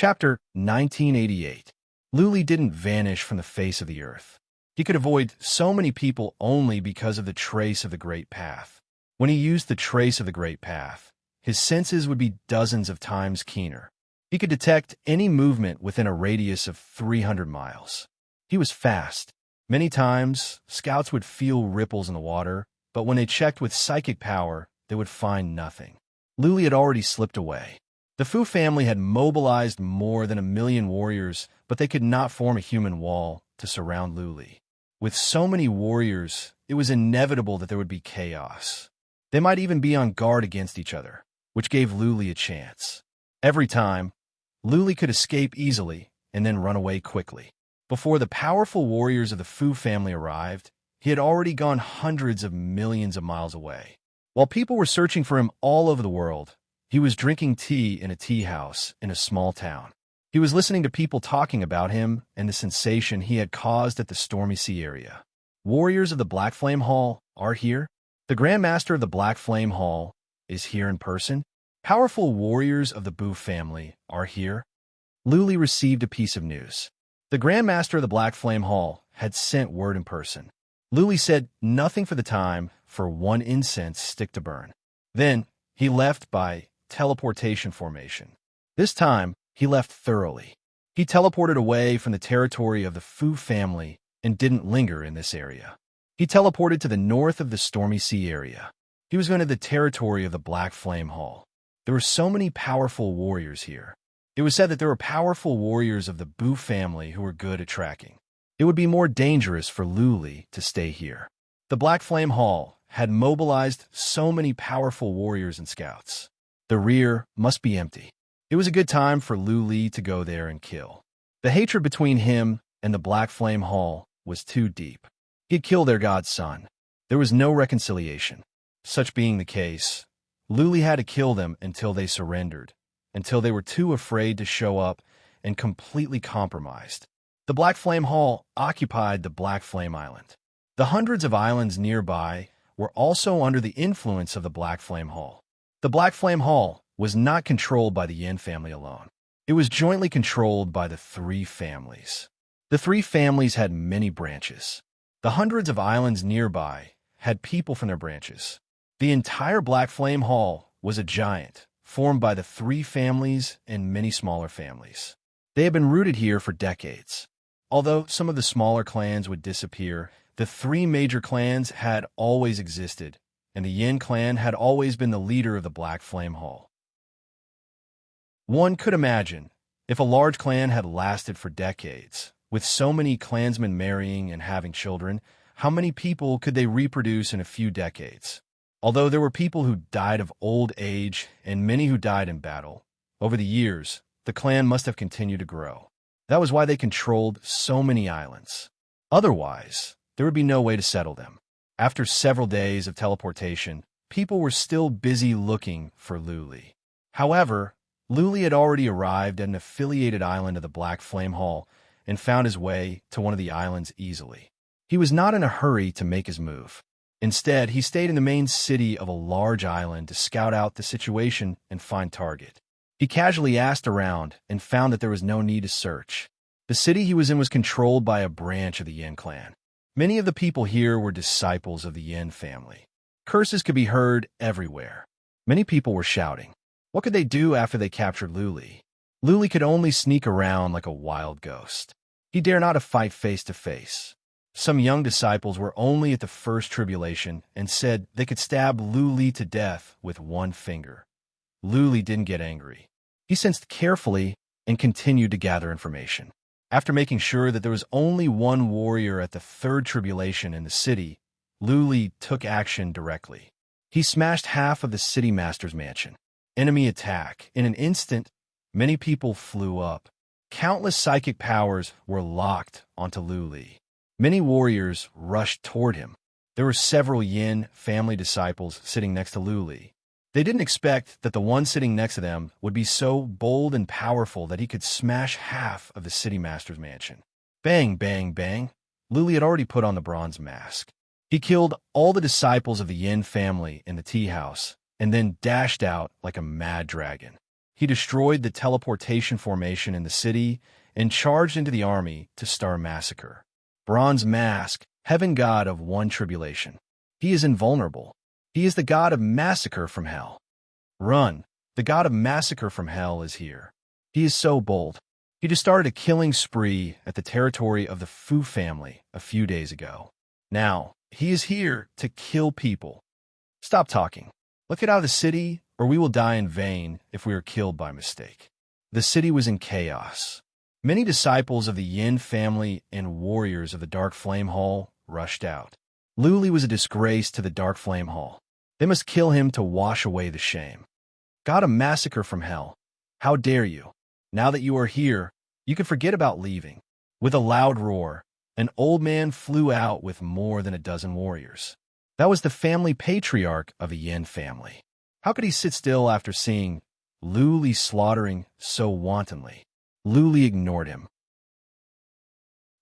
Chapter 1988. Luli didn't vanish from the face of the earth. He could avoid so many people only because of the trace of the Great Path. When he used the trace of the Great Path, his senses would be dozens of times keener. He could detect any movement within a radius of 300 miles. He was fast. Many times, scouts would feel ripples in the water, but when they checked with psychic power, they would find nothing. Luli had already slipped away. The Fu family had mobilized more than 1,000,000 warriors, but they could not form a human wall to surround Luli. With so many warriors, it was inevitable that there would be chaos. They might even be on guard against each other, which gave Luli a chance. Every time, Luli could escape easily and then run away quickly. Before the powerful warriors of the Fu family arrived, he had already gone hundreds of millions of miles away. While people were searching for him all over the world, he was drinking tea in a tea house in a small town. He was listening to people talking about him and the sensation he had caused at the Stormy Sea area. Warriors of the Black Flame Hall are here. The Grand Master of the Black Flame Hall is here in person. Powerful warriors of the Bu family are here. Luli received a piece of news. The Grand Master of the Black Flame Hall had sent word in person. Luli said nothing for the time for one incense stick to burn. Then he left by teleportation formation. This time, he left thoroughly. He teleported away from the territory of the Fu family and didn't linger in this area. He teleported to the north of the Stormy Sea area. He was going to the territory of the Black Flame Hall. There were so many powerful warriors here. It was said that there were powerful warriors of the Bu family who were good at tracking. It would be more dangerous for Luli to stay here. The Black Flame Hall had mobilized so many powerful warriors and scouts. The rear must be empty. It was a good time for Luli to go there and kill. The hatred between him and the Black Flame Hall was too deep. He had killed their god's son. There was no reconciliation. Such being the case, Luli had to kill them until they surrendered, until they were too afraid to show up and completely compromised. The Black Flame Hall occupied the Black Flame Island. The hundreds of islands nearby were also under the influence of the Black Flame Hall. The Black Flame Hall was not controlled by the Yin family alone. It was jointly controlled by the three families. The three families had many branches. The hundreds of islands nearby had people from their branches. The entire Black Flame Hall was a giant, formed by the three families and many smaller families. They had been rooted here for decades. Although some of the smaller clans would disappear, the three major clans had always existed, and the Yin clan had always been the leader of the Black Flame Hall. One could imagine, if a large clan had lasted for decades, with so many clansmen marrying and having children, how many people could they reproduce in a few decades? Although there were people who died of old age and many who died in battle, over the years, the clan must have continued to grow. That was why they controlled so many islands. Otherwise, there would be no way to settle them. After several days of teleportation, people were still busy looking for Luli. However, Luli had already arrived at an affiliated island of the Black Flame Hall and found his way to one of the islands easily. He was not in a hurry to make his move. Instead, he stayed in the main city of a large island to scout out the situation and find target. He casually asked around and found that there was no need to search. The city he was in was controlled by a branch of the Yin clan. Many of the people here were disciples of the Yin family. Curses could be heard everywhere. Many people were shouting. What could they do after they captured Luli? Luli could only sneak around like a wild ghost. He dared not fight face to face. Some young disciples were only at the first tribulation and said they could stab Luli to death with one finger. Luli didn't get angry. He sensed carefully and continued to gather information. After making sure that there was only one warrior at the third tribulation in the city, Luli took action directly. He smashed half of the city master's mansion. Enemy attack. In an instant, many people flew up. Countless psychic powers were locked onto Luli. Many warriors rushed toward him. There were several Yin family disciples sitting next to Luli. They didn't expect that the one sitting next to them would be so bold and powerful that he could smash half of the city master's mansion. Bang, bang, bang. Luli had already put on the bronze mask. He killed all the disciples of the Yin family in the tea house and then dashed out like a mad dragon. He destroyed the teleportation formation in the city and charged into the army to start a massacre. Bronze Mask, heaven god of one tribulation. He is invulnerable. He is the god of massacre from hell. Run! The god of massacre from hell is here. He is so bold. He just started a killing spree at the territory of the Fu family a few days ago. Now, he is here to kill people. Stop talking. Let's get out of the city, or we will die in vain if we are killed by mistake. The city was in chaos. Many disciples of the Yin family and warriors of the Dark Flame Hall rushed out. Luli was a disgrace to the Dark Flame Hall. They must kill him to wash away the shame. God, a massacre from hell. How dare you? Now that you are here, you can forget about leaving. With a loud roar, an old man flew out with more than a dozen warriors. That was the family patriarch of the Yin family. How could he sit still after seeing Luli slaughtering so wantonly? Luli ignored him.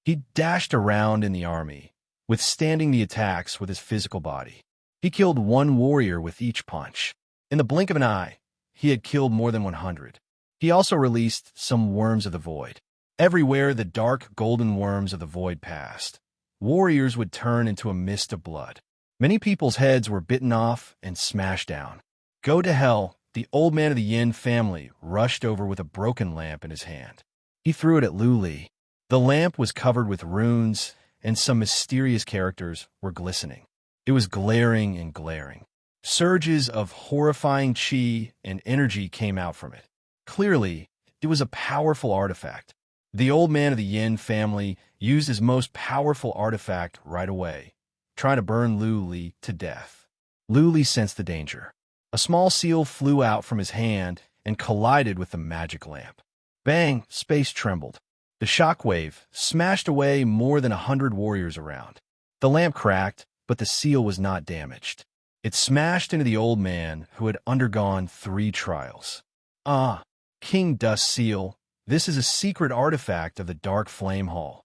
He dashed around in the army, withstanding the attacks with his physical body. He killed one warrior with each punch. In the blink of an eye, he had killed more than 100. He also released some worms of the void. Everywhere the dark golden worms of the void passed, warriors would turn into a mist of blood. Many people's heads were bitten off and smashed down. Go to hell! The old man of the Yin family rushed over with a broken lamp in his hand. He threw it at Luli. The lamp was covered with runes, and some mysterious characters were glistening. It was glaring and glaring. Surges of horrifying chi and energy came out from it. Clearly, it was a powerful artifact. The old man of the Yin family used his most powerful artifact right away, trying to burn Luli to death. Luli sensed the danger. A small seal flew out from his hand and collided with the magic lamp. Bang! Space trembled. The shockwave smashed away more than 100 warriors around. The lamp cracked, but the seal was not damaged. It smashed into the old man who had undergone 3 trials. Ah, King Dust Seal, this is a secret artifact of the Dark Flame Hall.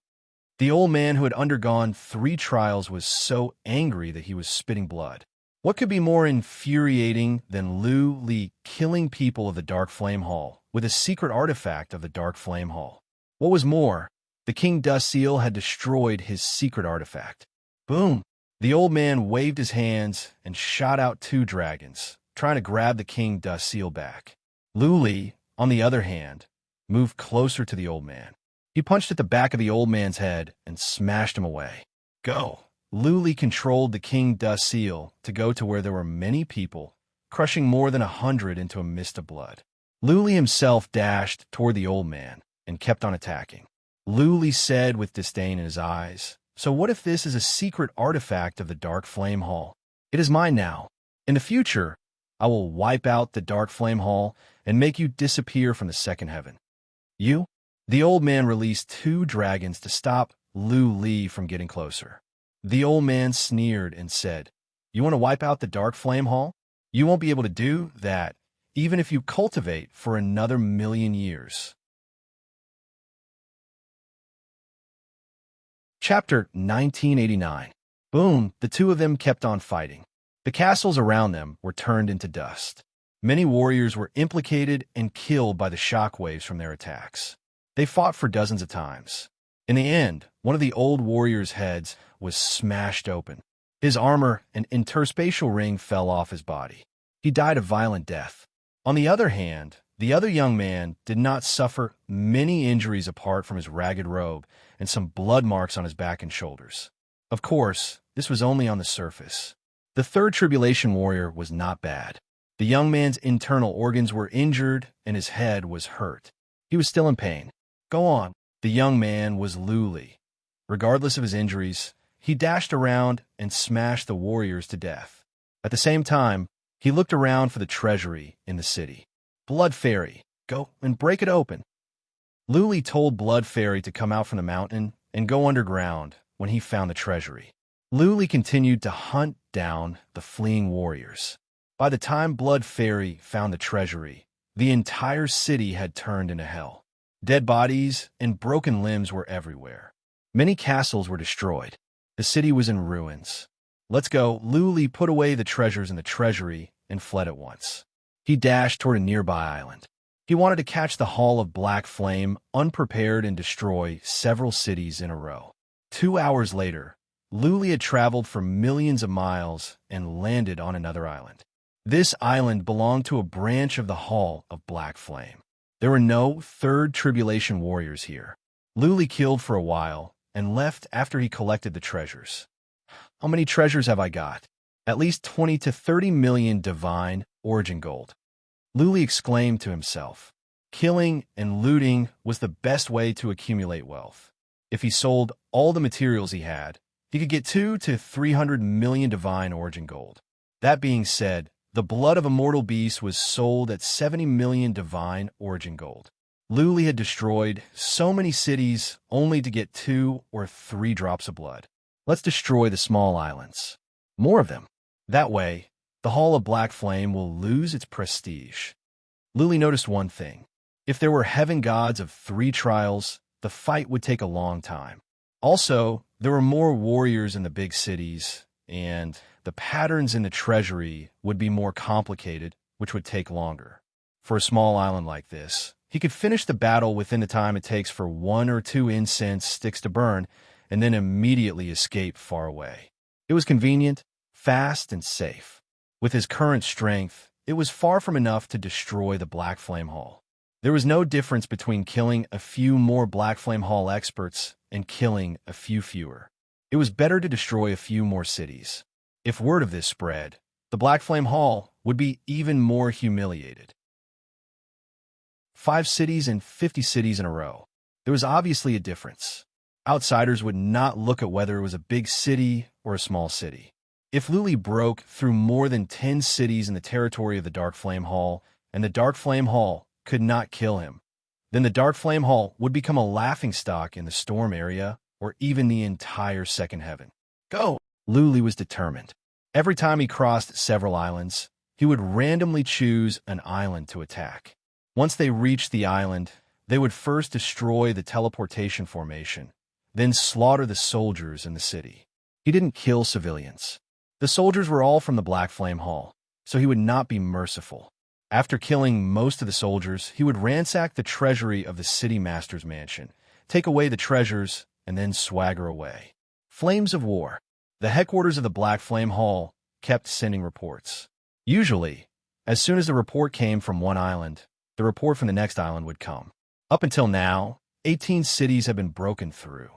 The old man who had undergone 3 trials was so angry that he was spitting blood. What could be more infuriating than Luli killing people of the Dark Flame Hall with a secret artifact of the Dark Flame Hall? What was more, the King Dust Seal had destroyed his secret artifact. Boom! The old man waved his hands and shot out 2 dragons, trying to grab the King Dust Seal back. Luli, on the other hand, moved closer to the old man. He punched at the back of the old man's head and smashed him away. Go! Luli controlled the King Dust Seal to go to where there were many people, crushing more than 100 into a mist of blood. Luli himself dashed toward the old man and kept on attacking. Luli said with disdain in his eyes, "So what if this is a secret artifact of the Dark Flame Hall? It is mine now. In the future, I will wipe out the Dark Flame Hall and make you disappear from the second heaven." You? The old man released 2 dragons to stop Luli from getting closer. The old man sneered and said, "You want to wipe out the Dark Flame Hall? You won't be able to do that, even if you cultivate for another 1,000,000 years. Chapter 1989. Boom, the 2 of them kept on fighting. The castles around them were turned into dust. Many warriors were implicated and killed by the shockwaves from their attacks. They fought for dozens of times. In the end, one of the old warrior's heads was smashed open. His armor and interspatial ring fell off his body. He died a violent death. On the other hand, the other young man did not suffer many injuries apart from his ragged robe and some blood marks on his back and shoulders. Of course, this was only on the surface. The 3rd tribulation warrior was not bad. The young man's internal organs were injured and his head was hurt. He was still in pain. Go on. The young man was Luli. Regardless of his injuries, he dashed around and smashed the warriors to death. At the same time, he looked around for the treasury in the city. Blood Fairy, go and break it open. Luli told Blood Fairy to come out from the mountain and go underground when he found the treasury. Luli continued to hunt down the fleeing warriors. By the time Blood Fairy found the treasury, the entire city had turned into hell. Dead bodies and broken limbs were everywhere. Many castles were destroyed. The city was in ruins. Let's go. Luli put away the treasures in the treasury and fled at once. He dashed toward a nearby island. He wanted to catch the Hall of Black Flame unprepared and destroy several cities in a row. 2 hours later, Luli had traveled for millions of miles and landed on another island. This island belonged to a branch of the Hall of Black Flame. There were no third tribulation warriors here. Luli killed for a while and left after he collected the treasures. How many treasures have I got? At least 20 to 30 million divine origin gold. Luli exclaimed to himself. Killing and looting was the best way to accumulate wealth. If he sold all the materials he had, he could get 2 to 300 million divine origin gold. That being said, the blood of a mortal beast was sold at 70 million divine origin gold. Luli had destroyed so many cities only to get 2 or 3 drops of blood. Let's destroy the small islands. More of them. That way, the Hall of Black Flame will lose its prestige. Luli noticed one thing. If there were heaven gods of 3 trials, the fight would take a long time. Also, there were more warriors in the big cities, and the patterns in the treasury would be more complicated, which would take longer. For a small island like this, he could finish the battle within the time it takes for 1 or 2 incense sticks to burn, and then immediately escape far away. It was convenient, fast, and safe. With his current strength, it was far from enough to destroy the Black Flame Hall. There was no difference between killing a few more Black Flame Hall experts and killing a few fewer. It was better to destroy a few more cities. If word of this spread, the Black Flame Hall would be even more humiliated. 5 cities and 50 cities in a row. There was obviously a difference. Outsiders would not look at whether it was a big city or a small city. If Luli broke through more than 10 cities in the territory of the Dark Flame Hall, and the Dark Flame Hall could not kill him, then the Dark Flame Hall would become a laughingstock in the storm area or even the entire second heaven. Go! Luli was determined. Every time he crossed several islands, he would randomly choose an island to attack. Once they reached the island, they would first destroy the teleportation formation, then slaughter the soldiers in the city. He didn't kill civilians. The soldiers were all from the Black Flame Hall, so he would not be merciful. After killing most of the soldiers, he would ransack the treasury of the city master's mansion, take away the treasures, and then swagger away. Flames of War. The headquarters of the Black Flame Hall kept sending reports. Usually, as soon as the report came from one island, the report from the next island would come. Up until now, 18 cities have been broken through.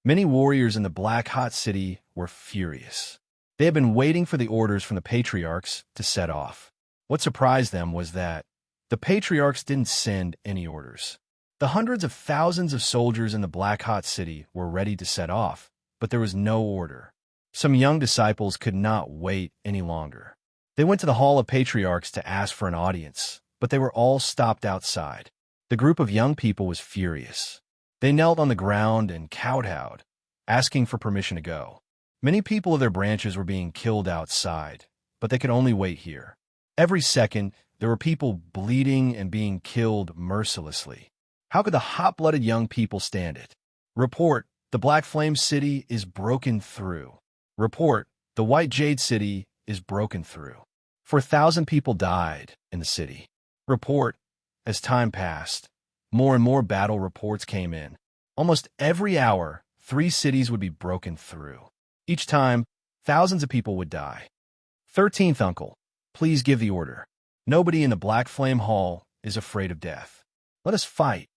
Many warriors in the Black Hot City were furious. They had been waiting for the orders from the patriarchs to set off. What surprised them was that the patriarchs didn't send any orders. The hundreds of thousands of soldiers in the Black Hot City were ready to set off, but there was no order. Some young disciples could not wait any longer. They went to the Hall of Patriarchs to ask for an audience, but they were all stopped outside. The group of young people was furious. They knelt on the ground and kowtowed, asking for permission to go. Many people of their branches were being killed outside, but they could only wait here. Every second, there were people bleeding and being killed mercilessly. How could the hot-blooded young people stand it? Report, the Black Flame City is broken through. Report, the White Jade City is broken through. 4,000 people died in the city. Report, as time passed, more and more battle reports came in. Almost every hour, 3 cities would be broken through. Each time, thousands of people would die. 13th Uncle, please give the order. Nobody in the Black Flame Hall is afraid of death. Let us fight.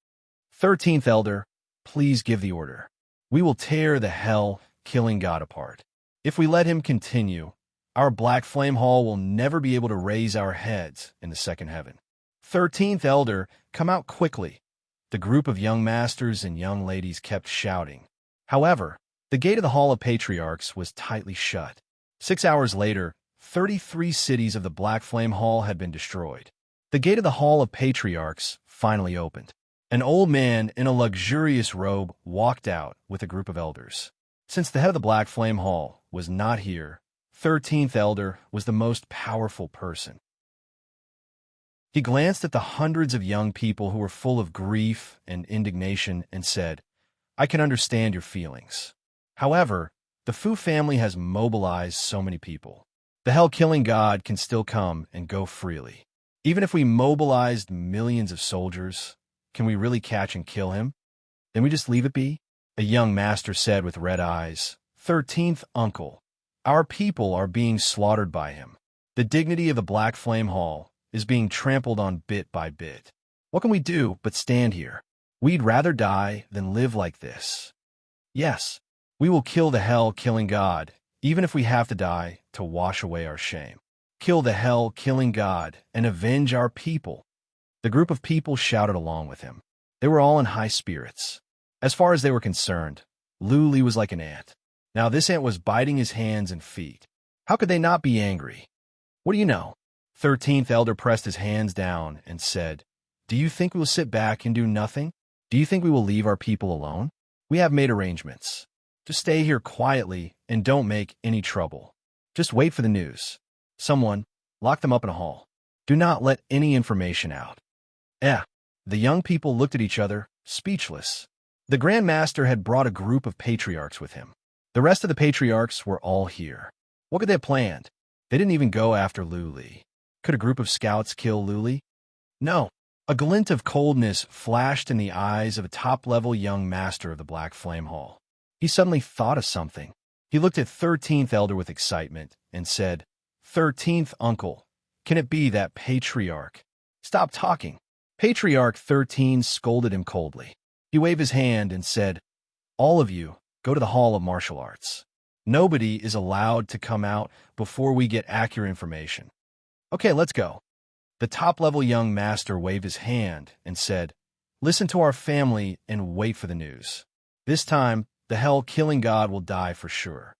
13th Elder, please give the order. We will tear the hell-killing god apart. If we let him continue, our Black Flame Hall will never be able to raise our heads in the second heaven. 13th Elder, come out quickly. The group of young masters and young ladies kept shouting. However, the gate of the Hall of Patriarchs was tightly shut. 6 hours later, 33 cities of the Black Flame Hall had been destroyed. The gate of the Hall of Patriarchs finally opened. An old man in a luxurious robe walked out with a group of elders. Since the head of the Black Flame Hall was not here, 13th Elder was the most powerful person. He glanced at the hundreds of young people who were full of grief and indignation and said, I can understand your feelings. However, the Fu family has mobilized so many people. The hell-killing god can still come and go freely. Even if we mobilized millions of soldiers, can we really catch and kill him? Then we just leave it be? A young master said with red eyes, 13th uncle, our people are being slaughtered by him. The dignity of the Black Flame Hall is being trampled on bit by bit. What can we do but stand here? We'd rather die than live like this. Yes, we will kill the hell-killing god, even if we have to die to wash away our shame. Kill the hell-killing god and avenge our people. The group of people shouted along with him. They were all in high spirits. As far as they were concerned, Luli was like an ant. Now this ant was biting his hands and feet. How could they not be angry? What do you know? 13th elder pressed his hands down and said, do you think we will sit back and do nothing? Do you think we will leave our people alone? We have made arrangements. Just stay here quietly and don't make any trouble. Just wait for the news. Someone, lock them up in a hall. Do not let any information out. The young people looked at each other, speechless. The Grand Master had brought a group of patriarchs with him. The rest of the patriarchs were all here. What could they have planned? They didn't even go after Luli. Could a group of scouts kill Luli? No. A glint of coldness flashed in the eyes of a top-level young master of the Black Flame Hall. He suddenly thought of something. He looked at 13th elder with excitement and said, 13th uncle, can it be that patriarch? Stop talking. Patriarch 13 scolded him coldly. He waved his hand and said, all of you, go to the Hall of Martial Arts. Nobody is allowed to come out before we get accurate information. Okay, let's go. The top-level young master waved his hand and said, listen to our family and wait for the news. This time, the hell-killing god will die for sure.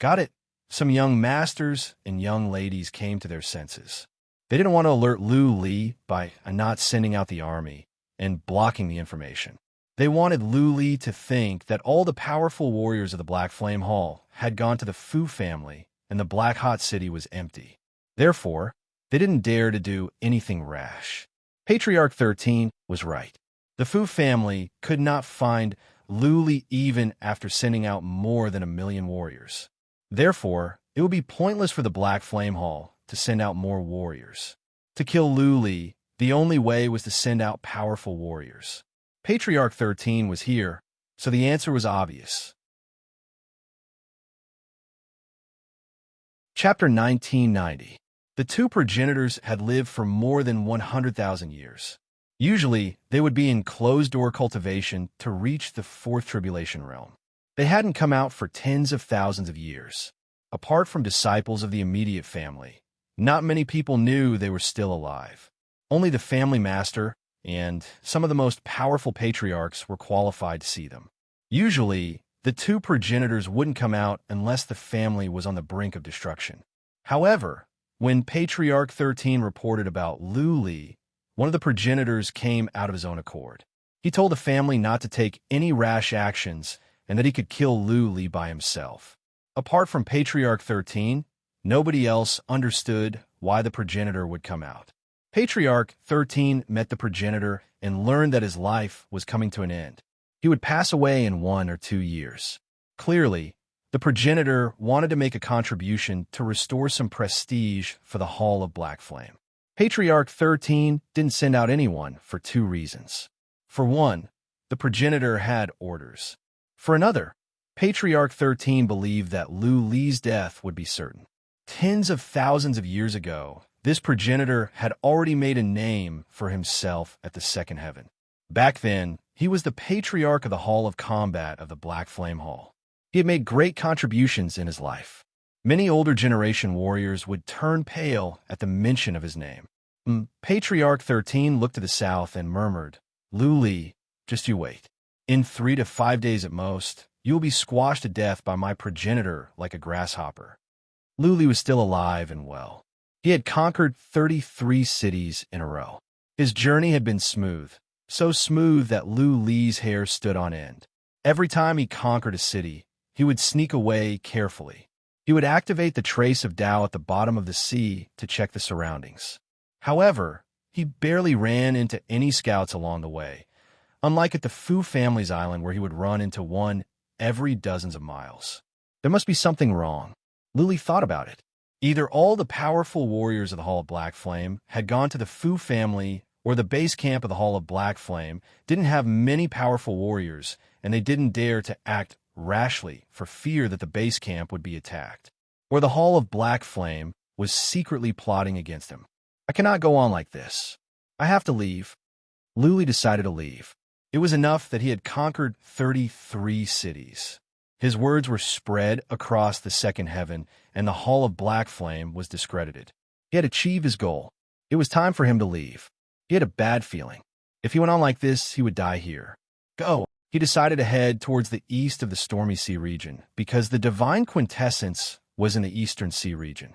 Got it? Some young masters and young ladies came to their senses. They didn't want to alert Lu Li by not sending out the army and blocking the information. They wanted Lu Li to think that all the powerful warriors of the Black Flame Hall had gone to the Fu family and the Black Hot City was empty. Therefore, they didn't dare to do anything rash. Patriarch 13 was right. The Fu family could not find Lu Li even after sending out more than 1 million warriors. Therefore, it would be pointless for the Black Flame Hall to send out more warriors. To kill Lu Li, the only way was to send out powerful warriors. Patriarch 13 was here, so the answer was obvious. Chapter 1990. The two progenitors had lived for more than 100,000 years. Usually, they would be in closed-door cultivation to reach the fourth tribulation realm. They hadn't come out for tens of thousands of years. Apart from disciples of the immediate family, not many people knew they were still alive. Only the family master and some of the most powerful patriarchs were qualified to see them. Usually, the two progenitors wouldn't come out unless the family was on the brink of destruction. However, when Patriarch 13 reported about Lu Li, one of the progenitors came out of his own accord. He told the family not to take any rash actions and that he could kill Lu Li by himself. Apart from Patriarch 13, nobody else understood why the progenitor would come out. Patriarch 13 met the progenitor and learned that his life was coming to an end. He would pass away in 1 or 2 years. Clearly, the progenitor wanted to make a contribution to restore some prestige for the Hall of Black Flame. Patriarch 13 didn't send out anyone for 2 reasons. For one, the progenitor had orders. For another, Patriarch 13 believed that Lu Li's death would be certain. Tens of thousands of years ago, this progenitor had already made a name for himself at the second heaven. Back then, he was the patriarch of the Hall of Combat of the Black Flame Hall. He had made great contributions in his life. Many older generation warriors would turn pale at the mention of his name. Patriarch 13 looked to the south and murmured, Lu Li, just you wait. In 3 to 5 days at most, you will be squashed to death by my progenitor like a grasshopper. Lu Li was still alive and well. He had conquered 33 cities in a row. His journey had been smooth, so smooth that Lu Li's hair stood on end. Every time he conquered a city, he would sneak away carefully. He would activate the trace of Tao at the bottom of the sea to check the surroundings. However, he barely ran into any scouts along the way, unlike at the Fu family's island where he would run into one every dozens of miles. There must be something wrong. Lu Li thought about it. Either all the powerful warriors of the Hall of Black Flame had gone to the Fu family, or the base camp of the Hall of Black Flame didn't have many powerful warriors, and they didn't dare to act rashly for fear that the base camp would be attacked. Or the Hall of Black Flame was secretly plotting against him. I cannot go on like this. I have to leave. Luli decided to leave. It was enough that he had conquered 33 cities. His words were spread across the second heaven, and the Hall of Black Flame was discredited. He had achieved his goal. It was time for him to leave. He had a bad feeling. If he went on like this, he would die here. Go! He decided to head towards the east of the Stormy Sea region, because the divine quintessence was in the Eastern Sea region.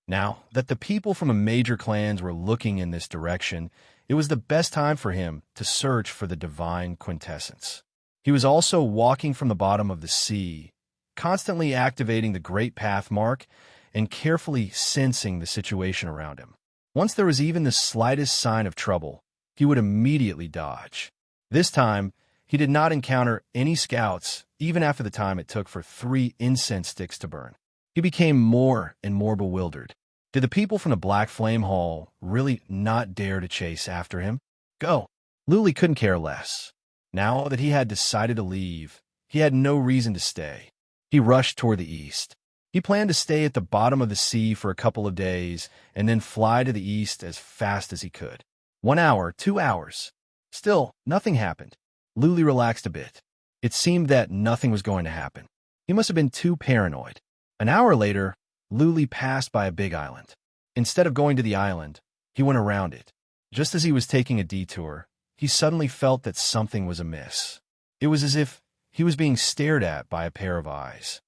Now that the people from the major clans were looking in this direction, it was the best time for him to search for the divine quintessence. He was also walking from the bottom of the sea, constantly activating the Great Path mark and carefully sensing the situation around him. Once there was even the slightest sign of trouble, he would immediately dodge. This time, he did not encounter any scouts, even after the time it took for 3 incense sticks to burn. He became more and more bewildered. Did the people from the Black Flame Hall really not dare to chase after him? Go! Luli couldn't care less. Now that he had decided to leave, he had no reason to stay. He rushed toward the east. He planned to stay at the bottom of the sea for a couple of days and then fly to the east as fast as he could. 1 hour, 2 hours. Still, nothing happened. Luli relaxed a bit. It seemed that nothing was going to happen. He must have been too paranoid. An hour later, Luli passed by a big island. Instead of going to the island, he went around it. Just as he was taking a detour, he suddenly felt that something was amiss. It was as if he was being stared at by a pair of eyes.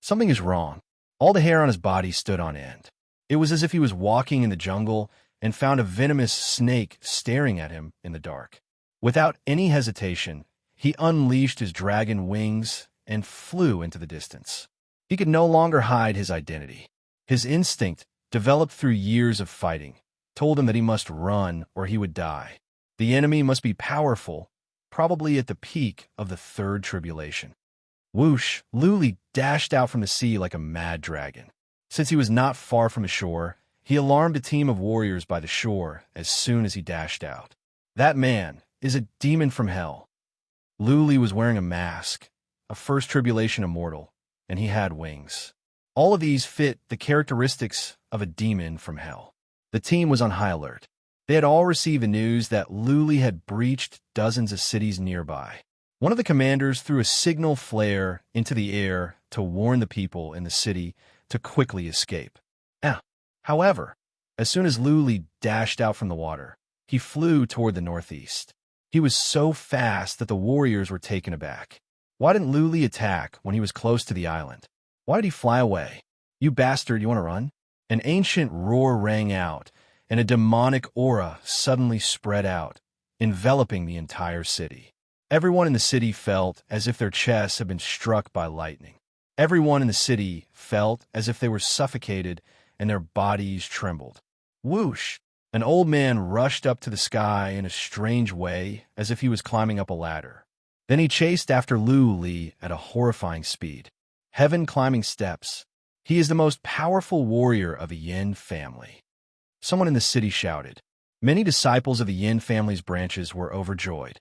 Something is wrong. All the hair on his body stood on end. It was as if he was walking in the jungle and found a venomous snake staring at him in the dark. Without any hesitation, he unleashed his dragon wings and flew into the distance. He could no longer hide his identity. His instinct, developed through years of fighting, told him that he must run or he would die. The enemy must be powerful, probably at the peak of the third tribulation. Whoosh! Luli dashed out from the sea like a mad dragon. Since he was not far from the shore, he alarmed a team of warriors by the shore as soon as he dashed out. That man is a demon from hell. Luli was wearing a mask, a first tribulation immortal, and he had wings. All of these fit the characteristics of a demon from hell. The team was on high alert. They had all received the news that Luli had breached dozens of cities nearby. One of the commanders threw a signal flare into the air to warn the people in the city to quickly escape. However, as soon as Luli dashed out from the water, he flew toward the northeast. He was so fast that the warriors were taken aback. Why didn't Luli attack when he was close to the island? Why did he fly away? You bastard, you want to run? An ancient roar rang out, and a demonic aura suddenly spread out, enveloping the entire city. Everyone in the city felt as if their chests had been struck by lightning. Everyone in the city felt as if they were suffocated and their bodies trembled. Whoosh! An old man rushed up to the sky in a strange way, as if he was climbing up a ladder. Then he chased after Luli at a horrifying speed. Heaven climbing steps. He is the most powerful warrior of the Yin family. Someone in the city shouted. Many disciples of the Yin family's branches were overjoyed.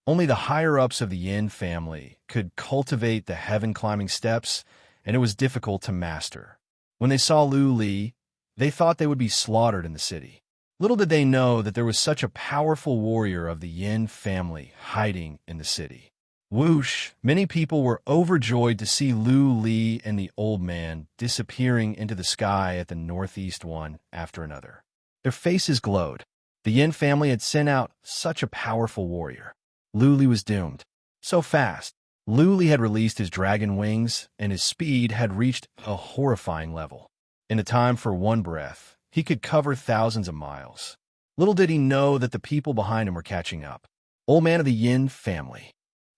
Only the higher-ups of the Yin family could cultivate the heaven-climbing steps, and it was difficult to master. When they saw Luli, they thought they would be slaughtered in the city. Little did they know that there was such a powerful warrior of the Yin family hiding in the city. Whoosh! Many people were overjoyed to see Luli and the old man disappearing into the sky at the northeast one after another. Their faces glowed. The Yin family had sent out such a powerful warrior. Luli was doomed. So fast. Luli had released his dragon wings, and his speed had reached a horrifying level. In the time for one breath, he could cover thousands of miles. Little did he know that the people behind him were catching up. Old man of the Yin family.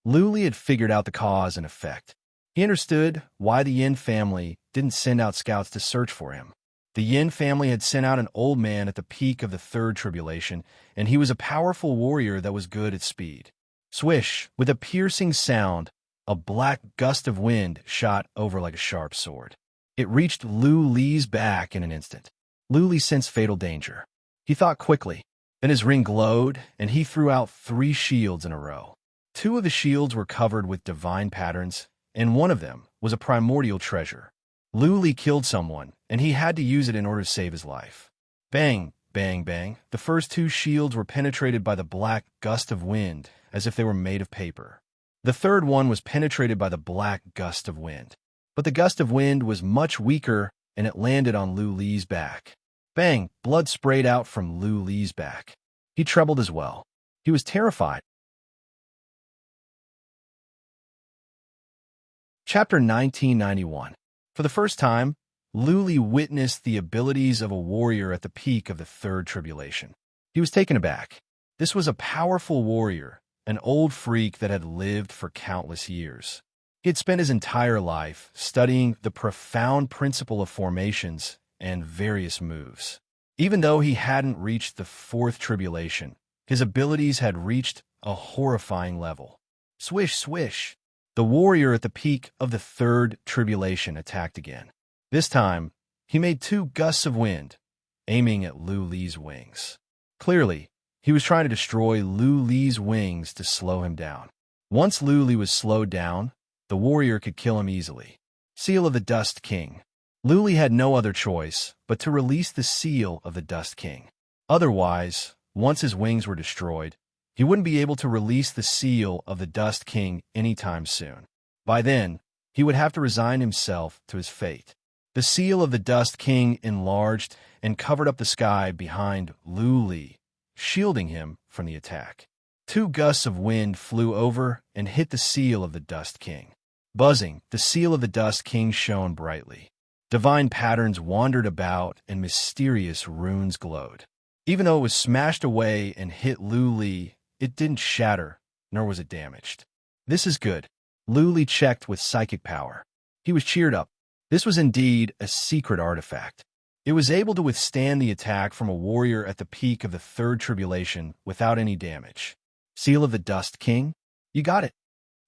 Luli had figured out the cause and effect. He understood why the Yin family didn't send out scouts to search for him. The Yin family had sent out an old man at the peak of the third tribulation, and he was a powerful warrior that was good at speed. Swish! With a piercing sound, a black gust of wind shot over like a sharp sword. It reached Lu Li's back in an instant. Lu Li sensed fatal danger. He thought quickly. Then his ring glowed, and he threw out 3 shields in a row. 2 of the shields were covered with divine patterns, and one of them was a primordial treasure. Lu Li killed someone, and he had to use it in order to save his life. Bang, bang, bang. The first 2 shields were penetrated by the black gust of wind, as if they were made of paper. The third one was penetrated by the black gust of wind. But the gust of wind was much weaker, and it landed on Lu Li's back. Bang! Blood sprayed out from Lu Li's back. He trembled as well. He was terrified. Chapter 1991. For the first time, Lu Li witnessed the abilities of a warrior at the peak of the third tribulation. He was taken aback. This was a powerful warrior, an old freak that had lived for countless years. He had spent his entire life studying the profound principle of formations and various moves. Even though he hadn't reached the fourth tribulation, his abilities had reached a horrifying level. Swish, swish. The warrior at the peak of the third tribulation attacked again. This time, he made 2 gusts of wind, aiming at Lu Li's wings. Clearly, he was trying to destroy Lu Li's wings to slow him down. Once Lu Li was slowed down, the warrior could kill him easily. Seal of the Dust King. Lu Li had no other choice but to release the seal of the Dust King. Otherwise, once his wings were destroyed, he wouldn't be able to release the seal of the Dust King anytime soon. By then, he would have to resign himself to his fate. The seal of the Dust King enlarged and covered up the sky behind Lu Li, shielding him from the attack. 2 gusts of wind flew over and hit the seal of the Dust King. Buzzing, the seal of the Dust King shone brightly. Divine patterns wandered about and mysterious runes glowed. Even though it was smashed away and hit Lu Li, it didn't shatter, nor was it damaged. This is good. Lu Li checked with psychic power. He was cheered up. This was indeed a secret artifact. It was able to withstand the attack from a warrior at the peak of the third tribulation without any damage. Seal of the Dust King? You got it.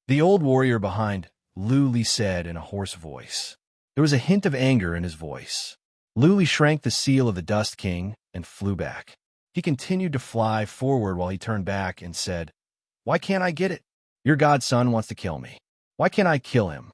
The old warrior behind Lu Li said in a hoarse voice. There was a hint of anger in his voice. Lu Li shrank the seal of the Dust King and flew back. He continued to fly forward while he turned back and said, "Why can't I get it? Your godson wants to kill me. Why can't I kill him?"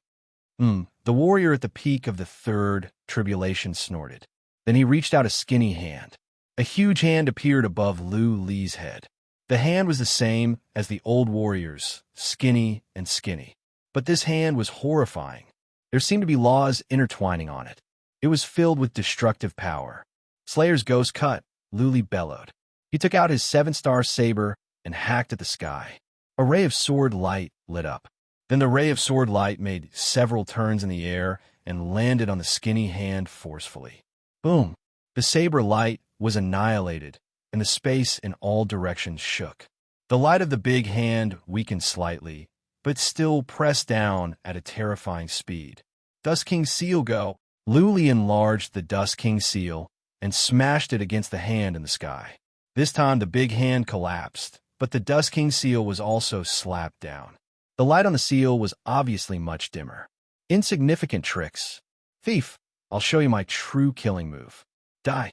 The warrior at the peak of the third tribulation snorted. Then he reached out a skinny hand. A huge hand appeared above Lu Li's head. The hand was the same as the old warrior's, skinny and skinny. But this hand was horrifying. There seemed to be laws intertwining on it. It was filled with destructive power. Slayer's ghost cut, Lu Li bellowed. He took out his 7-star saber and hacked at the sky. A ray of sword light lit up. Then the ray of sword light made several turns in the air and landed on the skinny hand forcefully. Boom! The saber light was annihilated, and the space in all directions shook. The light of the big hand weakened slightly, but still pressed down at a terrifying speed. Dust King seal go! Lu Li enlarged the Dust King seal and smashed it against the hand in the sky. This time the big hand collapsed, but the Dust King seal was also slapped down. The light on the seal was obviously much dimmer. Insignificant tricks. Thief, I'll show you my true killing move. Die.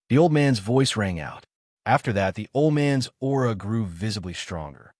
The old man's voice rang out. After that, the old man's aura grew visibly stronger.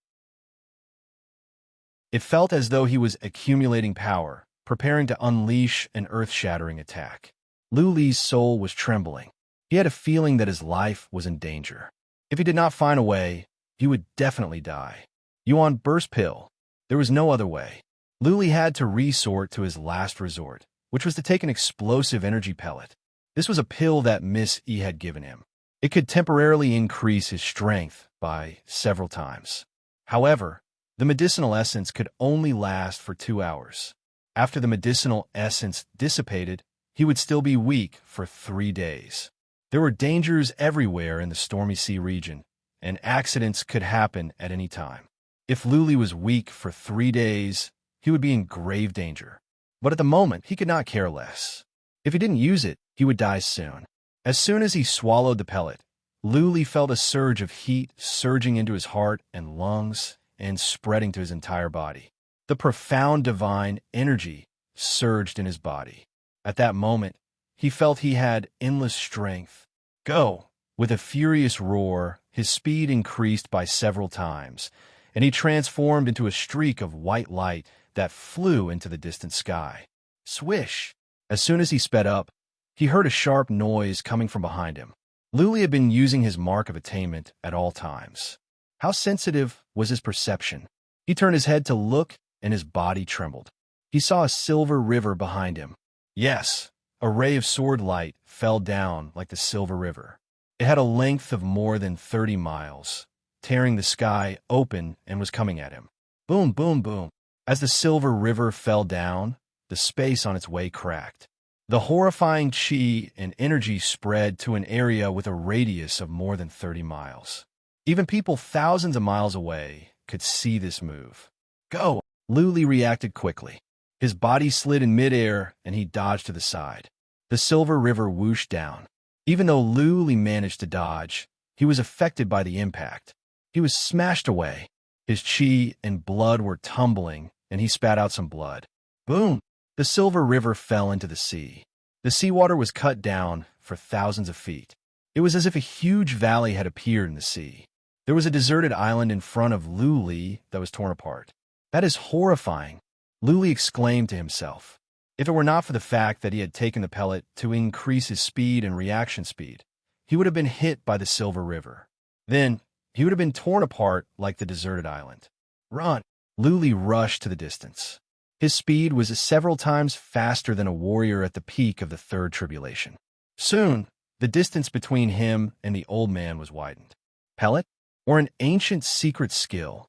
It felt as though he was accumulating power, preparing to unleash an earth-shattering attack. Lu Li's soul was trembling. He had a feeling that his life was in danger. If he did not find a way, he would definitely die. Yuan burst pill. There was no other way. Lu Li had to resort to his last resort, which was to take an explosive energy pellet. This was a pill that Miss E had given him. It could temporarily increase his strength by several times. However, the medicinal essence could only last for 2 hours. After the medicinal essence dissipated, he would still be weak for 3 days. There were dangers everywhere in the Stormy Sea region, and accidents could happen at any time. If Lu Li was weak for 3 days, he would be in grave danger. But at the moment, he could not care less. If he didn't use it, he would die soon. As soon as he swallowed the pellet, Lu Li felt a surge of heat surging into his heart and lungs and spreading to his entire body. The profound divine energy surged in his body. At that moment, he felt he had endless strength. Go! With a furious roar, his speed increased by several times, and he transformed into a streak of white light that flew into the distant sky. Swish! As soon as he sped up, he heard a sharp noise coming from behind him. Luli had been using his mark of attainment at all times. How sensitive was his perception? He turned his head to look, and his body trembled. He saw a silver river behind him. Yes, a ray of sword light fell down like the silver river. It had a length of more than 30 miles, tearing the sky open, and was coming at him. Boom, boom, boom. As the silver river fell down, the space on its way cracked. The horrifying chi and energy spread to an area with a radius of more than 30 miles. Even people thousands of miles away could see this move. Go! Luli reacted quickly. His body slid in midair, and he dodged to the side. The silver river whooshed down. Even though Luli managed to dodge, he was affected by the impact. He was smashed away. His chi and blood were tumbling, and he spat out some blood. Boom! The silver river fell into the sea. The seawater was cut down for thousands of feet. It was as if a huge valley had appeared in the sea. There was a deserted island in front of Luli that was torn apart. That is horrifying, Luli exclaimed to himself. If it were not for the fact that he had taken the pellet to increase his speed and reaction speed, he would have been hit by the silver river. Then, he would have been torn apart like the deserted island. Run! Luli rushed to the distance. His speed was several times faster than a warrior at the peak of the third tribulation. Soon, the distance between him and the old man was widened. Pellet, or an ancient secret skill?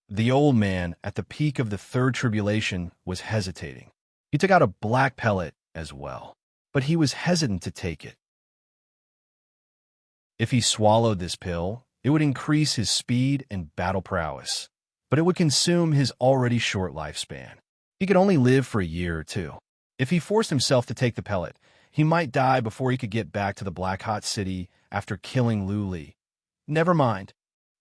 The old man, at the peak of the third tribulation, was hesitating. He took out a black pellet as well, but he was hesitant to take it. If he swallowed this pill, it would increase his speed and battle prowess, but it would consume his already short lifespan. He could only live for a year or two. If he forced himself to take the pellet, he might die before he could get back to the Black Hot City after killing Luli. Never mind.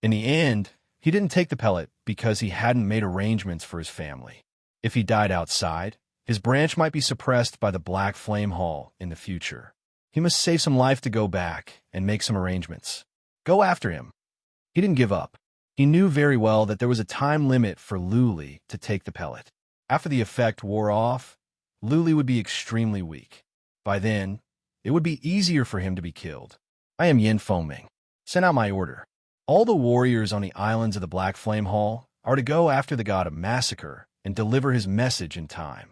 In the end, he didn't take the pellet because he hadn't made arrangements for his family. If he died outside, his branch might be suppressed by the Black Flame Hall in the future. He must save some life to go back and make some arrangements. Go after him. He didn't give up. He knew very well that there was a time limit for Luli to take the pellet. After the effect wore off, Luli would be extremely weak. By then, it would be easier for him to be killed. I am Yin Fengming. Send out my order. All the warriors on the islands of the Black Flame Hall are to go after the god of massacre and deliver his message in time.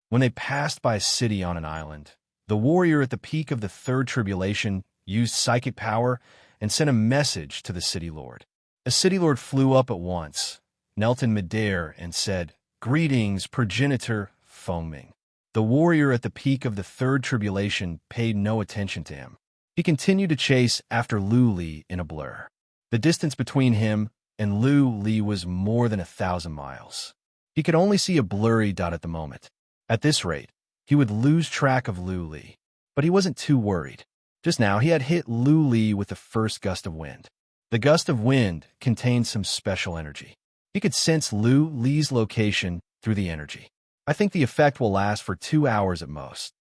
When they passed by a city on an island, the warrior at the peak of the third tribulation used psychic power and sent a message to the city lord. A city lord flew up at once, knelt in midair, and said, "Greetings, progenitor Fengming." The warrior at the peak of the third tribulation paid no attention to him. He continued to chase after Luli in a blur. The distance between him and Luli was more than 1,000 miles. He could only see a blurry dot at the moment. At this rate, he would lose track of Luli, but he wasn't too worried. Just now, he had hit Luli with the first gust of wind. The gust of wind contained some special energy. He could sense Luli's location through the energy. I think the effect will last for 2 hours at most.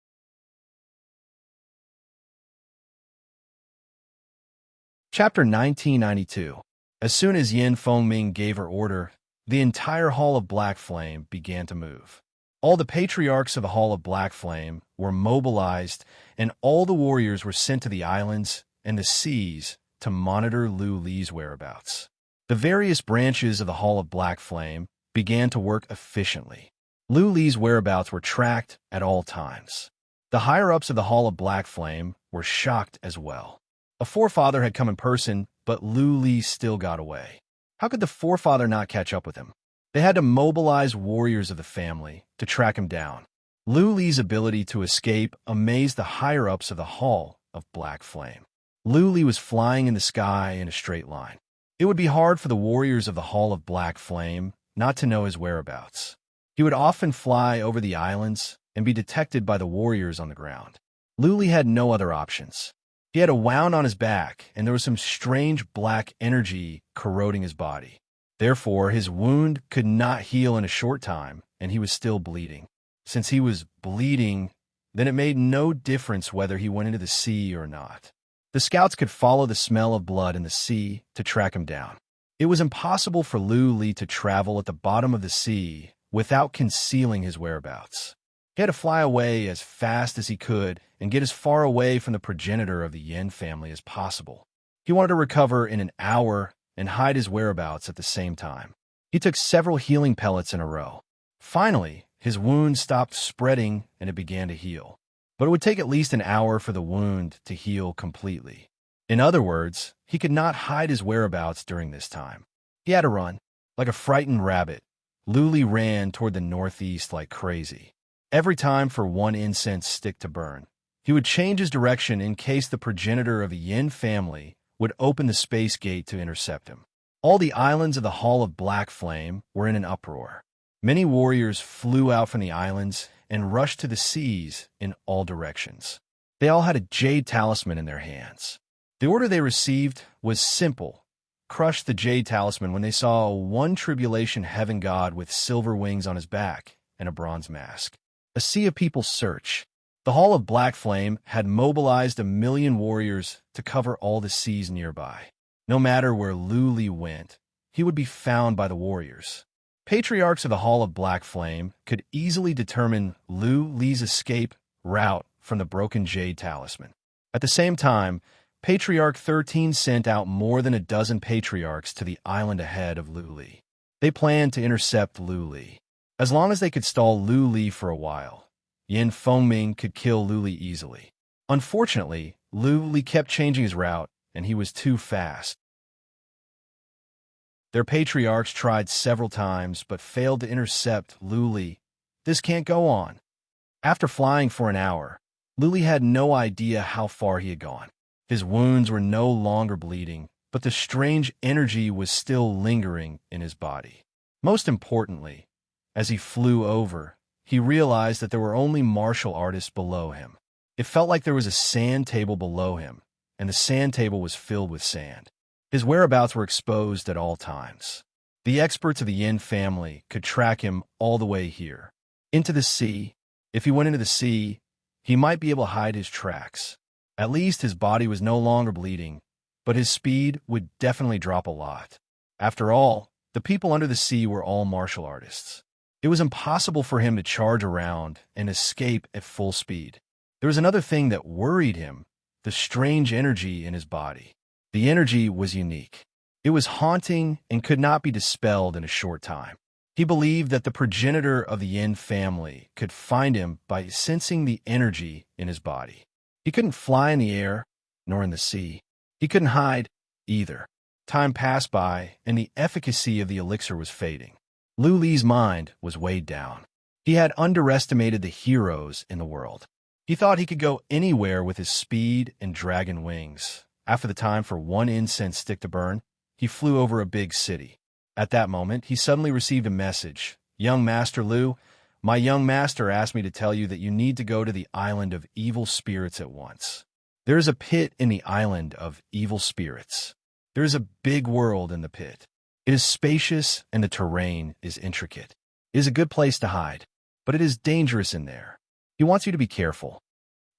Chapter 1992. As soon as Yin Fengming gave her order, the entire Hall of Black Flame began to move. All the patriarchs of the Hall of Black Flame were mobilized, and all the warriors were sent to the islands and the seas to monitor Luli's whereabouts. The various branches of the Hall of Black Flame began to work efficiently. Luli's whereabouts were tracked at all times. The higher-ups of the Hall of Black Flame were shocked as well. A forefather had come in person, but Luli still got away. How could the forefather not catch up with him? They had to mobilize warriors of the family to track him down. Luli's ability to escape amazed the higher-ups of the Hall of Black Flame. Luli was flying in the sky in a straight line. It would be hard for the warriors of the Hall of Black Flame not to know his whereabouts. He would often fly over the islands and be detected by the warriors on the ground. Luli had no other options. He had a wound on his back, and there was some strange black energy corroding his body. Therefore, his wound could not heal in a short time, and he was still bleeding. Since he was bleeding, then it made no difference whether he went into the sea or not. The scouts could follow the smell of blood in the sea to track him down. It was impossible for Lu Li to travel at the bottom of the sea without concealing his whereabouts. He had to fly away as fast as he could and get as far away from the progenitor of the Yin family as possible. He wanted to recover in an hour and hide his whereabouts at the same time. He took several healing pellets in a row. Finally, his wound stopped spreading and it began to heal. But it would take at least an hour for the wound to heal completely. In other words, he could not hide his whereabouts during this time. He had to run. Like a frightened rabbit, Lu Li ran toward the northeast like crazy. Every time for one incense stick to burn, he would change his direction in case the progenitor of the Yin family would open the space gate to intercept him. All the islands of the Hall of Black Flame were in an uproar. Many warriors flew out from the islands and rushed to the seas in all directions. They all had a jade talisman in their hands. The order they received was simple: crush the jade talisman when they saw one tribulation heaven god with silver wings on his back and a bronze mask. A sea of people search. The Hall of Black Flame had mobilized 1,000,000 warriors to cover all the seas nearby. No matter where Lu Li went, he would be found by the warriors. Patriarchs of the Hall of Black Flame could easily determine Lu Li's escape route from the broken jade talisman. At the same time, Patriarch 13 sent out more than a dozen patriarchs to the island ahead of Lu Li. They planned to intercept Lu Li. As long as they could stall Lu Li for a while, Yin Fengming could kill Lu Li easily. Unfortunately, Lu Li kept changing his route, and he was too fast. Their patriarchs tried several times, but failed to intercept Lu Li. This can't go on. After flying for an hour, Lu Li had no idea how far he had gone. His wounds were no longer bleeding, but the strange energy was still lingering in his body. Most importantly, as he flew over, he realized that there were only martial artists below him. It felt like there was a sand table below him, and the sand table was filled with sand. His whereabouts were exposed at all times. The experts of the Yin family could track him all the way here. Into the sea. If he went into the sea, he might be able to hide his tracks. At least his body was no longer bleeding, but his speed would definitely drop a lot. After all, the people under the sea were all martial artists. It was impossible for him to charge around and escape at full speed. There was another thing that worried him: the strange energy in his body. The energy was unique. It was haunting and could not be dispelled in a short time. He believed that the progenitor of the Yin family could find him by sensing the energy in his body. He couldn't fly in the air, nor in the sea. He couldn't hide, either. Time passed by, and the efficacy of the elixir was fading. Lu Li's mind was weighed down. He had underestimated the heroes in the world. He thought he could go anywhere with his speed and dragon wings. After the time for one incense stick to burn, he flew over a big city. At that moment, he suddenly received a message. "Young Master Lu, my young master asked me to tell you that you need to go to the island of evil spirits at once. There is a pit in the island of evil spirits. There is a big world in the pit. It is spacious and the terrain is intricate. It is a good place to hide, but it is dangerous in there. He wants you to be careful."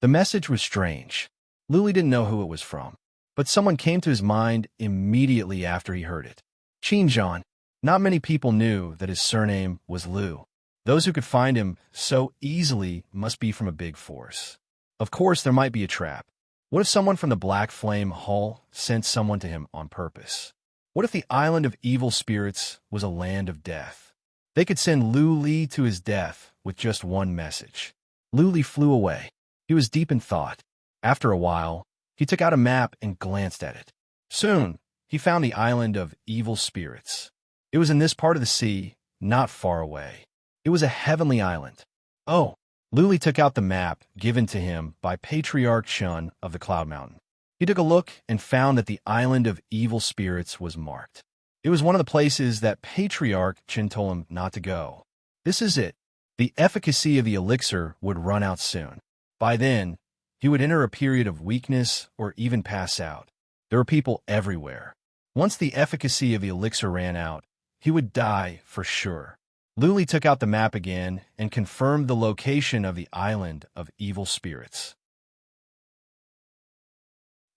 The message was strange. Lu Li didn't know who it was from, but someone came to his mind immediately after he heard it. Qinzhan. Not many people knew that his surname was Lu. Those who could find him so easily must be from a big force. Of course, there might be a trap. What if someone from the Black Flame Hall sent someone to him on purpose? What if the island of evil spirits was a land of death? They could send Lu Li to his death with just one message. Lu Li flew away. He was deep in thought. After a while, he took out a map and glanced at it. Soon, he found the island of evil spirits. It was in this part of the sea, not far away. It was a heavenly island. Oh, Lu Li took out the map given to him by Patriarch Chun of the Cloud Mountain. He took a look and found that the island of evil spirits was marked. It was one of the places that Patriarch Chun told him not to go. This is it. The efficacy of the elixir would run out soon. By then, he would enter a period of weakness or even pass out. There were people everywhere. Once the efficacy of the elixir ran out, he would die for sure. Luli took out the map again and confirmed the location of the island of evil spirits.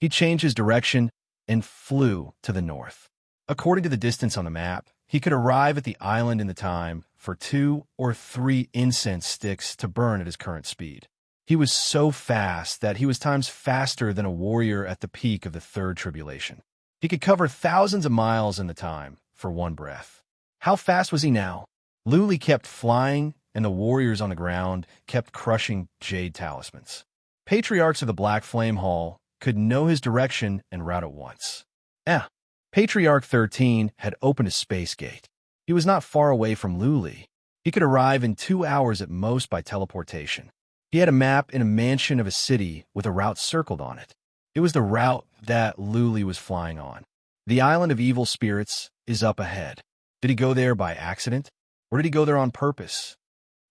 He changed his direction and flew to the north. According to the distance on the map, he could arrive at the island in the time for 2 or 3 incense sticks to burn at his current speed. He was so fast that he was times faster than a warrior at the peak of the third tribulation. He could cover thousands of miles in the time for one breath. How fast was he now? Luli kept flying, and the warriors on the ground kept crushing jade talismans. Patriarchs of the Black Flame Hall could know his direction and route at once. Patriarch 13 had opened a space gate. He was not far away from Luli. He could arrive in 2 hours at most by teleportation. He had a map in a mansion of a city with a route circled on it. It was the route that Luli was flying on. The island of evil spirits is up ahead. Did he go there by accident, or did he go there on purpose?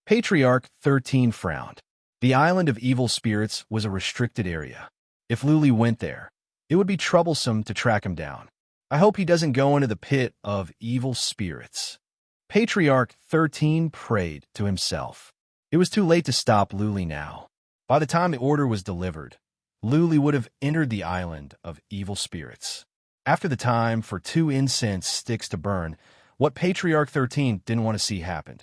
Patriarch 13 frowned. The island of evil spirits was a restricted area. If Luli went there, it would be troublesome to track him down. I hope he doesn't go into the pit of evil spirits. Patriarch 13 prayed to himself. It was too late to stop Luli now. By the time the order was delivered, Luli would have entered the island of evil spirits. After the time for 2 incense sticks to burn, what Patriarch 13 didn't want to see happened.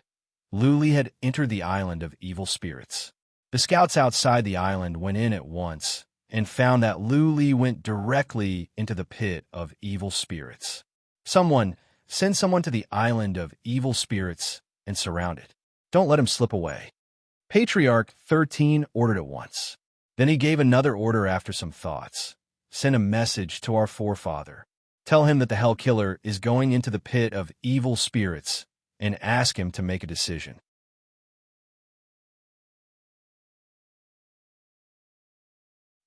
Luli had entered the island of evil spirits. The scouts outside the island went in at once and found that Luli went directly into the pit of evil spirits. Send someone to the island of evil spirits and surround it. Don't let him slip away. Patriarch 13 ordered at once. Then he gave another order after some thoughts. Send a message to our forefather. Tell him that the Hell Killer is going into the pit of evil spirits and ask him to make a decision.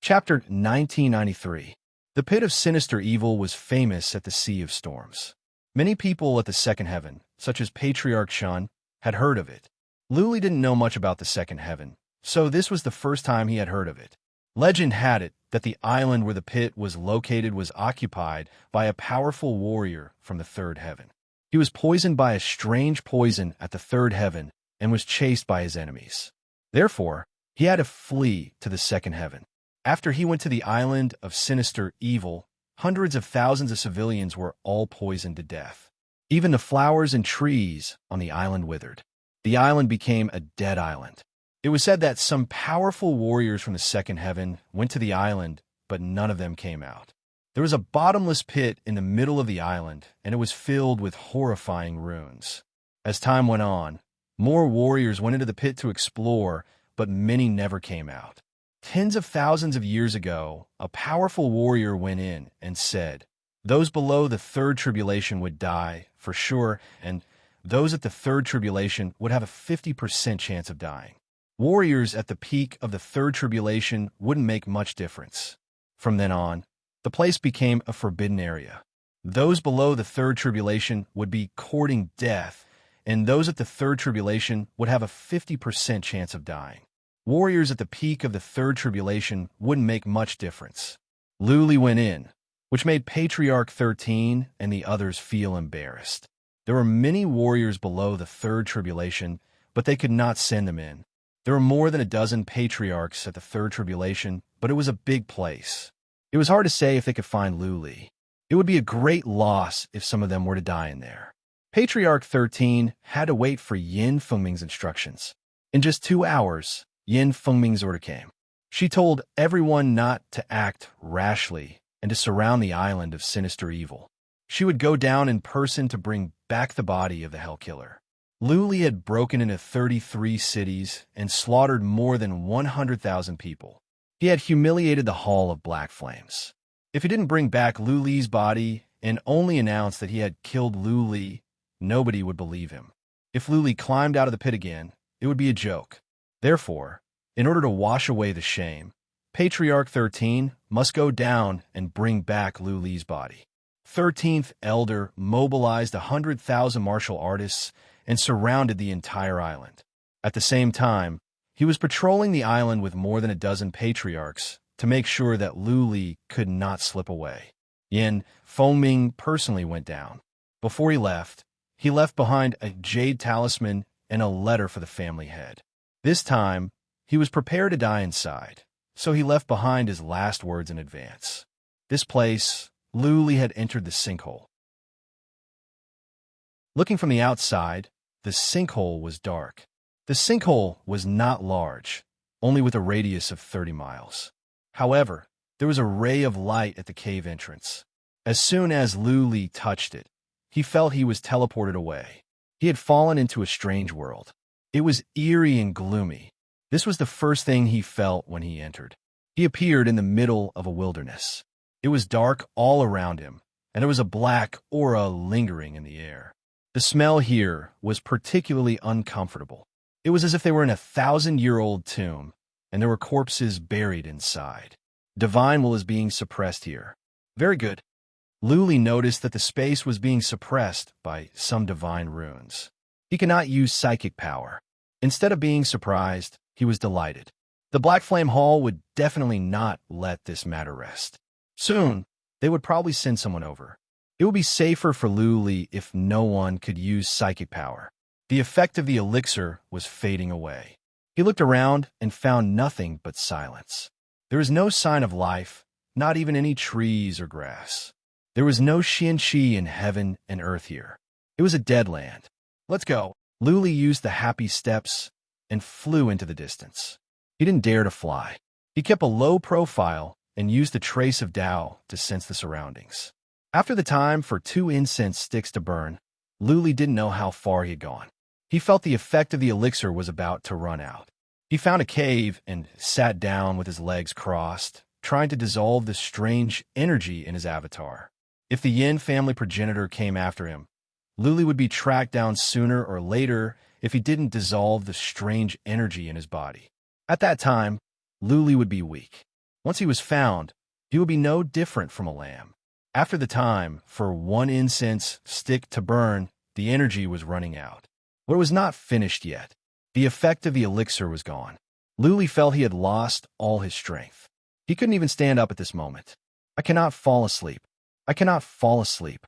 Chapter 1993. The pit of sinister evil was famous at the Sea of Storms. Many people at the Second Heaven, such as Patriarch Shun, had heard of it. Luli didn't know much about the Second Heaven, so this was the first time he had heard of it. Legend had it that the island where the pit was located was occupied by a powerful warrior from the Third Heaven. He was poisoned by a strange poison at the Third Heaven and was chased by his enemies. Therefore, he had to flee to the Second Heaven. After he went to the island of sinister evil, hundreds of thousands of civilians were all poisoned to death. Even the flowers and trees on the island withered. The island became a dead island. It was said that some powerful warriors from the Second Heaven went to the island, but none of them came out. There was a bottomless pit in the middle of the island, and it was filled with horrifying ruins. As time went on, more warriors went into the pit to explore, but many never came out. Tens of thousands of years ago, a powerful warrior went in and said, those below the third tribulation would die, for sure, and those at the third tribulation would have a 50% chance of dying. Warriors at the peak of the third tribulation wouldn't make much difference. From then on, the place became a forbidden area. Those below the third tribulation would be courting death, and those at the third tribulation would have a 50% chance of dying. Warriors at the peak of the third tribulation wouldn't make much difference. Luli went in, which made Patriarch 13 and the others feel embarrassed. There were many warriors below the third tribulation, but they could not send them in. There were more than a dozen patriarchs at the third tribulation, but it was a big place. It was hard to say if they could find Luli. It would be a great loss if some of them were to die in there. Patriarch 13 had to wait for Yin Fengming's instructions. In just 2 hours, Yin Fengming's order came. She told everyone not to act rashly and to surround the island of sinister evil. She would go down in person to bring back the body of the Hell Killer. Luli had broken into 33 cities and slaughtered more than 100,000 people. He had humiliated the Hall of Black Flames. If he didn't bring back Luli's body and only announced that he had killed Luli, nobody would believe him. If Luli climbed out of the pit again, it would be a joke. Therefore, in order to wash away the shame, Patriarch 13 must go down and bring back Luli's body. 13th Elder mobilized 100,000 martial artists and surrounded the entire island. At the same time, he was patrolling the island with more than a dozen patriarchs to make sure that Luli could not slip away. Yin Fengming personally went down. Before he left, he left behind a jade talisman and a letter for the family head. This time, he was prepared to die inside, so he left behind his last words in advance. This place, Luli had entered the sinkhole. Looking from the outside, the sinkhole was dark. The sinkhole was not large, only with a radius of 30 miles. However, there was a ray of light at the cave entrance. As soon as Luli touched it, he felt he was teleported away. He had fallen into a strange world. It was eerie and gloomy. This was the first thing he felt when he entered. He appeared in the middle of a wilderness. It was dark all around him, and there was a black aura lingering in the air. The smell here was particularly uncomfortable. It was as if they were in a 1,000-year-old tomb, and there were corpses buried inside. Divine will is being suppressed here. Very good. Luli noticed that the space was being suppressed by some divine runes. He cannot use psychic power. Instead of being surprised, he was delighted. The Black Flame Hall would definitely not let this matter rest. Soon, they would probably send someone over. It would be safer for Luli if no one could use psychic power. The effect of the elixir was fading away. He looked around and found nothing but silence. There was no sign of life, not even any trees or grass. There was no Xianqi in heaven and earth here. It was a dead land. Let's go. Luli used the happy steps and flew into the distance. He didn't dare to fly. He kept a low profile and used the trace of Tao to sense the surroundings. After the time for 2 incense sticks to burn, Luli didn't know how far he had gone. He felt the effect of the elixir was about to run out. He found a cave and sat down with his legs crossed, trying to dissolve the strange energy in his avatar. If the Yin family progenitor came after him, Luli would be tracked down sooner or later if he didn't dissolve the strange energy in his body. At that time, Luli would be weak. Once he was found, he would be no different from a lamb. After the time for 1 incense stick to burn, the energy was running out. But it was not finished yet. The effect of the elixir was gone. Luli felt he had lost all his strength. He couldn't even stand up at this moment. I cannot fall asleep. I cannot fall asleep.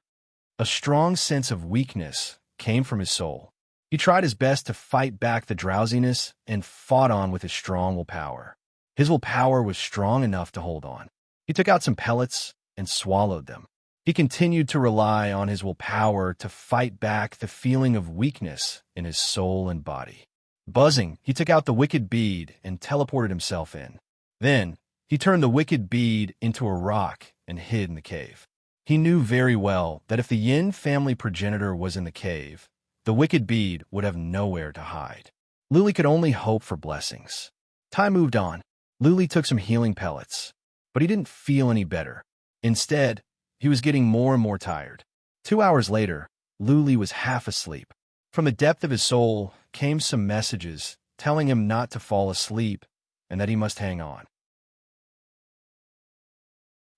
A strong sense of weakness came from his soul. He tried his best to fight back the drowsiness and fought on with his strong willpower. His willpower was strong enough to hold on. He took out some pellets and swallowed them. He continued to rely on his willpower to fight back the feeling of weakness in his soul and body. Buzzing, he took out the wicked bead and teleported himself in. Then, he turned the wicked bead into a rock and hid in the cave. He knew very well that if the Yin family progenitor was in the cave, the wicked bead would have nowhere to hide. Luli could only hope for blessings. Time moved on. Luli took some healing pellets, but he didn't feel any better. Instead, he was getting more and more tired. 2 hours later, Luli was half asleep. From the depth of his soul came some messages telling him not to fall asleep and that he must hang on.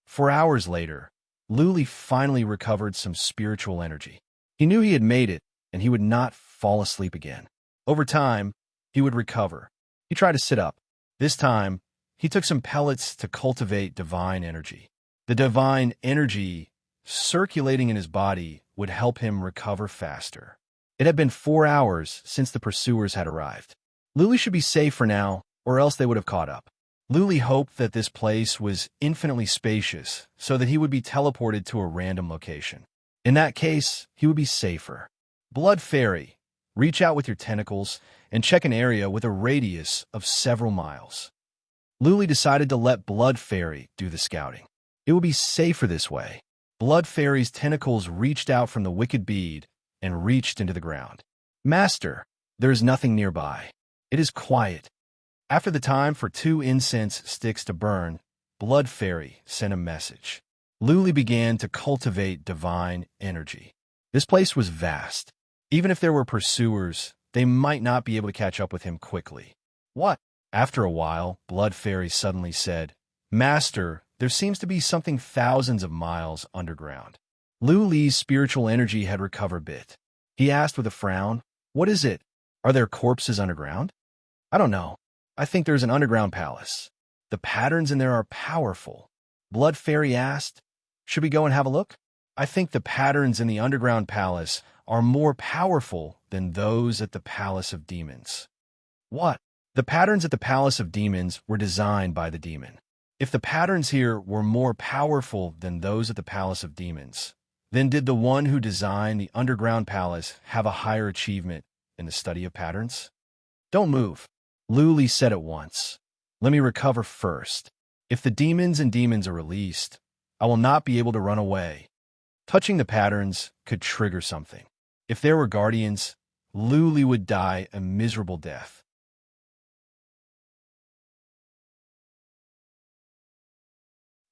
4 hours later, Luli finally recovered some spiritual energy. He knew he had made it, and he would not fall asleep again. Over time, he would recover. He tried to sit up. This time, he took some pellets to cultivate divine energy. The divine energy circulating in his body would help him recover faster. It had been 4 hours since the pursuers had arrived. Luli should be safe for now, or else they would have caught up. Luli hoped that this place was infinitely spacious so that he would be teleported to a random location. In that case, he would be safer. Blood Fairy, reach out with your tentacles and check an area with a radius of several miles. Luli decided to let Blood Fairy do the scouting. It would be safer this way. Blood Fairy's tentacles reached out from the wicked bead and reached into the ground. Master, there is nothing nearby. It is quiet. After the time for 2 incense sticks to burn, Blood Fairy sent a message. Luli began to cultivate divine energy. This place was vast. Even if there were pursuers, they might not be able to catch up with him quickly. What? After a while, Blood Fairy suddenly said, Master, there seems to be something thousands of miles underground. Luli's spiritual energy had recovered a bit. He asked with a frown, What is it? Are there corpses underground? I don't know. I think there's an underground palace. The patterns in there are powerful. Blood Fairy asked, Should we go and have a look? I think the patterns in the underground palace are more powerful than those at the Palace of Demons. What? The patterns at the Palace of Demons were designed by the demon. If the patterns here were more powerful than those at the Palace of Demons, then did the one who designed the underground palace have a higher achievement in the study of patterns? Don't move, Luli said at once. Let me recover first. If the demons and demons are released, I will not be able to run away. Touching the patterns could trigger something. If there were guardians, Luli would die a miserable death.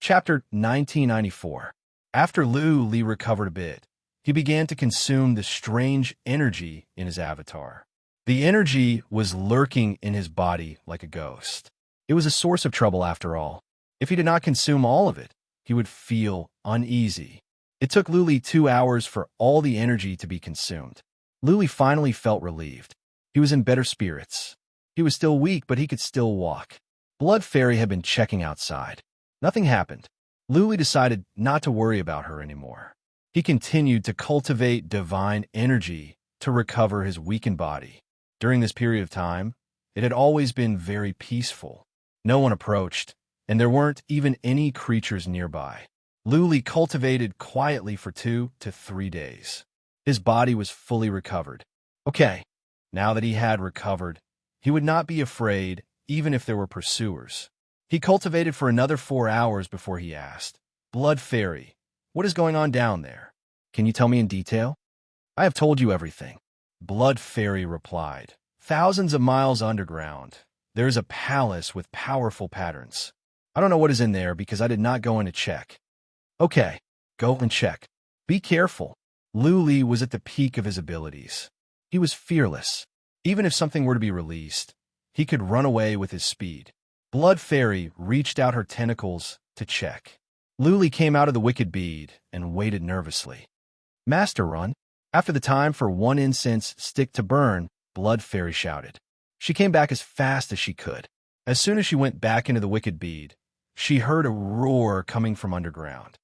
Chapter 1994. After Luli recovered a bit, he began to consume the strange energy in his avatar. The energy was lurking in his body like a ghost. It was a source of trouble after all. If he did not consume all of it, he would feel uneasy. It took Luli 2 hours for all the energy to be consumed. Luli finally felt relieved. He was in better spirits. He was still weak, but he could still walk. Blood Fairy had been checking outside. Nothing happened. Luli decided not to worry about her anymore. He continued to cultivate divine energy to recover his weakened body. During this period of time, it had always been very peaceful. No one approached, and there weren't even any creatures nearby. Luli cultivated quietly for 2 to 3 days. His body was fully recovered. Okay, now that he had recovered, he would not be afraid even if there were pursuers. He cultivated for another 4 hours before he asked, Blood Fairy, what is going on down there? Can you tell me in detail? I have told you everything. Blood Fairy replied, thousands of miles underground, there is a palace with powerful patterns. I don't know what is in there because I did not go in to check. Okay, go and check. Be careful. Luli was at the peak of his abilities. He was fearless. Even if something were to be released, he could run away with his speed. Blood Fairy reached out her tentacles to check. Luli came out of the wicked bead and waited nervously. Master Run. After the time for one incense stick to burn, Blood Fairy shouted. She came back as fast as she could. As soon as she went back into the wicked bead, she heard a roar coming from underground.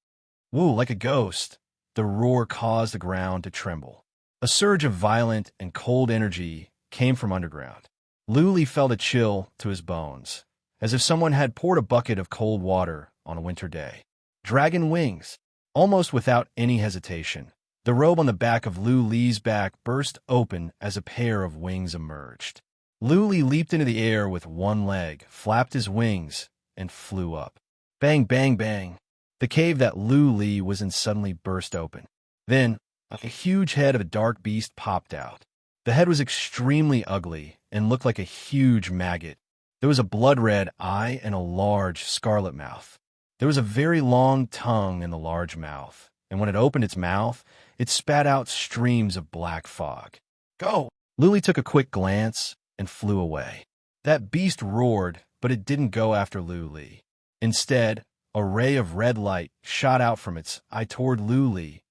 Woo, like a ghost. The roar caused the ground to tremble. A surge of violent and cold energy came from underground. Luli felt a chill to his bones, as if someone had poured a bucket of cold water on a winter day. Dragon wings. Almost without any hesitation, the robe on the back of Luli's back burst open as a pair of wings emerged. Luli leaped into the air with one leg, flapped his wings, and flew up. Bang, bang, bang. The cave that Luli was in suddenly burst open. Then, a huge head of a dark beast popped out. The head was extremely ugly and looked like a huge maggot. There was a blood-red eye and a large scarlet mouth. There was a very long tongue in the large mouth, and when it opened its mouth, it spat out streams of black fog. Go! Luli took a quick glance and flew away. That beast roared, but it didn't go after Luli. Instead, a ray of red light shot out from its eye toward Luli.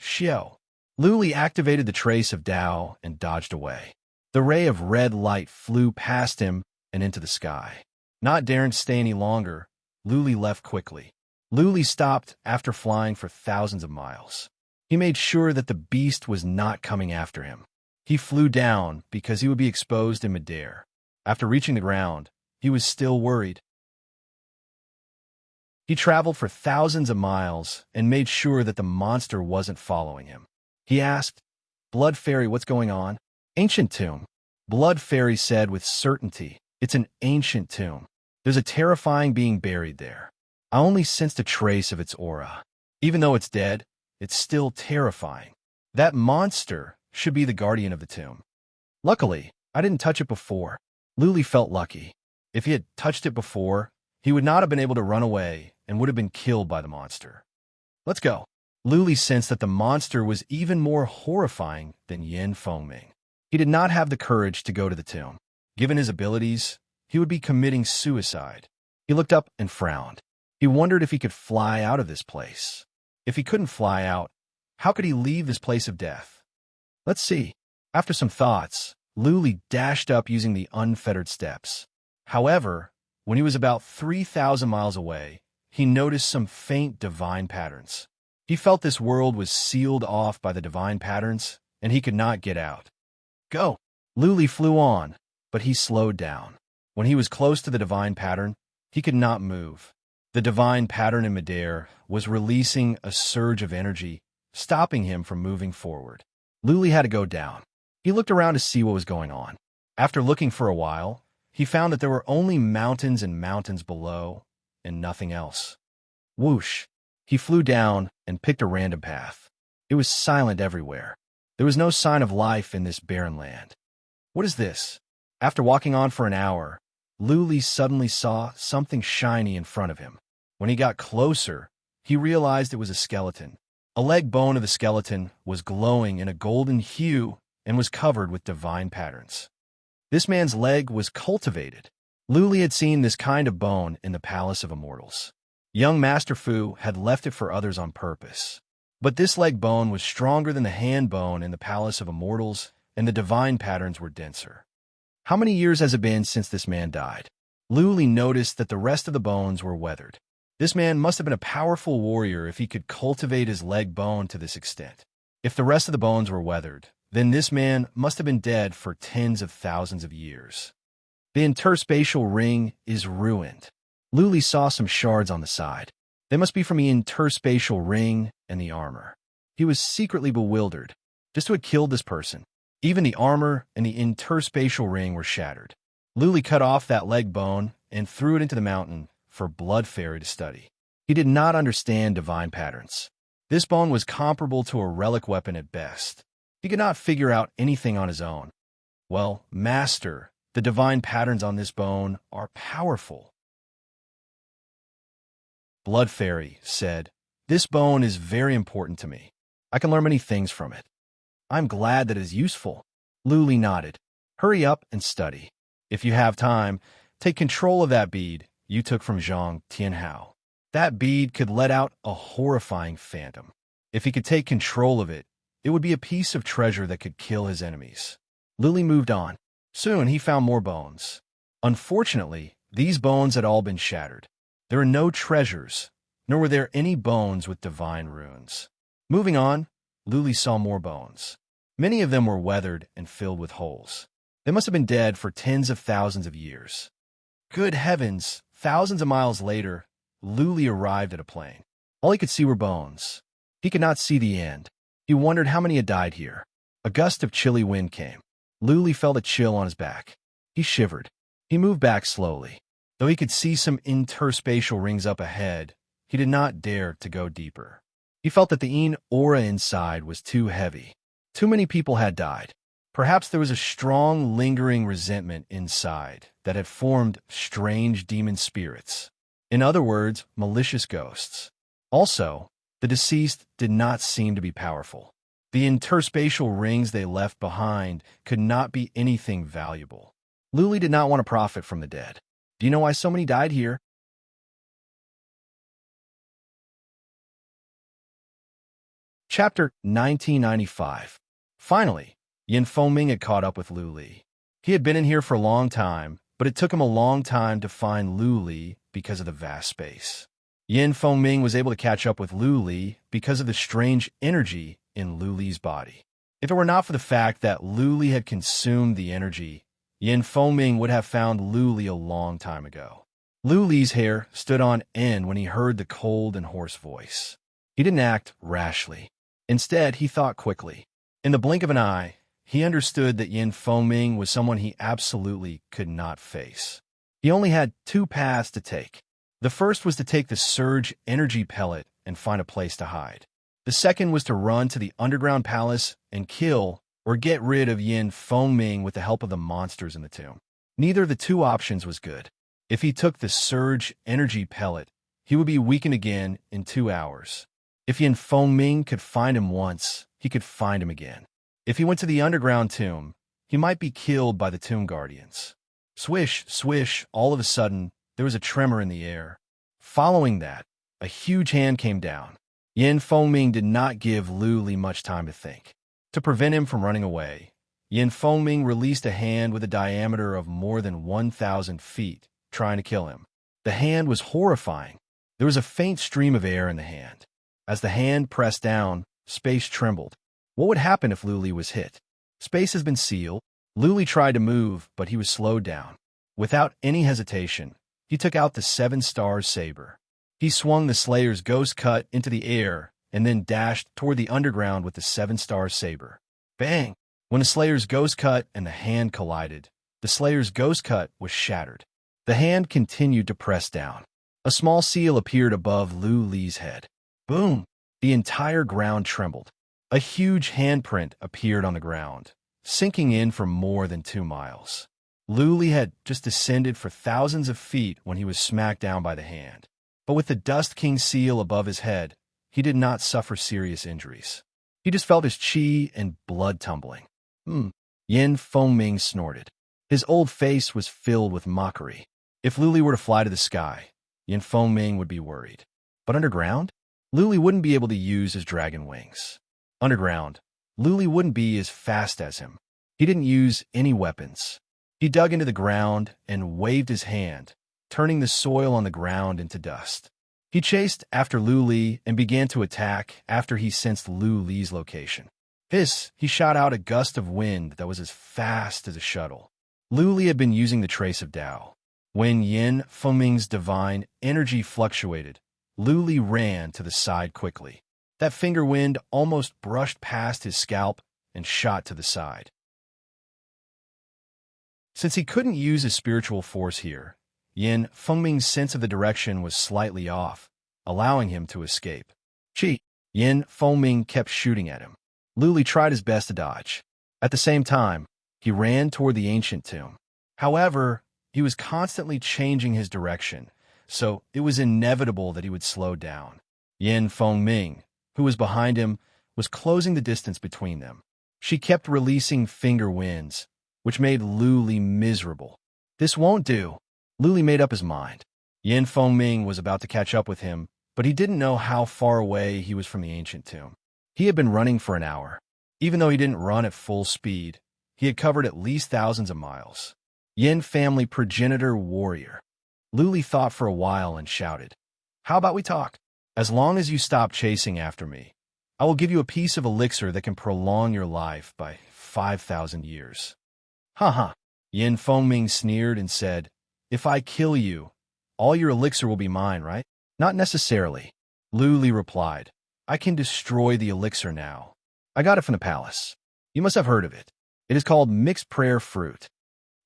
Xiao. Luli activated the trace of Dao and dodged away. The ray of red light flew past him and into the sky. Not daring to stay any longer, Luli left quickly. Luli stopped after flying for thousands of miles. He made sure that the beast was not coming after him. He flew down because he would be exposed in midair. After reaching the ground, he was still worried. He traveled for thousands of miles and made sure that the monster wasn't following him. He asked, Blood Fairy, what's going on? Ancient tomb. Blood Fairy said with certainty, it's an ancient tomb. There's a terrifying being buried there. I only sensed a trace of its aura. Even though it's dead, it's still terrifying. That monster should be the guardian of the tomb. Luckily, I didn't touch it before. Luli felt lucky. If he had touched it before, he would not have been able to run away and would have been killed by the monster. Let's go. Luli sensed that the monster was even more horrifying than Yin Fengming. He did not have the courage to go to the tomb. Given his abilities, he would be committing suicide. He looked up and frowned. He wondered if he could fly out of this place. If he couldn't fly out, how could he leave this place of death? Let's see. After some thoughts, Luli dashed up using the unfettered steps. However, when he was about 3,000 miles away, he noticed some faint divine patterns. He felt this world was sealed off by the divine patterns, and he could not get out. Go! Luli flew on, but he slowed down. When he was close to the divine pattern, he could not move. The divine pattern in midair was releasing a surge of energy, stopping him from moving forward. Luli had to go down. He looked around to see what was going on. After looking for a while, he found that there were only mountains and mountains below, and nothing else. Whoosh! He flew down and picked a random path. It was silent everywhere. There was no sign of life in this barren land. What is this? After walking on for an hour, Luli suddenly saw something shiny in front of him. When he got closer, he realized it was a skeleton. A leg bone of the skeleton was glowing in a golden hue and was covered with divine patterns. This man's leg was cultivated. Luli had seen this kind of bone in the Palace of Immortals. Young Master Fu had left it for others on purpose. But this leg bone was stronger than the hand bone in the Palace of Immortals, and the divine patterns were denser. How many years has it been since this man died? Luli noticed that the rest of the bones were weathered. This man must have been a powerful warrior if he could cultivate his leg bone to this extent. If the rest of the bones were weathered, then this man must have been dead for tens of thousands of years. The interspatial ring is ruined. Luli saw some shards on the side. They must be from the interspatial ring and the armor. He was secretly bewildered. Just who had killed this person? Even the armor and the interspatial ring were shattered. Luli cut off that leg bone and threw it into the mountain for Blood Fairy to study. He did not understand divine patterns. This bone was comparable to a relic weapon at best. He could not figure out anything on his own. Well, Master, the divine patterns on this bone are powerful. Blood Fairy said, "This bone is very important to me. I can learn many things from it. I'm glad that it is useful." Luli nodded. "Hurry up and study. If you have time, take control of that bead you took from Zhang Tianhao. That bead could let out a horrifying phantom. If he could take control of it, it would be a piece of treasure that could kill his enemies." Luli moved on. Soon he found more bones. Unfortunately, these bones had all been shattered. There were no treasures, nor were there any bones with divine runes. Moving on, Luli saw more bones. Many of them were weathered and filled with holes. They must have been dead for tens of thousands of years. Good heavens! Thousands of miles later, Luli arrived at a plain. All he could see were bones. He could not see the end. He wondered how many had died here. A gust of chilly wind came. Luli felt a chill on his back. He shivered. He moved back slowly. Though he could see some interspatial rings up ahead, he did not dare to go deeper. He felt that the Yin aura inside was too heavy. Too many people had died. Perhaps there was a strong, lingering resentment inside that had formed strange demon spirits. In other words, malicious ghosts. Also, the deceased did not seem to be powerful. The interspatial rings they left behind could not be anything valuable. Luli did not want to profit from the dead. Do you know why so many died here? Chapter 1995. Finally, Yin Fengming had caught up with Luli. He had been in here for a long time, but it took him a long time to find Luli because of the vast space. Yin Fengming was able to catch up with Luli because of the strange energy in Luli's body. If it were not for the fact that Luli had consumed the energy, Yin Fengming would have found Luli a long time ago. Luli's hair stood on end when he heard the cold and hoarse voice. He didn't act rashly. Instead, he thought quickly. In the blink of an eye, he understood that Yin Fengming was someone he absolutely could not face. He only had two paths to take. The first was to take the surge energy pellet and find a place to hide. The second was to run to the underground palace and kill or get rid of Yin Fengming with the help of the monsters in the tomb. Neither of the two options was good. If he took the surge energy pellet, he would be weakened again in 2 hours. If Yin Fengming could find him once, he could find him again. If he went to the underground tomb, he might be killed by the tomb guardians. Swish, swish, all of a sudden, there was a tremor in the air. Following that, a huge hand came down. Yin Fengming did not give Luli much time to think. To prevent him from running away, Yin Fengming released a hand with a diameter of more than 1,000 feet, trying to kill him. The hand was horrifying. There was a faint stream of air in the hand. As the hand pressed down, space trembled. What would happen if Luli was hit? Space has been sealed. Luli tried to move, but he was slowed down. Without any hesitation, he took out the 7 stars saber. He swung the Slayer's ghost cut into the air and then dashed toward the underground with the 7 stars saber. Bang! When the Slayer's ghost cut and the hand collided, the Slayer's ghost cut was shattered. The hand continued to press down. A small seal appeared above Luli's head. Boom! The entire ground trembled. A huge handprint appeared on the ground, sinking in for more than 2 miles. Luli had just descended for thousands of feet when he was smacked down by the hand. But with the Dust King seal above his head, he did not suffer serious injuries. He just felt his chi and blood tumbling. Yin Fengming snorted. His old face was filled with mockery. If Luli were to fly to the sky, Yin Fengming would be worried. But underground? Luli wouldn't be able to use his dragon wings. Underground, Luli wouldn't be as fast as him. He didn't use any weapons. He dug into the ground and waved his hand, turning the soil on the ground into dust. He chased after Luli and began to attack after he sensed Luli's location. He shot out a gust of wind that was as fast as a shuttle. Luli had been using the trace of Tao. When Yin Fengming's divine energy fluctuated, Luli ran to the side quickly. That finger wind almost brushed past his scalp and shot to the side. Since he couldn't use his spiritual force here, Yin Fengming's sense of the direction was slightly off, allowing him to escape. Yin Fengming kept shooting at him. Luli tried his best to dodge. At the same time, he ran toward the ancient tomb. However, he was constantly changing his direction, so it was inevitable that he would slow down. Yin Fengming, who was behind him, was closing the distance between them. She kept releasing finger winds, which made Luli miserable. This won't do. Luli made up his mind. Yin Fengming was about to catch up with him, but he didn't know how far away he was from the ancient tomb. He had been running for an hour. Even though he didn't run at full speed, he had covered at least thousands of miles. Yin family progenitor warrior. Luli thought for a while and shouted, "How about we talk? As long as you stop chasing after me, I will give you a piece of elixir that can prolong your life by 5,000 years. Ha. Yin Fengming sneered and said, "If I kill you, all your elixir will be mine, right?" "Not necessarily," Luli replied. "I can destroy the elixir now. I got it from the palace. You must have heard of it. It is called mixed prayer fruit."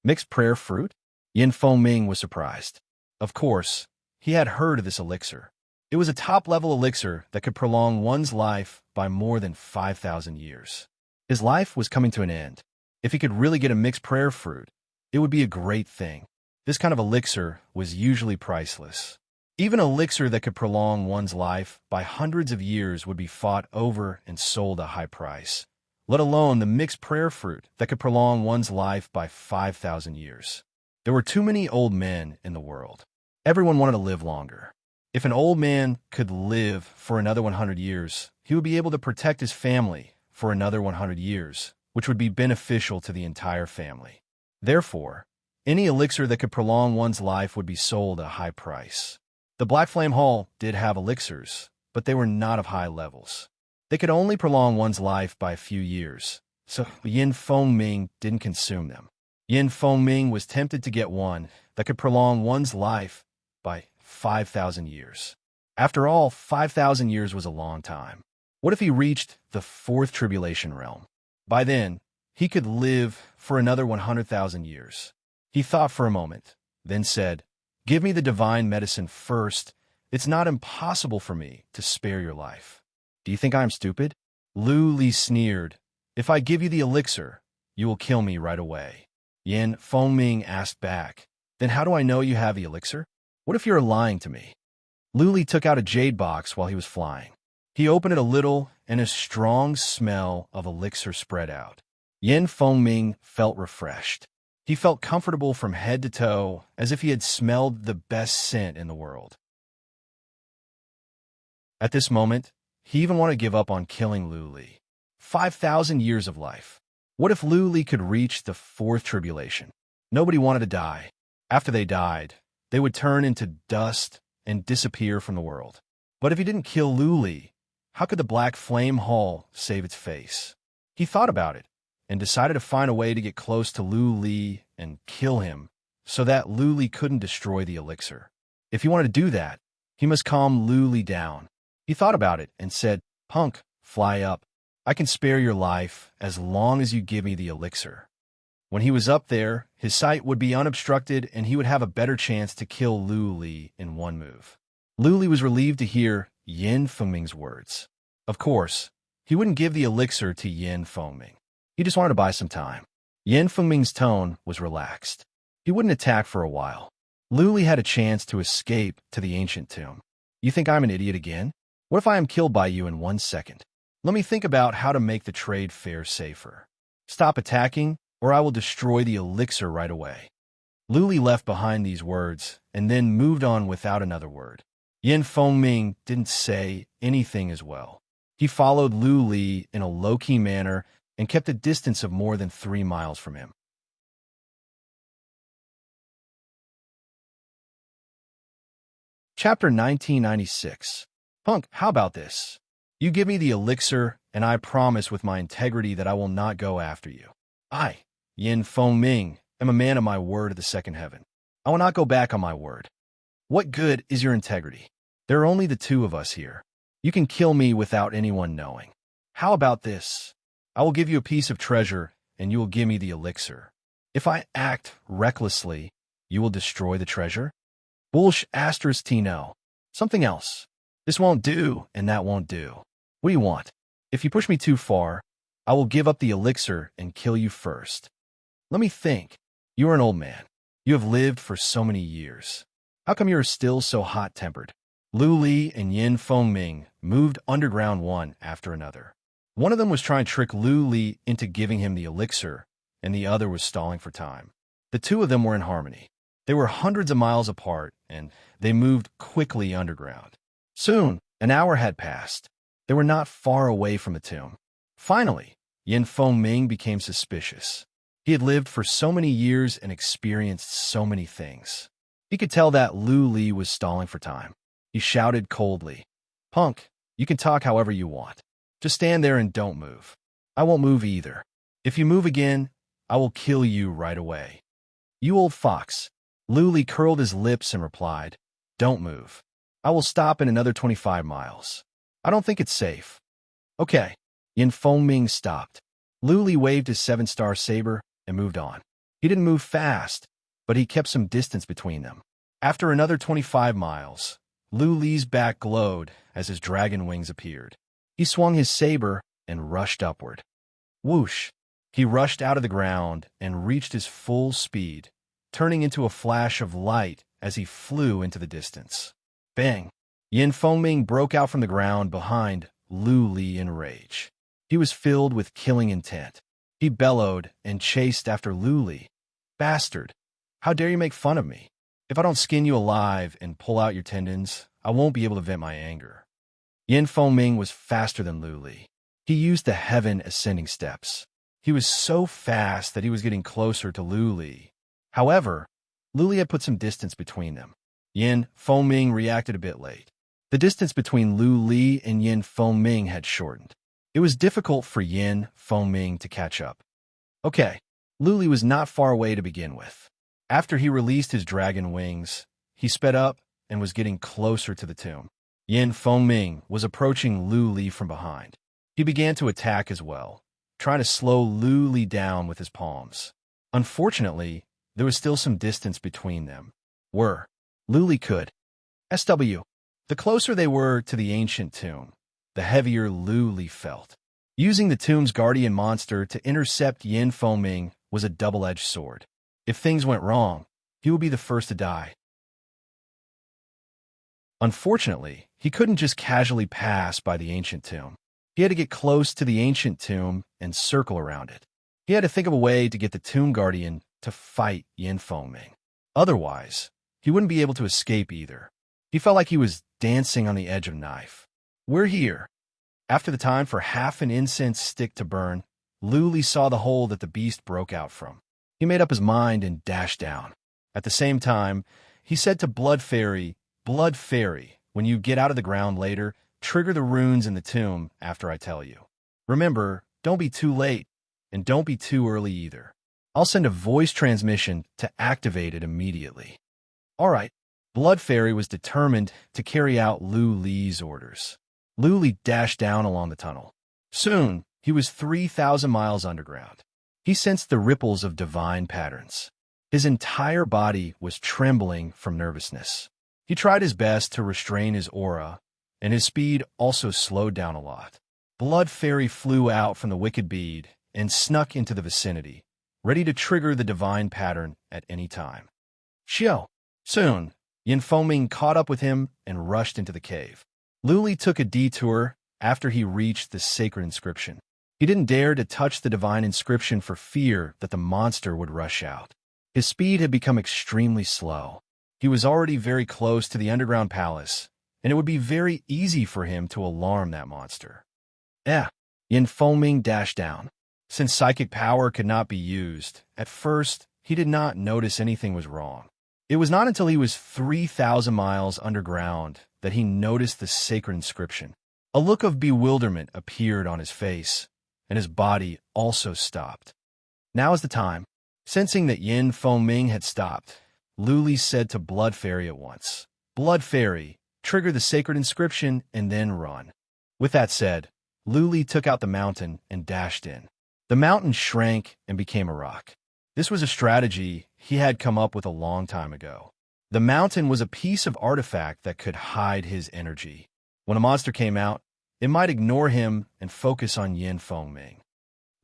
Mixed prayer fruit? Yin Fengming was surprised. Of course, he had heard of this elixir. It was a top-level elixir that could prolong one's life by more than 5,000 years. His life was coming to an end. If he could really get a mixed prayer fruit, it would be a great thing. This kind of elixir was usually priceless. Even an elixir that could prolong one's life by hundreds of years would be fought over and sold at a high price, let alone the mixed prayer fruit that could prolong one's life by 5,000 years. There were too many old men in the world. Everyone wanted to live longer. If an old man could live for another 100 years, he would be able to protect his family for another 100 years, which would be beneficial to the entire family. Therefore, any elixir that could prolong one's life would be sold at a high price. The Black Flame Hall did have elixirs, but they were not of high levels. They could only prolong one's life by a few years, so Yin Fengming didn't consume them. Yin Fengming was tempted to get one that could prolong one's life by 5,000 years. After all, 5,000 years was a long time. What if he reached the 4th tribulation realm? By then, he could live for another 100,000 years. He thought for a moment, then said, "Give me the divine medicine first. It's not impossible for me to spare your life." "Do you think I am stupid?" Luli sneered. "If I give you the elixir, you will kill me right away." Yin Fengming asked back, "Then how do I know you have the elixir? What if you're lying to me?" Luli took out a jade box while he was flying. He opened it a little, and a strong smell of elixir spread out. Yin Fengming felt refreshed. He felt comfortable from head to toe, as if he had smelled the best scent in the world. At this moment, he even wanted to give up on killing Luli. 5,000 years of life. What if Luli could reach the 4th tribulation? Nobody wanted to die. After they died, they would turn into dust and disappear from the world. But if he didn't kill Luli, How could the black flame hull save its face? He thought about it and decided to find a way to get close to Lu Li and kill him so that Lu Li couldn't destroy the elixir. If he wanted to do that, he must calm Lu Li down. He thought about it and said, "Punk, fly up. I can spare your life as long as you give me the elixir." When he was up there, his sight would be unobstructed and he would have a better chance to kill Lu Li in one move. Lu Li was relieved to hear Yin Fengming's words. Of course, he wouldn't give the elixir to Yin Fengming. He just wanted to buy some time. Yin Fengming's tone was relaxed. He wouldn't attack for a while. Lu Li had a chance to escape to the ancient tomb. You think I'm an idiot again? What if I am killed by you in 1 second? Let me think about how to make the trade fair safer. Stop attacking, or I will destroy the elixir right away. Lu Li left behind these words and then moved on without another word. Yin Fengming didn't say anything as well. He followed Lu Li in a low-key manner and kept a distance of more than 3 miles from him. Chapter 1996. Punk, how about this? You give me the elixir, and I promise with my integrity that I will not go after you. I, Yin Fengming, am a man of my word of the second heaven. I will not go back on my word. What good is your integrity? There are only the two of us here. You can kill me without anyone knowing. How about this? I will give you a piece of treasure, and you will give me the elixir. If I act recklessly, you will destroy the treasure? Bullsh asterisk no. Something else. This won't do, and that won't do. What do you want? If you push me too far, I will give up the elixir and kill you first. Let me think. You are an old man. You have lived for so many years. How come you are still so hot-tempered? Lu Li and Yin Fengming moved underground one after another. One of them was trying to trick Lu Li into giving him the elixir, and the other was stalling for time. The two of them were in harmony. They were hundreds of miles apart, and they moved quickly underground. Soon, an hour had passed. They were not far away from the tomb. Finally, Yin Fengming became suspicious. He had lived for so many years and experienced so many things. He could tell that Lu Li was stalling for time. He shouted coldly, "Punk, you can talk however you want. Just stand there and don't move. I won't move either. If you move again, I will kill you right away." "You old fox." Lu Li curled his lips and replied, "Don't move. I will stop in another 25 miles. I don't think it's safe." "Okay." Yin Fengming stopped. Lu Li waved his 7-star saber and moved on. He didn't move fast, but he kept some distance between them. After another 25 miles, Lu Li's back glowed as his dragon wings appeared. He swung his saber and rushed upward. Whoosh! He rushed out of the ground and reached his full speed, turning into a flash of light as he flew into the distance. Bang! Yin Fengming broke out from the ground behind Lu Li in rage. He was filled with killing intent. He bellowed and chased after Lu Li. "Bastard! How dare you make fun of me? If I don't skin you alive and pull out your tendons, I won't be able to vent my anger." Yin Fengming was faster than Lu Li. He used the heaven ascending steps. He was so fast that he was getting closer to Lu Li. However, Lu Li had put some distance between them. Yin Fengming reacted a bit late. The distance between Lu Li and Yin Fengming had shortened. It was difficult for Yin Fengming to catch up. Okay, Lu Li was not far away to begin with. After he released his dragon wings, he sped up and was getting closer to the tomb. Yin Fengming was approaching Lu Li from behind. He began to attack as well, trying to slow Lu Li down with his palms. Unfortunately, there was still some distance between them. Lu Li could. SW. The closer they were to the ancient tomb, the heavier Lu Li felt. Using the tomb's guardian monster to intercept Yin Fengming was a double-edged sword. If things went wrong, he would be the first to die. Unfortunately, he couldn't just casually pass by the ancient tomb. He had to get close to the ancient tomb and circle around it. He had to think of a way to get the tomb guardian to fight Yin Fengming. Otherwise, he wouldn't be able to escape either. He felt like he was dancing on the edge of a knife. "We're here." After the time for half an incense stick to burn, Lu Li saw the hole that the beast broke out from. He made up his mind and dashed down. At the same time, he said to Blood Fairy, "Blood Fairy, when you get out of the ground later, trigger the runes in the tomb after I tell you. Remember, don't be too late, and don't be too early either. I'll send a voice transmission to activate it immediately. All right. Blood Fairy was determined to carry out Lu Li's orders. Lu Li dashed down along the tunnel. Soon, he was 3,000 miles underground. He sensed the ripples of divine patterns. His entire body was trembling from nervousness. He tried his best to restrain his aura, and his speed also slowed down a lot. Blood Fairy flew out from the wicked bead and snuck into the vicinity, ready to trigger the divine pattern at any time. Xiao. Soon, Yin Fengming caught up with him and rushed into the cave. Lu Li took a detour after he reached the sacred inscription. He didn't dare to touch the divine inscription for fear that the monster would rush out. His speed had become extremely slow. He was already very close to the underground palace, and it would be very easy for him to alarm that monster. Yin Fengming dashed down. Since psychic power could not be used, at first, he did not notice anything was wrong. It was not until he was 3,000 miles underground that he noticed the sacred inscription. A look of bewilderment appeared on his face, and his body also stopped. Now is the time. Sensing that Yin Fengming had stopped, Lu Li said to Blood Fairy at once, Blood Fairy, trigger the sacred inscription and then run. With that said, Lu Li took out the mountain and dashed in. The mountain shrank and became a rock. This was a strategy he had come up with a long time ago. The mountain was a piece of artifact that could hide his energy. When a monster came out, it might ignore him and focus on Yin Fengming.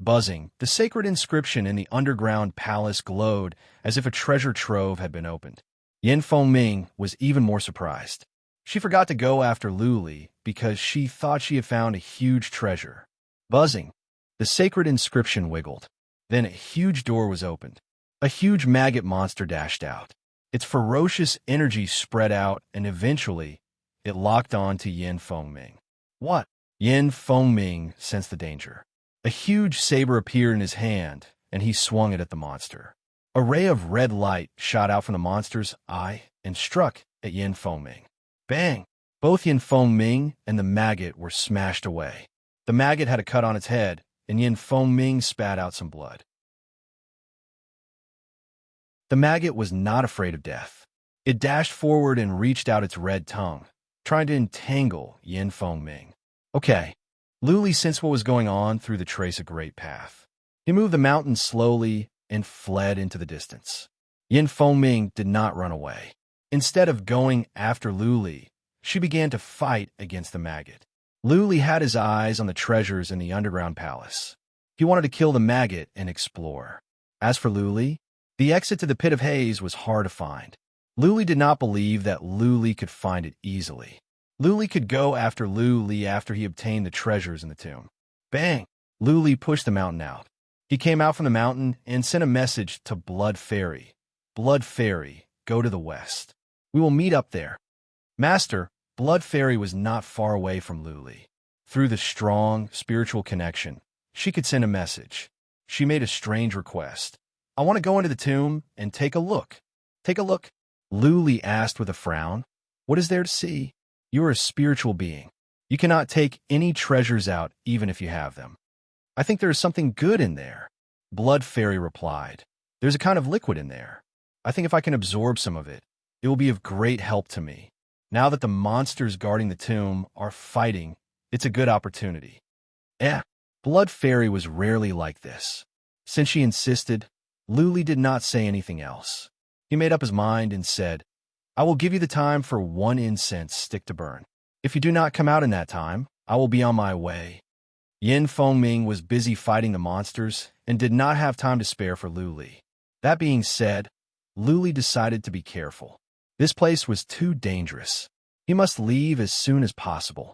Buzzing, the sacred inscription in the underground palace glowed as if a treasure trove had been opened. Yin Fengming was even more surprised. She forgot to go after Lu Li because she thought she had found a huge treasure. Buzzing, the sacred inscription wiggled. Then a huge door was opened. A huge maggot monster dashed out. Its ferocious energy spread out, and eventually, it locked on to Yin Fengming. What? Yin Fengming sensed the danger. A huge saber appeared in his hand, and he swung it at the monster. A ray of red light shot out from the monster's eye and struck at Yin Fengming. Bang! Both Yin Fengming and the maggot were smashed away. The maggot had a cut on its head, and Yin Fengming spat out some blood. The maggot was not afraid of death. It dashed forward and reached out its red tongue, trying to entangle Yin Fengming. Okay. Lu Li sensed what was going on through the trace of great path. He moved the mountain slowly and fled into the distance. Yin Fengming did not run away. Instead of going after Lu Li, she began to fight against the maggot. Lu Li had his eyes on the treasures in the underground palace. He wanted to kill the maggot and explore. As for Lu Li, the exit to the pit of haze was hard to find. Lu Li did not believe that Lu Li could find it easily. Lu Li could go after Lu Li after he obtained the treasures in the tomb. Bang! Lu Li pushed the mountain out. He came out from the mountain and sent a message to Blood Fairy. Blood Fairy, go to the west. We will meet up there. Master, Blood Fairy was not far away from Lu Li. Through the strong spiritual connection, she could send a message. She made a strange request. I want to go into the tomb and take a look. Take a look? Lu Li asked with a frown. What is there to see? You are a spiritual being. You cannot take any treasures out even if you have them. I think there is something good in there. Blood Fairy replied. There's a kind of liquid in there. I think if I can absorb some of it, it will be of great help to me. Now that the monsters guarding the tomb are fighting, it's a good opportunity. Blood Fairy was rarely like this. Since she insisted, Lu Li did not say anything else. He made up his mind and said, I will give you the time for 1 incense stick to burn. If you do not come out in that time, I will be on my way. Yin Fengming was busy fighting the monsters and did not have time to spare for Lu Li. That being said, Lu Li decided to be careful. This place was too dangerous. He must leave as soon as possible.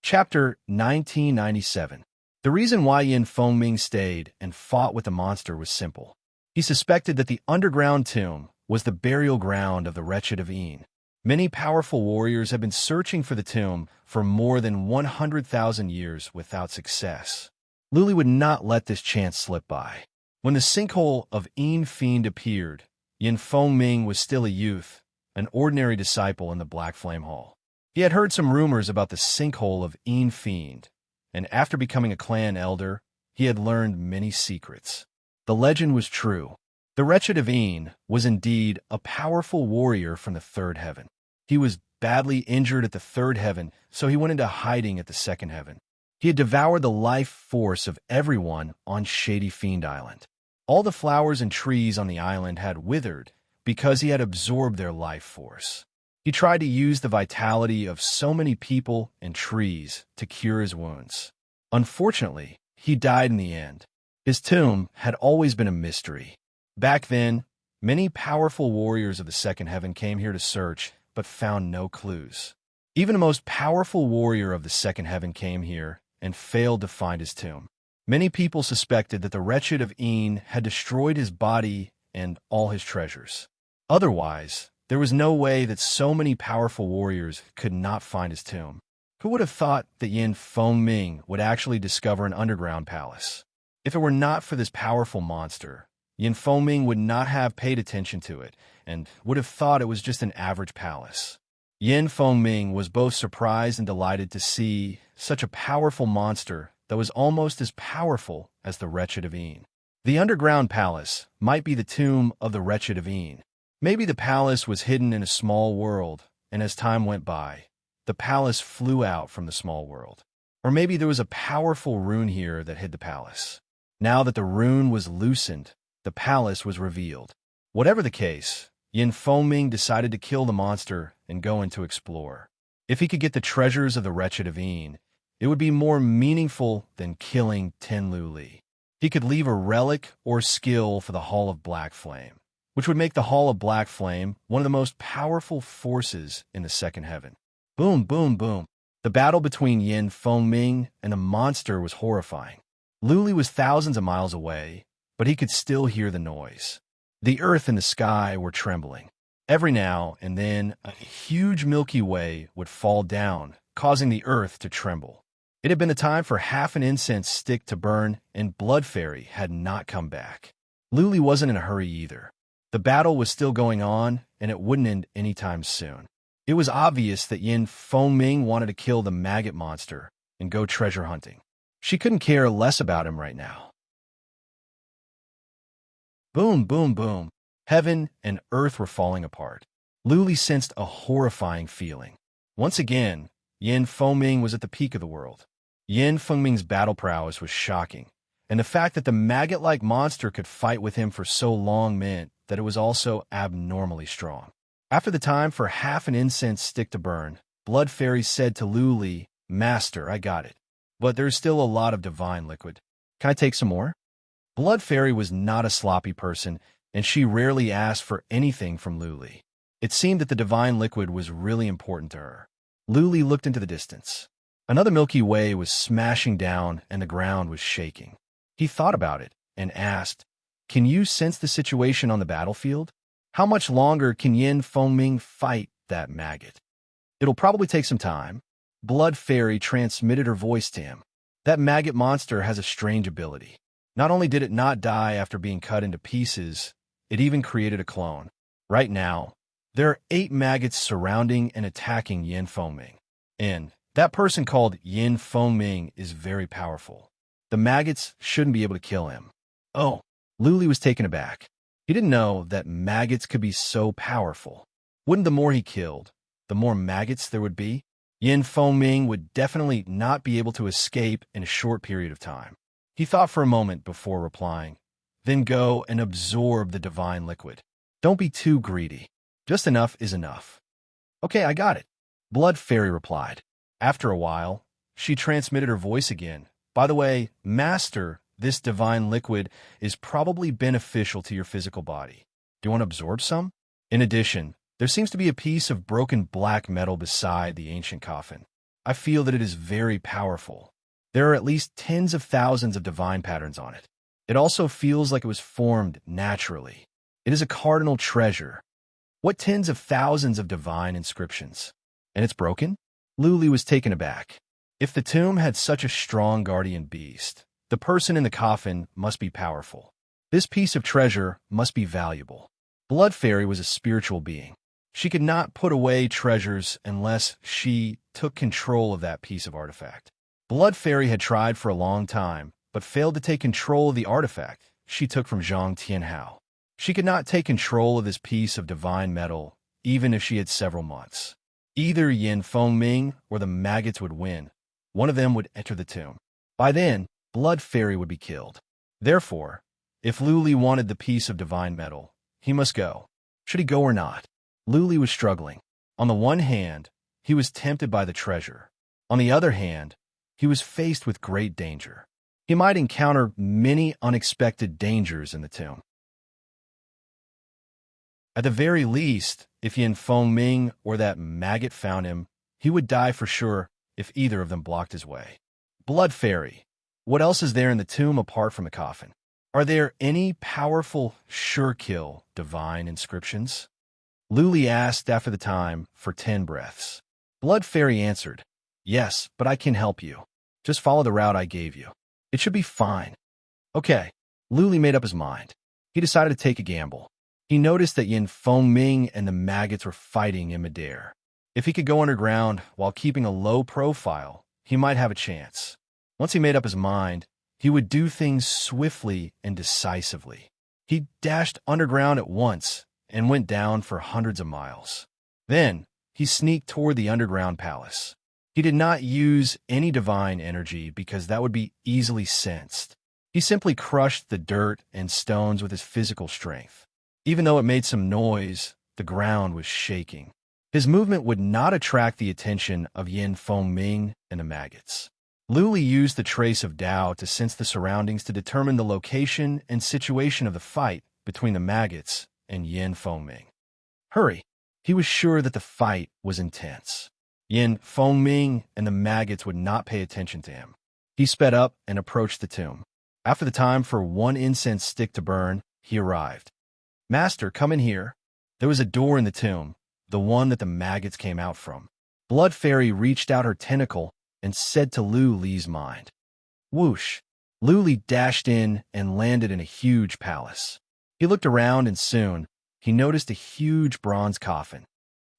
Chapter 1997. The reason why Yin Fengming stayed and fought with the monster was simple. He suspected that the underground tomb was the burial ground of the wretched of Yin. Many powerful warriors have been searching for the tomb for more than 100,000 years without success. Lu Li would not let this chance slip by. When the sinkhole of Yin Fiend appeared, Yin Fengming was still a youth, an ordinary disciple in the Black Flame Hall. He had heard some rumors about the sinkhole of Yin Fiend, and after becoming a clan elder, he had learned many secrets. The legend was true. The wretched of Yin was indeed a powerful warrior from the third heaven. He was badly injured at the third heaven, so he went into hiding at the second heaven. He had devoured the life force of everyone on Shady Fiend Island. All the flowers and trees on the island had withered because he had absorbed their life force. He tried to use the vitality of so many people and trees to cure his wounds. Unfortunately, he died in the end. His tomb had always been a mystery. Back then, many powerful warriors of the second heaven came here to search, but found no clues. Even the most powerful warrior of the second heaven came here and failed to find his tomb. Many people suspected that the wretched of Yin had destroyed his body and all his treasures. Otherwise, there was no way that so many powerful warriors could not find his tomb. Who would have thought that Yin Fengming would actually discover an underground palace? If it were not for this powerful monster, Yin Fengming would not have paid attention to it and would have thought it was just an average palace. Yin Fengming was both surprised and delighted to see such a powerful monster that was almost as powerful as the wretched of Yin. The underground palace might be the tomb of the wretched of Yin. Maybe the palace was hidden in a small world, and as time went by, the palace flew out from the small world. Or maybe there was a powerful rune here that hid the palace. Now that the rune was loosened, the palace was revealed. Whatever the case, Yin Fengming decided to kill the monster and go in to explore. If he could get the treasures of the wretched of Yin, it would be more meaningful than killing Tenlu Li. He could leave a relic or skill for the Hall of Black Flame, which would make the Hall of Black Flame one of the most powerful forces in the second heaven. Boom, boom, boom. The battle between Yin Fengming and the monster was horrifying. Luli was thousands of miles away, but he could still hear the noise. The earth and the sky were trembling. Every now and then, a huge Milky Way would fall down, causing the earth to tremble. It had been the time for half an incense stick to burn, and Blood Fairy had not come back. Luli wasn't in a hurry either. The battle was still going on, and it wouldn't end anytime soon. It was obvious that Yin Fengming wanted to kill the maggot monster and go treasure hunting. She couldn't care less about him right now. Boom, boom, boom. Heaven and earth were falling apart. Luli sensed a horrifying feeling. Once again, Yin Fengming was at the peak of the world. Yin Fengming's battle prowess was shocking, and the fact that the maggot-like monster could fight with him for so long meant that it was also abnormally strong. After the time for half an incense stick to burn, Blood Fairy said to Luli, "Master, I got it. But there's still a lot of divine liquid. Can I take some more?" Blood Fairy was not a sloppy person, and she rarely asked for anything from Luli. It seemed that the divine liquid was really important to her. Luli looked into the distance. Another Milky Way was smashing down, and the ground was shaking. He thought about it and asked, "Can you sense the situation on the battlefield? How much longer can Yin Fengming fight that maggot?" "It'll probably take some time." Blood Fairy transmitted her voice to him. "That maggot monster has a strange ability. Not only did it not die after being cut into pieces, it even created a clone. Right now, there are 8 maggots surrounding and attacking Yin Fengming. And that person called Yin Fengming is very powerful. The maggots shouldn't be able to kill him." Oh, Luli was taken aback. He didn't know that maggots could be so powerful. Wouldn't the more he killed, the more maggots there would be? Yin Fengming would definitely not be able to escape in a short period of time. He thought for a moment before replying, "Then go and absorb the divine liquid. Don't be too greedy. Just enough is enough." "Okay, I got it," Blood Fairy replied. After a while, she transmitted her voice again. "By the way, Master, this divine liquid is probably beneficial to your physical body. Do you want to absorb some? In addition, there seems to be a piece of broken black metal beside the ancient coffin. I feel that it is very powerful. There are at least tens of thousands of divine patterns on it. It also feels like it was formed naturally. It is a cardinal treasure. What tens of thousands of divine inscriptions? And it's broken?" Luli was taken aback. If the tomb had such a strong guardian beast, the person in the coffin must be powerful. This piece of treasure must be valuable. Blood Fairy was a spiritual being. She could not put away treasures unless she took control of that piece of artifact. Blood Fairy had tried for a long time, but failed to take control of the artifact she took from Zhang Tianhao. She could not take control of this piece of divine metal, even if she had several months. Either Yin Fengming or the maggots would win. One of them would enter the tomb. By then, Blood Fairy would be killed. Therefore, if Lu Li wanted the piece of divine metal, he must go. Should he go or not? Lu Li was struggling. On the one hand, he was tempted by the treasure. On the other hand, he was faced with great danger. He might encounter many unexpected dangers in the tomb. At the very least, if Yin Fengming or that maggot found him, he would die for sure if either of them blocked his way. Blood Fairy. What else is there in the tomb apart from the coffin? Are there any powerful, sure-kill, divine inscriptions? Lu Li asked after the time for 10 breaths. Blood Fairy answered, "Yes, but I can help you. Just follow the route I gave you. It should be fine." Okay. Lu Li made up his mind. He decided to take a gamble. He noticed that Yin Fengming and the maggots were fighting in midair. If he could go underground while keeping a low profile, he might have a chance. Once he made up his mind, he would do things swiftly and decisively. He dashed underground at once and went down for hundreds of miles. Then, he sneaked toward the underground palace. He did not use any divine energy because that would be easily sensed. He simply crushed the dirt and stones with his physical strength. Even though it made some noise, the ground was shaking. His movement would not attract the attention of Yin Fengming and the maggots. Lu Li used the trace of Dao to sense the surroundings to determine the location and situation of the fight between the maggots and Yin Fengming. Hurry! He was sure that the fight was intense. Yin Fengming and the maggots would not pay attention to him. He sped up and approached the tomb. After the time for one incense stick to burn, he arrived. "Master, come in here." There was a door in the tomb, the one that the maggots came out from. Blood Fairy reached out her tentacle and said to Lu Li's mind. Whoosh! Lu Li dashed in and landed in a huge palace. He looked around and soon, he noticed a huge bronze coffin.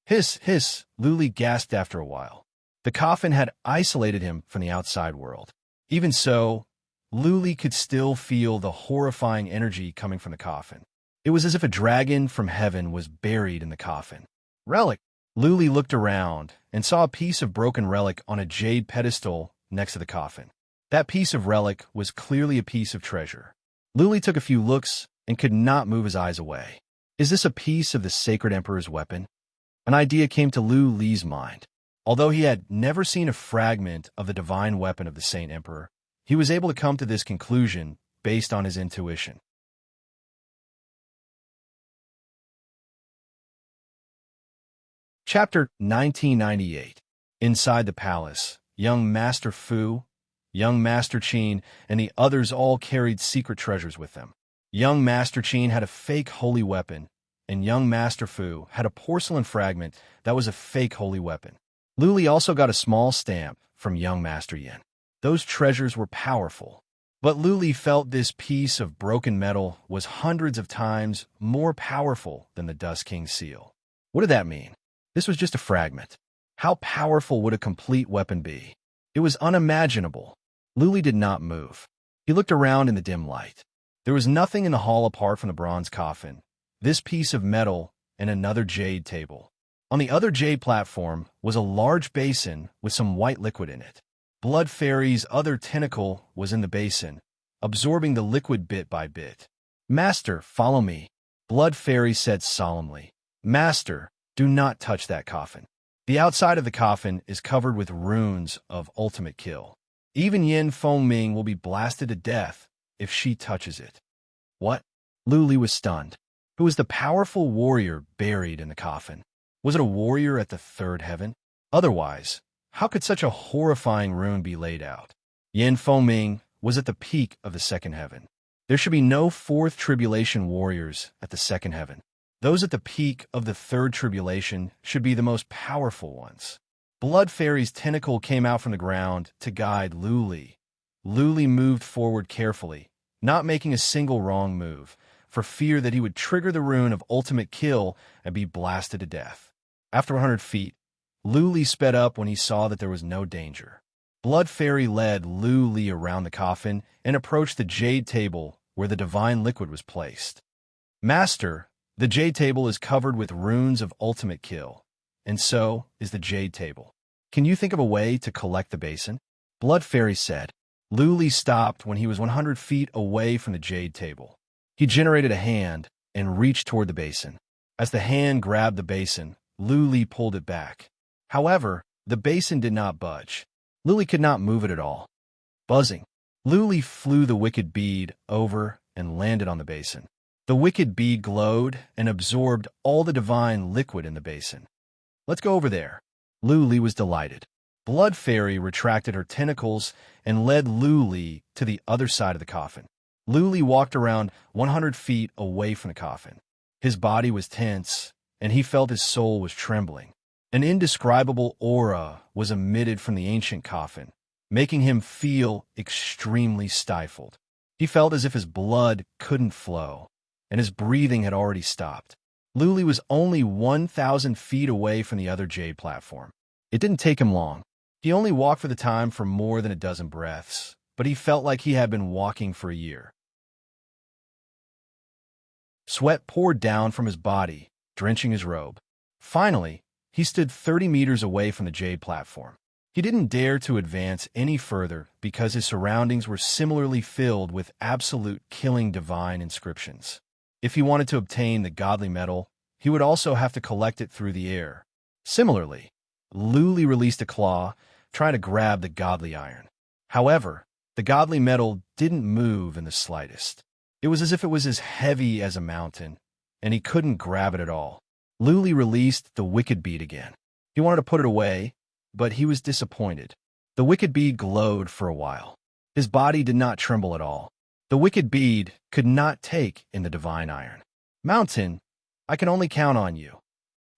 Hiss, hiss, Lu Li gasped after a while. The coffin had isolated him from the outside world. Even so, Lu Li could still feel the horrifying energy coming from the coffin. It was as if a dragon from heaven was buried in the coffin. Relic! Lu Li looked around and saw a piece of broken relic on a jade pedestal next to the coffin. That piece of relic was clearly a piece of treasure. Lu Li took a few looks and could not move his eyes away. Is this a piece of the sacred emperor's weapon? An idea came to Lu Li's mind. Although he had never seen a fragment of the divine weapon of the Saint Emperor, he was able to come to this conclusion based on his intuition. Chapter 1998. Inside the palace, young Master Fu, young Master Qin, and the others all carried secret treasures with them. Young Master Qin had a fake holy weapon, and young Master Fu had a porcelain fragment that was a fake holy weapon. Lu Li also got a small stamp from young Master Yin. Those treasures were powerful, but Lu Li felt this piece of broken metal was hundreds of times more powerful than the Dust King's seal. What did that mean? This was just a fragment. How powerful would a complete weapon be? It was unimaginable. Lu Li did not move. He looked around in the dim light. There was nothing in the hall apart from the bronze coffin, this piece of metal, and another jade table. On the other jade platform was a large basin with some white liquid in it. Blood Fairy's other tentacle was in the basin, absorbing the liquid bit by bit. "Master, follow me," Blood Fairy said solemnly. "Master, do not touch that coffin. The outside of the coffin is covered with runes of ultimate kill. Even Yin Fengming will be blasted to death if she touches it." What? Lu Li was stunned. Who was the powerful warrior buried in the coffin? Was it a warrior at the third heaven? Otherwise, how could such a horrifying rune be laid out? Yin Fengming was at the peak of the second heaven. There should be no fourth tribulation warriors at the second heaven. Those at the peak of the third tribulation should be the most powerful ones. Blood Fairy's tentacle came out from the ground to guide Lu Li. Lu Li moved forward carefully, not making a single wrong move, for fear that he would trigger the rune of ultimate kill and be blasted to death. After 100 feet, Luli sped up when he saw that there was no danger. Blood Fairy led Luli around the coffin and approached the jade table where the divine liquid was placed. Master, the jade table is covered with runes of ultimate kill, and so is the jade table. Can you think of a way to collect the basin? Blood Fairy said. Luli stopped when he was 100 feet away from the jade table. He generated a hand and reached toward the basin. As the hand grabbed the basin, Luli pulled it back. However, the basin did not budge. Luli could not move it at all. Buzzing, Luli flew the wicked bead over and landed on the basin. The wicked bead glowed and absorbed all the divine liquid in the basin. Let's go over there. Luli was delighted. Blood Fairy retracted her tentacles and led Luli to the other side of the coffin. Luli walked around 100 feet away from the coffin. His body was tense, and he felt his soul was trembling. An indescribable aura was emitted from the ancient coffin, making him feel extremely stifled. He felt as if his blood couldn't flow, and his breathing had already stopped. Luli was only 1,000 feet away from the other jade platform. It didn't take him long. He only walked for the time for more than a dozen breaths, but he felt like he had been walking for a year. Sweat poured down from his body, drenching his robe. Finally, he stood 30 meters away from the jade platform. He didn't dare to advance any further because his surroundings were similarly filled with absolute killing divine inscriptions. If he wanted to obtain the godly metal, he would also have to collect it through the air. Similarly, Luli released a claw, trying to grab the godly iron. However, the godly metal didn't move in the slightest. It was as if it was as heavy as a mountain, and he couldn't grab it at all. Luli released the wicked bead again. He wanted to put it away, but he was disappointed. The wicked bead glowed for a while. His body did not tremble at all. The wicked bead could not take in the divine iron. Mountain, I can only count on you.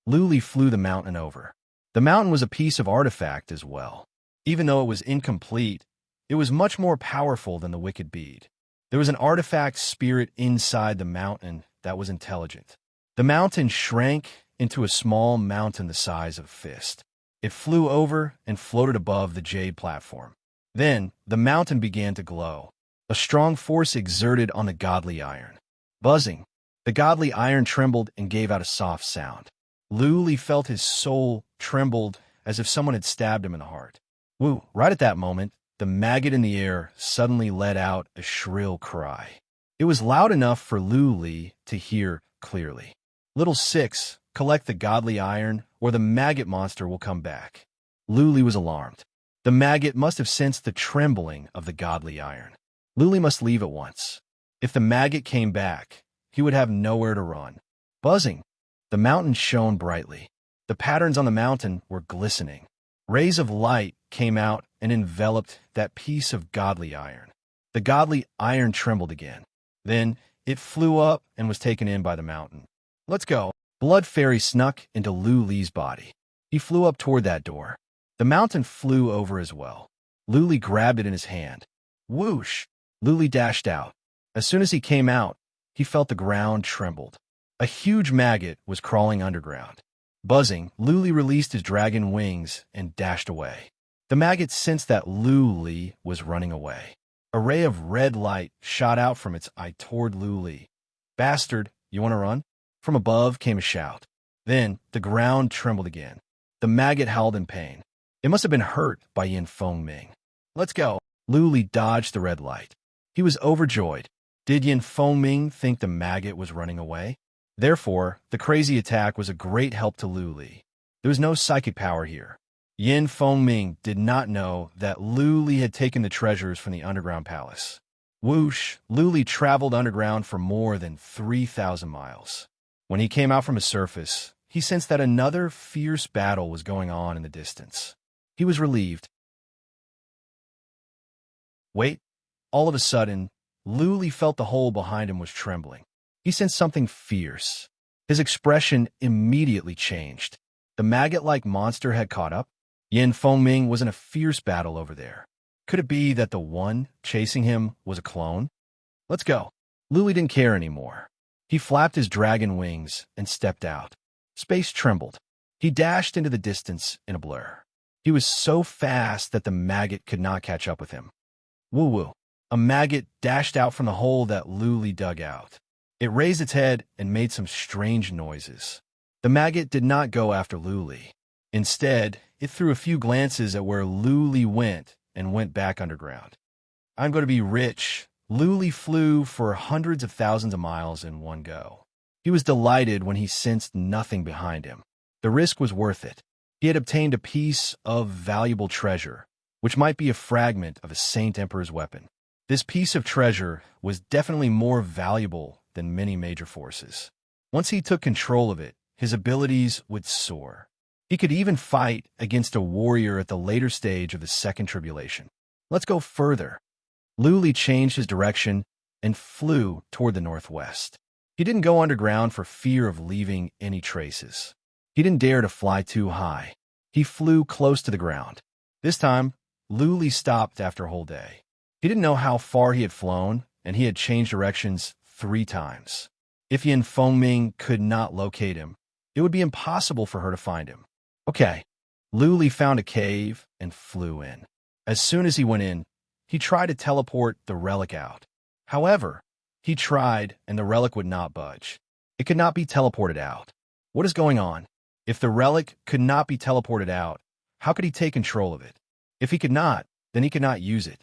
Luli flew the mountain over. The mountain was a piece of artifact as well. Even though it was incomplete, it was much more powerful than the wicked bead. There was an artifact spirit inside the mountain that was intelligent. The mountain shrank into a small mountain the size of a fist. It flew over and floated above the jade platform. Then, the mountain began to glow. A strong force exerted on the godly iron. Buzzing, the godly iron trembled and gave out a soft sound. Luli felt his soul trembled as if someone had stabbed him in the heart. Woo! Right at that moment, the maggot in the air suddenly let out a shrill cry. It was loud enough for Luli to hear clearly. Little Six, collect the godly iron, or the maggot monster will come back. Luli was alarmed. The maggot must have sensed the trembling of the godly iron. Luli must leave at once. If the maggot came back, he would have nowhere to run. Buzzing, the mountain shone brightly. The patterns on the mountain were glistening. Rays of light came out and enveloped that piece of godly iron. The godly iron trembled again. Then it flew up and was taken in by the mountain. Let's go. Blood Fairy snuck into Luli's body. He flew up toward that door. The mountain flew over as well. Luli grabbed it in his hand. Whoosh! Luli dashed out. As soon as he came out, he felt the ground trembled. A huge maggot was crawling underground. Buzzing, Luli released his dragon wings and dashed away. The maggot sensed that Luli was running away. A ray of red light shot out from its eye toward Luli. Bastard, you want to run? From above came a shout. Then the ground trembled again. The maggot howled in pain. It must have been hurt by Yin Feng Ming. Let's go. Luli dodged the red light. He was overjoyed. Did Yin Feng Ming think the maggot was running away? Therefore, the crazy attack was a great help to Luli. There was no psychic power here. Yin Feng Ming did not know that Luli had taken the treasures from the underground palace. Whoosh! Luli traveled underground for more than 3,000 miles. When he came out from his surface, he sensed that another fierce battle was going on in the distance. He was relieved. Wait! All of a sudden, Luli felt the hole behind him was trembling. He sensed something fierce. His expression immediately changed. The maggot-like monster had caught up. Yin Feng Ming was in a fierce battle over there. Could it be that the one chasing him was a clone? Let's go. Luli didn't care anymore. He flapped his dragon wings and stepped out. Space trembled. He dashed into the distance in a blur. He was so fast that the maggot could not catch up with him. Woo-woo. A maggot dashed out from the hole that Luli dug out. It raised its head and made some strange noises. The maggot did not go after Luli. Instead, it threw a few glances at where Luli went and went back underground. I'm going to be rich. Luli flew for hundreds of thousands of miles in one go. He was delighted when he sensed nothing behind him. The risk was worth it. He had obtained a piece of valuable treasure, which might be a fragment of a Saint Emperor's weapon. This piece of treasure was definitely more valuable than many major forces. Once he took control of it, his abilities would soar. He could even fight against a warrior at the later stage of the Second Tribulation. Let's go further. Luli changed his direction and flew toward the northwest. He didn't go underground for fear of leaving any traces. He didn't dare to fly too high. He flew close to the ground. This time, Luli stopped after a whole day. He didn't know how far he had flown, and he had changed directions 3 times. If Yin Fengming could not locate him, it would be impossible for her to find him. Okay, Luli found a cave and flew in. As soon as he went in, he tried to teleport the relic out. However, he tried and the relic would not budge. It could not be teleported out. What is going on? If the relic could not be teleported out, how could he take control of it? If he could not, then he could not use it.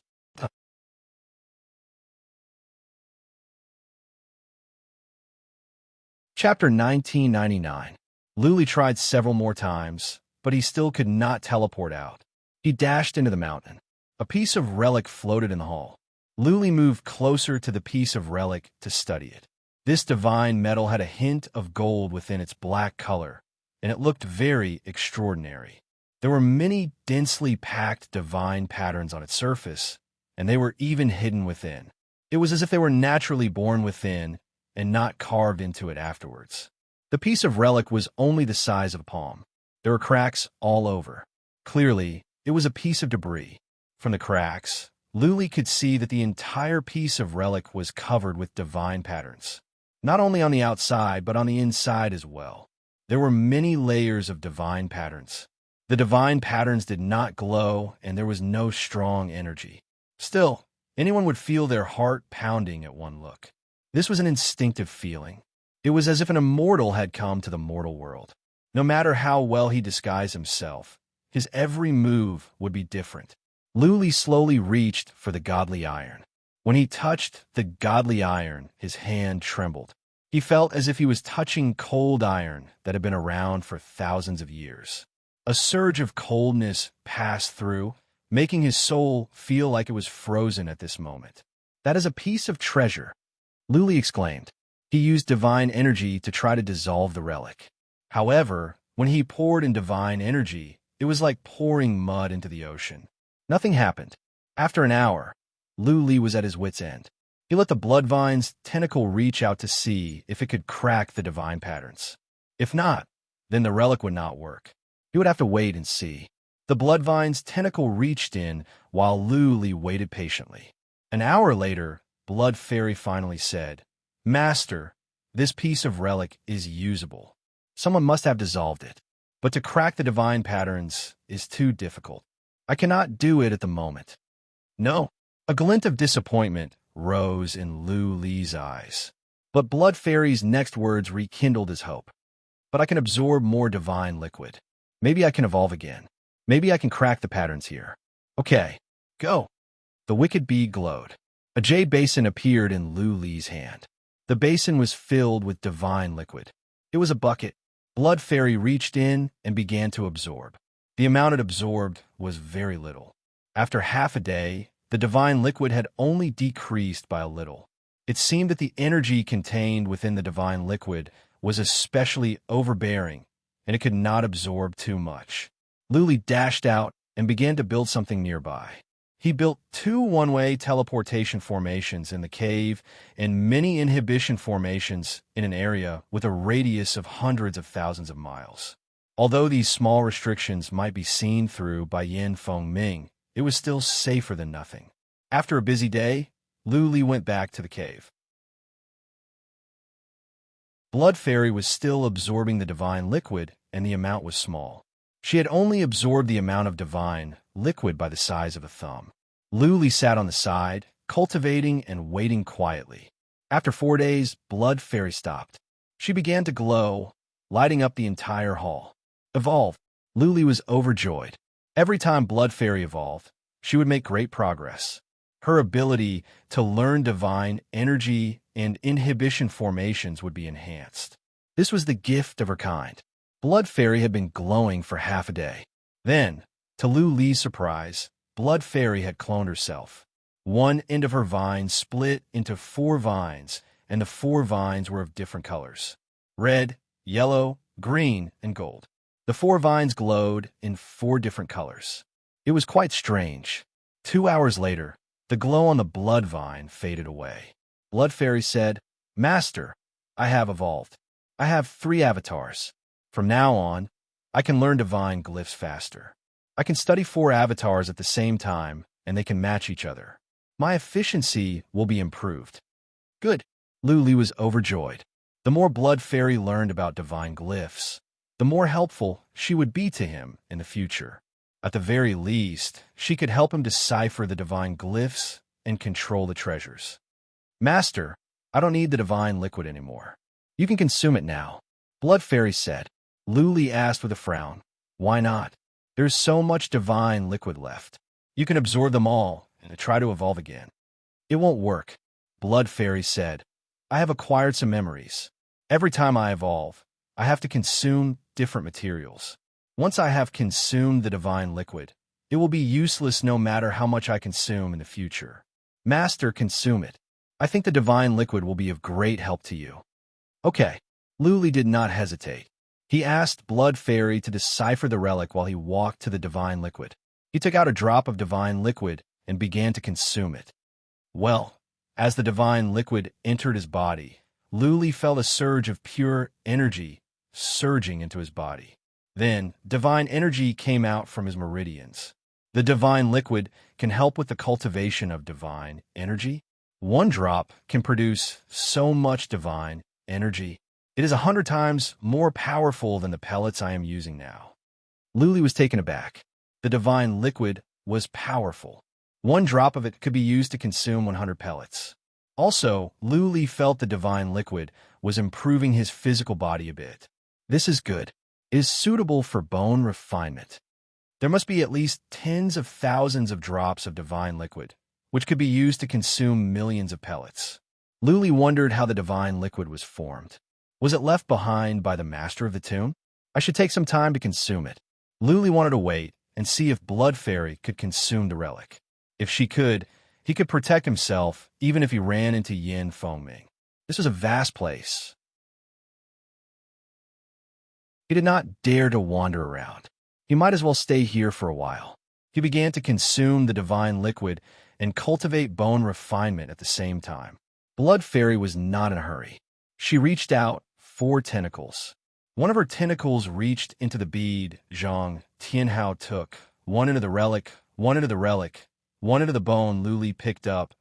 Chapter 1999. Luli tried several more times, but he still could not teleport out. He dashed into the mountain. A piece of relic floated in the hall. Luli moved closer to the piece of relic to study it. This divine metal had a hint of gold within its black color, and it looked very extraordinary. There were many densely packed divine patterns on its surface, and they were even hidden within. It was as if they were naturally born within and not carved into it afterwards. The piece of relic was only the size of a palm. There were cracks all over. Clearly, it was a piece of debris. From the cracks, Luli could see that the entire piece of relic was covered with divine patterns. Not only on the outside, but on the inside as well. There were many layers of divine patterns. The divine patterns did not glow, and there was no strong energy. Still, anyone would feel their heart pounding at one look. This was an instinctive feeling. It was as if an immortal had come to the mortal world. No matter how well he disguised himself, his every move would be different. Luli slowly reached for the godly iron. When he touched the godly iron, his hand trembled. He felt as if he was touching cold iron that had been around for thousands of years. A surge of coldness passed through, making his soul feel like it was frozen at this moment. That is a piece of treasure, Luli exclaimed. He used divine energy to try to dissolve the relic. However, when he poured in divine energy, it was like pouring mud into the ocean. Nothing happened. After an hour, Luli was at his wit's end. He let the bloodvine's tentacle reach out to see if it could crack the divine patterns. If not, then the relic would not work. He would have to wait and see. The bloodvine's tentacle reached in while Luli waited patiently. An hour later, Blood Fairy finally said, "Master, this piece of relic is usable. Someone must have dissolved it. But to crack the divine patterns is too difficult. I cannot do it at the moment." No. A glint of disappointment rose in Luli's eyes. But Blood Fairy's next words rekindled his hope. "But I can absorb more divine liquid. Maybe I can evolve again. Maybe I can crack the patterns here. Okay, go." The wicked bee glowed. A jade basin appeared in Luli's hand. The basin was filled with divine liquid. It was a bucket. Blood Fairy reached in and began to absorb. The amount it absorbed was very little. After half a day, the divine liquid had only decreased by a little. It seemed that the energy contained within the divine liquid was especially overbearing, and it could not absorb too much. Luli dashed out and began to build something nearby. He built 2 one-way teleportation formations in the cave and many inhibition formations in an area with a radius of hundreds of thousands of miles. Although these small restrictions might be seen through by Yin Fengming, it was still safer than nothing. After a busy day, Luli went back to the cave. Blood Fairy was still absorbing the divine liquid, and the amount was small. She had only absorbed the amount of divine liquid by the size of a thumb. Luli sat on the side, cultivating and waiting quietly. After 4 days, Blood Fairy stopped. She began to glow, lighting up the entire hall. Evolved. Luli was overjoyed. Every time Blood Fairy evolved, she would make great progress. Her ability to learn divine energy and inhibition formations would be enhanced. This was the gift of her kind. Blood Fairy had been glowing for half a day. Then, to Luli's surprise, Blood Fairy had cloned herself. One end of her vine split into 4 vines, and the 4 vines were of different colors: red, yellow, green, and gold. The 4 vines glowed in 4 different colors. It was quite strange. 2 hours later, the glow on the blood vine faded away. Blood Fairy said, "Master, I have evolved. I have 3 avatars. From now on, I can learn divine glyphs faster. I can study 4 avatars at the same time, and they can match each other. My efficiency will be improved." Good. Luli was overjoyed. The more Blood Fairy learned about divine glyphs, the more helpful she would be to him in the future. At the very least, she could help him decipher the divine glyphs and control the treasures. "Master, I don't need the divine liquid anymore. You can consume it now," Blood Fairy said. Luli asked with a frown, "Why not? There's so much divine liquid left. You can absorb them all and try to evolve again." "It won't work," Blood Fairy said. "I have acquired some memories. Every time I evolve, I have to consume different materials. Once I have consumed the divine liquid, it will be useless no matter how much I consume in the future. Master, consume it. I think the divine liquid will be of great help to you." "Okay." Luli did not hesitate. He asked Blood Fairy to decipher the relic while he walked to the divine liquid. He took out a drop of divine liquid and began to consume it. Well, as the divine liquid entered his body, Luli felt a surge of pure energy surging into his body. Then, divine energy came out from his meridians. The divine liquid can help with the cultivation of divine energy. 1 drop can produce so much divine energy. It is 100 times more powerful than the pellets I am using now. Luli was taken aback. The divine liquid was powerful. 1 drop of it could be used to consume 100 pellets. Also, Luli felt the divine liquid was improving his physical body a bit. This is good. It is suitable for bone refinement. There must be at least tens of thousands of drops of divine liquid, which could be used to consume millions of pellets. Luli wondered how the divine liquid was formed. Was it left behind by the master of the tomb? I should take some time to consume it. Luli wanted to wait and see if Blood Fairy could consume the relic. If she could, he could protect himself even if he ran into Yin Fengming. This was a vast place. He did not dare to wander around. He might as well stay here for a while. He began to consume the divine liquid and cultivate bone refinement at the same time. Blood Fairy was not in a hurry. She reached out 4 tentacles. One of her tentacles reached into the bead Zhang Tianhao took, 1 into the relic, 1 into the relic, 1 into the bone Luli picked up,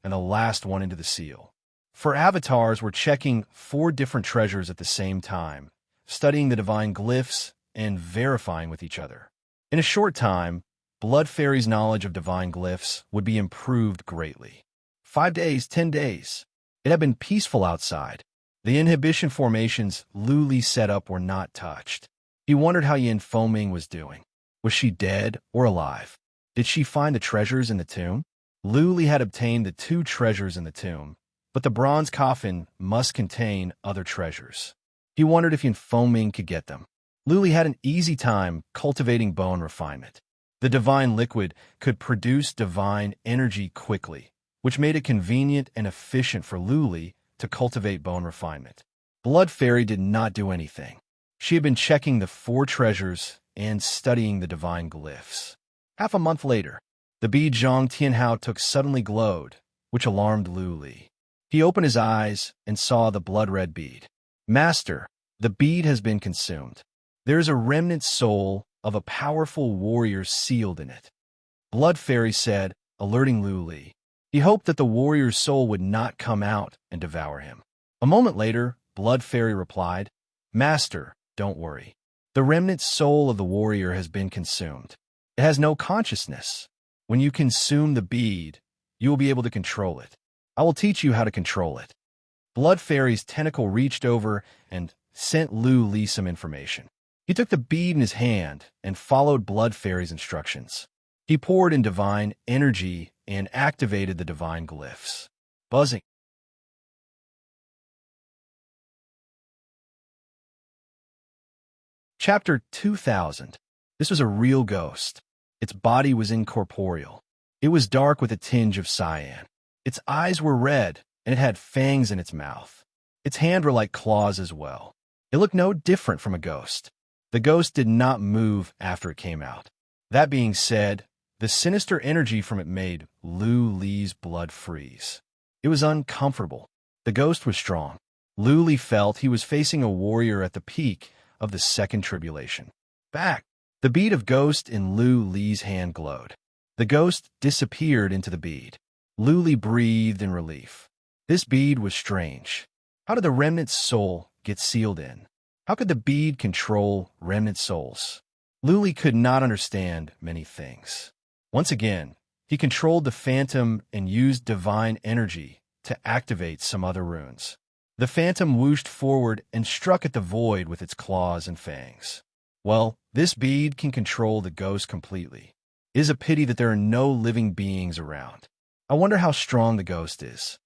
and the last one into the seal. 4 avatars were checking 4 different treasures at the same time, studying the divine glyphs and verifying with each other. In a short time, Blood Fairy's knowledge of divine glyphs would be improved greatly. 5 days, 10 days. It had been peaceful outside. The inhibition formations Luli set up were not touched. He wondered how Yin Fengming was doing. Was she dead or alive? Did she find the treasures in the tomb? Luli had obtained the 2 treasures in the tomb, but the bronze coffin must contain other treasures. He wondered if Yin Fengming could get them. Luli had an easy time cultivating bone refinement. The divine liquid could produce divine energy quickly, which made it convenient and efficient for Luli to cultivate bone refinement. Blood Fairy did not do anything. She had been checking the 4 treasures and studying the divine glyphs. Half a month later, the bead Zhang Tianhao took suddenly glowed, which alarmed Luli. He opened his eyes and saw the blood-red bead. "Master, the bead has been consumed. There is a remnant soul of a powerful warrior sealed in it," Blood Fairy said, alerting Luli. He hoped that the warrior's soul would not come out and devour him. A moment later, Blood Fairy replied, "Master, don't worry. The remnant soul of the warrior has been consumed. It has no consciousness. When you consume the bead, you will be able to control it. I will teach you how to control it." Blood Fairy's tentacle reached over and sent Lu Li some information. He took the bead in his hand and followed Blood Fairy's instructions. He poured in divine energy and activated the divine glyphs. Buzzing. Chapter 2000. This was a real ghost. Its body was incorporeal. It was dark with a tinge of cyan. Its eyes were red, and it had fangs in its mouth. Its hands were like claws as well. It looked no different from a ghost. The ghost did not move after it came out. That being said, the sinister energy from it made Lu Li's blood freeze. It was uncomfortable. The ghost was strong. Lu Li felt he was facing a warrior at the peak of the second tribulation. Back! The bead of ghost in Lu Li's hand glowed. The ghost disappeared into the bead. Lu Li breathed in relief. This bead was strange. How did the remnant soul get sealed in? How could the bead control remnant souls? Lu Li could not understand many things. Once again, he controlled the phantom and used divine energy to activate some other runes. The phantom whooshed forward and struck at the void with its claws and fangs. Well, this bead can control the ghost completely. It is a pity that there are no living beings around. I wonder how strong the ghost is.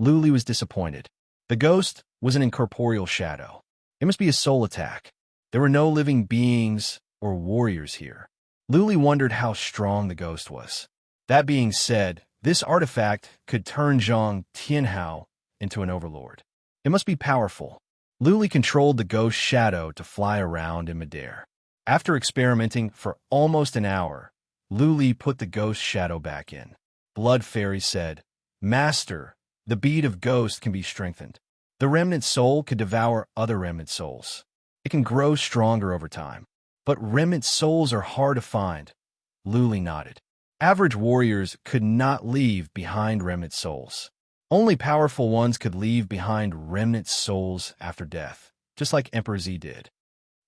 Lu Li was disappointed. The ghost was an incorporeal shadow. It must be a soul attack. There were no living beings or warriors here. Lu Li wondered how strong the ghost was. That being said, this artifact could turn Zhang Tianhao into an overlord. It must be powerful. Lu Li controlled the ghost shadow to fly around in midair. After experimenting for almost an hour, Lu Li put the ghost shadow back in. Blood Fairy said, "Master, the bead of ghost can be strengthened. The remnant soul could devour other remnant souls. It can grow stronger over time. But remnant souls are hard to find." Lu Li nodded. Average warriors could not leave behind remnant souls. Only powerful ones could leave behind remnant souls after death, just like Emperor Z did.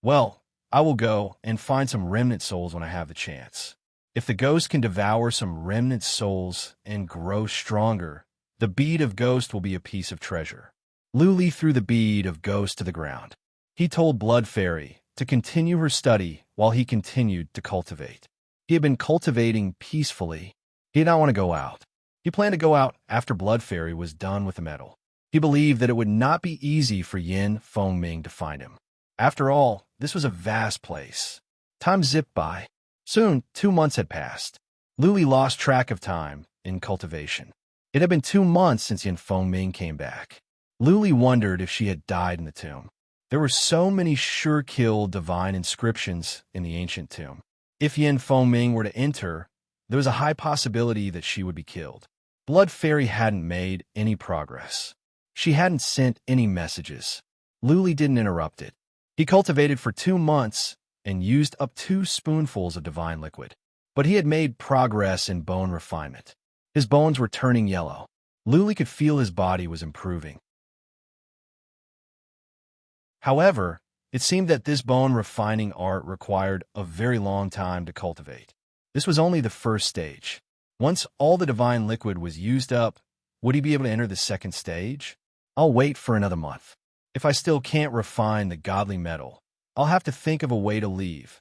Well, I will go and find some remnant souls when I have the chance. If the ghost can devour some remnant souls and grow stronger, the bead of ghost will be a piece of treasure. Lu Li threw the bead of ghost to the ground. He told Blood Fairy to continue her study while he continued to cultivate. He had been cultivating peacefully. He did not want to go out. He planned to go out after Blood Fairy was done with the metal. He believed that it would not be easy for Yin Fengming to find him. After all, this was a vast place. Time zipped by. Soon, 2 months had passed. Lu Li lost track of time in cultivation. It had been 2 months since Yin Fengming came back. Lu Li wondered if she had died in the tomb. There were so many sure-kill divine inscriptions in the ancient tomb. If Yin Fengming were to enter, there was a high possibility that she would be killed. Blood Fairy hadn't made any progress. She hadn't sent any messages. Lu Li didn't interrupt it. He cultivated for 2 months and used up 2 spoonfuls of divine liquid. But he had made progress in bone refinement. His bones were turning yellow. Lu Li could feel his body was improving. However, it seemed that this bone refining art required a very long time to cultivate. This was only the first stage. Once all the divine liquid was used up, would he be able to enter the second stage? I'll wait for another month. If I still can't refine the godly metal, I'll have to think of a way to leave.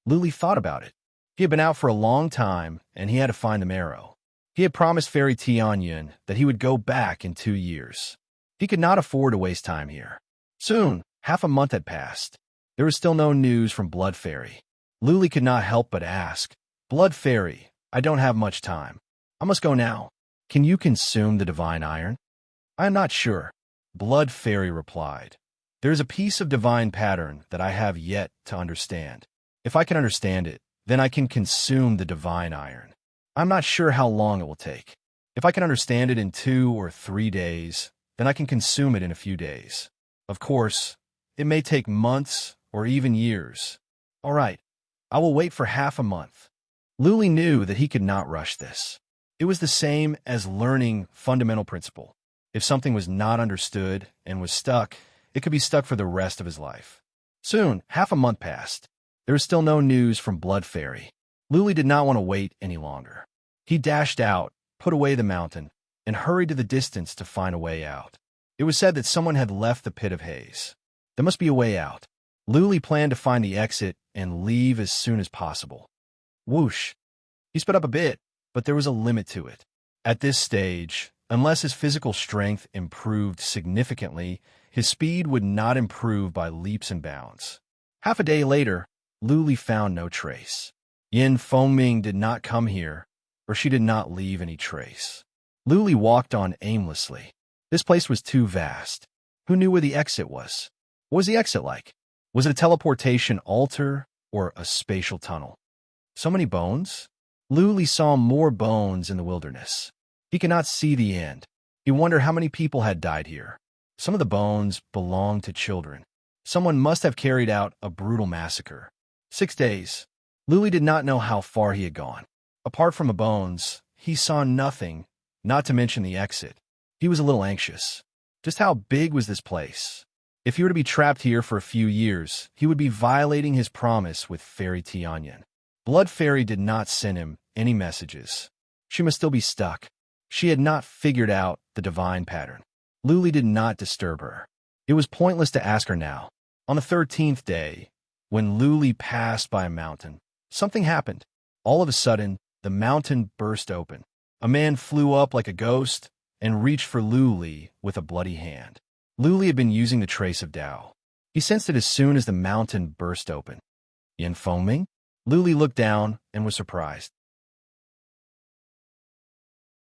Lu Li thought about it. He had been out for a long time, and he had to find the marrow. He had promised Fairy Tianyun that he would go back in 2 years. He could not afford to waste time here. Soon, half a month had passed. There was still no news from Blood Fairy. Lu Li could not help but ask, "Blood Fairy, I don't have much time. I must go now. Can you consume the divine iron?" "I am not sure," Blood Fairy replied. "There is a piece of divine pattern that I have yet to understand. If I can understand it, then I can consume the divine iron. I'm not sure how long it will take. If I can understand it in 2 or 3 days, then I can consume it in a few days. Of course, it may take months or even years. All right, I will wait for half a month." Lu Li knew that he could not rush this. It was the same as learning fundamental principle. If something was not understood and was stuck, it could be stuck for the rest of his life. Soon, half a month passed. There was still no news from Blood Fairy. Luli did not want to wait any longer. He dashed out, put away the mountain, and hurried to the distance to find a way out. It was said that someone had left the pit of haze. There must be a way out. Luli planned to find the exit and leave as soon as possible. Whoosh! He sped up a bit, but there was a limit to it. At this stage, unless his physical strength improved significantly, his speed would not improve by leaps and bounds. Half a day later, Luli found no trace. Yin Fengming did not come here, or she did not leave any trace. Luli walked on aimlessly. This place was too vast. Who knew where the exit was? What was the exit like? Was it a teleportation altar or a spatial tunnel? So many bones? Luli saw more bones in the wilderness. He could not see the end. He wondered how many people had died here. Some of the bones belonged to children. Someone must have carried out a brutal massacre. 6 days. Luli did not know how far he had gone. Apart from the bones, he saw nothing, not to mention the exit. He was a little anxious. Just how big was this place? If he were to be trapped here for a few years, he would be violating his promise with Fairy Tianyan. Blood Fairy did not send him any messages. She must still be stuck. She had not figured out the divine pattern. Luli did not disturb her. It was pointless to ask her now. On the 13th day, when Luli passed by a mountain, something happened. All of a sudden, the mountain burst open. A man flew up like a ghost and reached for Luli with a bloody hand. Luli had been using the trace of Tao. He sensed it as soon as the mountain burst open. Yin Fengming? Luli looked down and was surprised.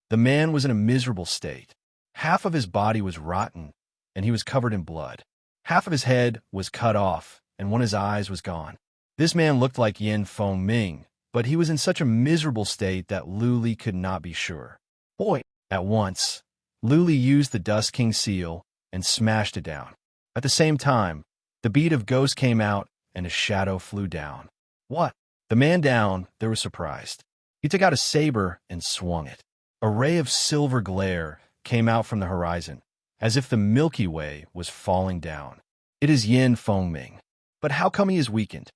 The man was in a miserable state. Half of his body was rotten, and he was covered in blood. Half of his head was cut off, and one of his eyes was gone. This man looked like Yin Fengming, but he was in such a miserable state that Luli could not be sure. Boy! At once, Luli used the Dust King seal and smashed it down. At the same time, the bead of ghost came out and a shadow flew down. What? The man down there was surprised. He took out a saber and swung it. A ray of silver glare came out from the horizon, as if the Milky Way was falling down. It is Yin Fengming. But how come he is weakened?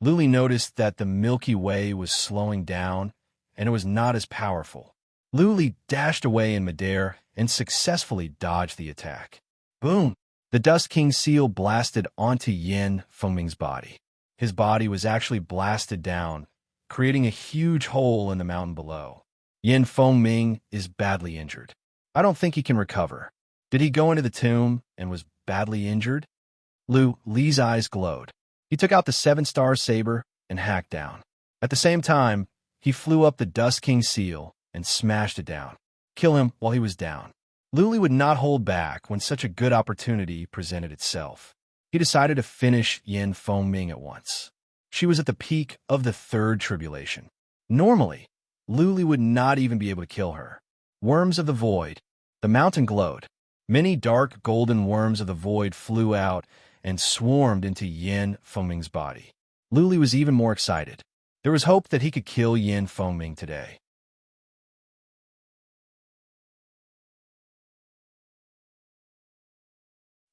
Luli noticed that the Milky Way was slowing down, and it was not as powerful. Luli dashed away in midair and successfully dodged the attack. Boom! The Dust King seal blasted onto Yin Fengming's body. His body was actually blasted down, creating a huge hole in the mountain below. Yin Fengming is badly injured. I don't think he can recover. Did he go into the tomb and was badly injured? Li's eyes glowed. He took out the 7-star saber and hacked down. At the same time, he flew up the Dust King seal and smashed it down. Kill him while he was down. Luli would not hold back when such a good opportunity presented itself. He decided to finish Yin Fengming at once. She was at the peak of the 3rd tribulation. Normally, Luli would not even be able to kill her. Worms of the void. The mountain glowed. Many dark golden worms of the void flew out and swarmed into Yin Fengming's body. Luli was even more excited. There was hope that he could kill Yin Fengming today.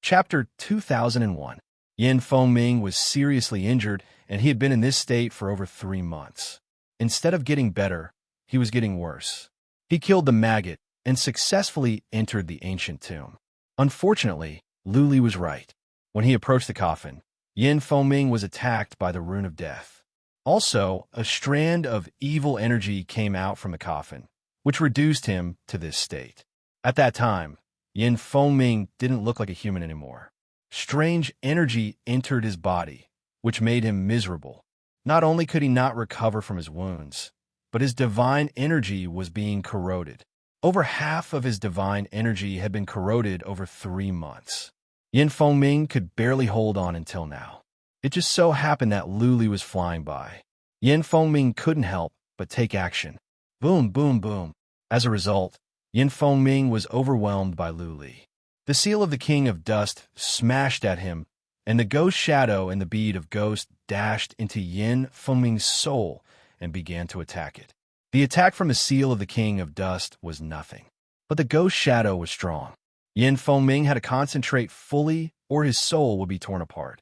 Chapter 2001. Yin Fengming was seriously injured, and he had been in this state for over 3 months. Instead of getting better, he was getting worse. He killed the maggot and successfully entered the ancient tomb. Unfortunately, Luli was right. When he approached the coffin, Yin Fengming was attacked by the rune of death. Also, a strand of evil energy came out from the coffin, which reduced him to this state. At that time, Yin Fengming didn't look like a human anymore. Strange energy entered his body, which made him miserable. Not only could he not recover from his wounds, but his divine energy was being corroded. Over half of his divine energy had been corroded over 3 months. Yin Fengming could barely hold on until now. It just so happened that Luli was flying by. Yin Fengming couldn't help but take action. Boom, boom, boom. As a result, Yin Fengming was overwhelmed by Luli. The seal of the King of Dust smashed at him, and the ghost shadow and the bead of ghost dashed into Yin Fengming's soul and began to attack it. The attack from the seal of the King of Dust was nothing, but the ghost shadow was strong. Yin Fengming had to concentrate fully or his soul would be torn apart.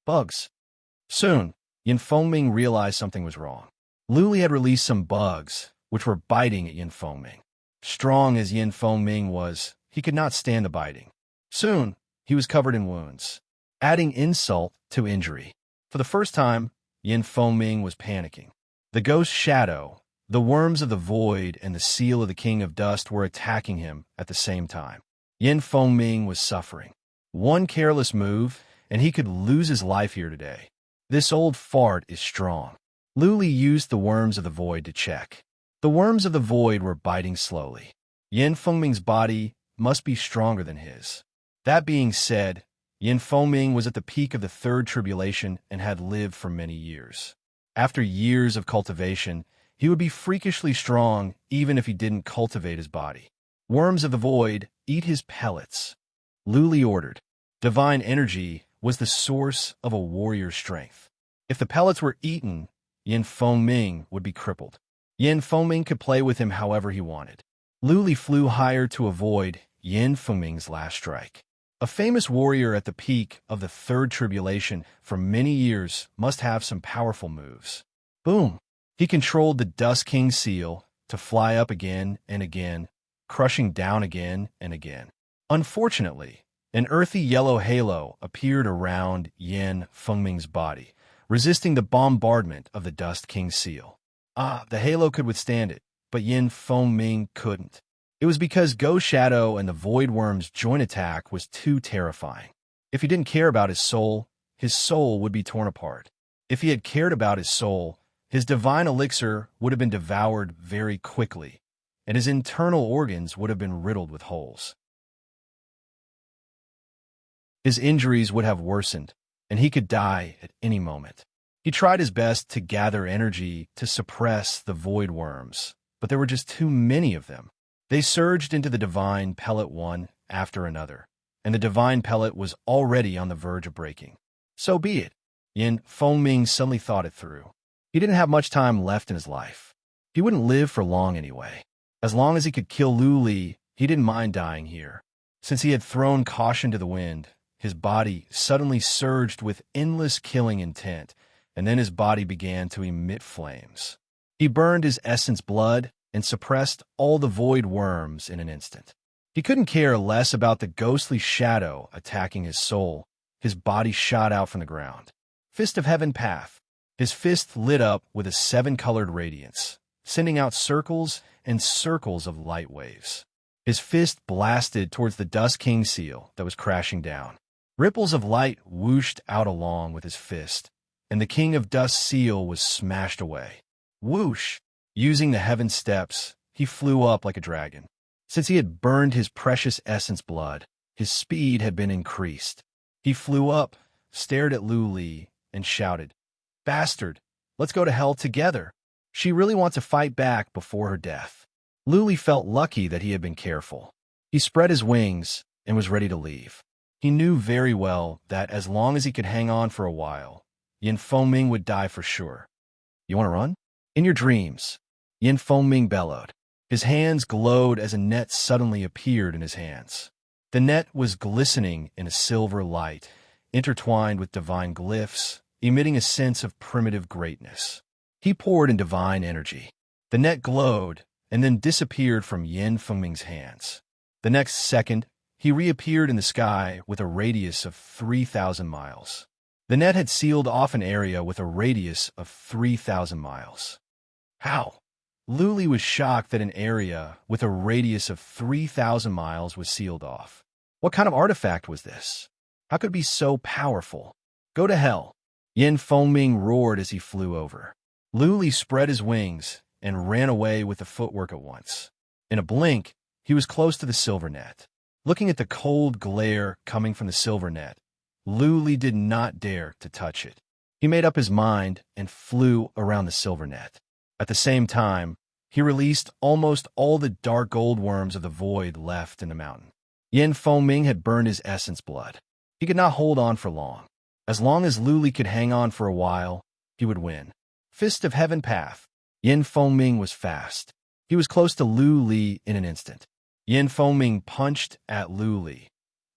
Bugs. Soon, Yin Fengming realized something was wrong. Luli had released some bugs, which were biting at Yin Fengming. Strong as Yin Fengming was, he could not stand the biting. Soon, he was covered in wounds, adding insult to injury. For the first time, Yin Fengming was panicking. The ghost shadow, the worms of the void, and the seal of the king of dust were attacking him at the same time. Yin Fengming was suffering. One careless move, and he could lose his life here today. This old fart is strong. Luli used the worms of the void to check. The worms of the void were biting slowly. Yin Fengming's body must be stronger than his. That being said, Yin Fengming was at the peak of the third tribulation and had lived for many years. After years of cultivation, he would be freakishly strong even if he didn't cultivate his body. Worms of the void, eat his pellets. Luli ordered. Divine energy was the source of a warrior's strength. If the pellets were eaten, Yin Fengming would be crippled. Yin Fengming could play with him however he wanted. Luli flew higher to avoid Yin Fengming's last strike. A famous warrior at the peak of the third tribulation for many years must have some powerful moves. Boom! He controlled the Dust King's seal to fly up again and again, crushing down again and again. Unfortunately, an earthy yellow halo appeared around Yin Fengming's body, resisting the bombardment of the Dust King's seal. The halo could withstand it, but Yin Fengming couldn't. It was because Ghost Shadow and the Void Worm's joint attack was too terrifying. If he didn't care about his soul would be torn apart. If he had cared about his soul, his divine elixir would have been devoured very quickly, and his internal organs would have been riddled with holes. His injuries would have worsened, and he could die at any moment. He tried his best to gather energy to suppress the Void Worms, but there were just too many of them. They surged into the divine pellet one after another, and the divine pellet was already on the verge of breaking. So be it. Yin Fengming suddenly thought it through. He didn't have much time left in his life. He wouldn't live for long anyway. As long as he could kill Luli, he didn't mind dying here. Since he had thrown caution to the wind, his body suddenly surged with endless killing intent, and then his body began to emit flames. He burned his essence blood and suppressed all the void worms in an instant. He couldn't care less about the ghostly shadow attacking his soul. His body shot out from the ground. Fist of Heaven Path. His fist lit up with a 7-colored radiance, sending out circles and circles of light waves. His fist blasted towards the Dust King seal that was crashing down. Ripples of light whooshed out along with his fist, and the King of Dust seal was smashed away. Whoosh! Using the heaven steps, he flew up like a dragon. Since he had burned his precious essence blood, his speed had been increased. He flew up, stared at Luli, and shouted, "Bastard, let's go to hell together. She really wants to fight back before her death." Luli felt lucky that he had been careful. He spread his wings and was ready to leave. He knew very well that as long as he could hang on for a while, Yin Fengming would die for sure. "You want to run?" "In your dreams," Yin Fengming bellowed. His hands glowed as a net suddenly appeared in his hands. The net was glistening in a silver light, intertwined with divine glyphs, emitting a sense of primitive greatness. He poured in divine energy. The net glowed and then disappeared from Yin Fengming's hands. The next second, he reappeared in the sky with a radius of 3,000 miles. The net had sealed off an area with a radius of 3,000 miles. How? Luli was shocked that an area with a radius of 3,000 miles was sealed off. What kind of artifact was this? How could it be so powerful? "Go to hell!" Yin Fengming roared as he flew over. Luli spread his wings and ran away with the footwork at once. In a blink, he was close to the silver net. Looking at the cold glare coming from the silver net, Luli did not dare to touch it. He made up his mind and flew around the silver net. At the same time, he released almost all the dark gold worms of the void left in the mountain. Yin Fengming had burned his essence blood. He could not hold on for long. As long as Luli could hang on for a while, he would win. Fist of Heaven Path. Yin Fengming was fast. He was close to Luli in an instant. Yin Fengming punched at Luli.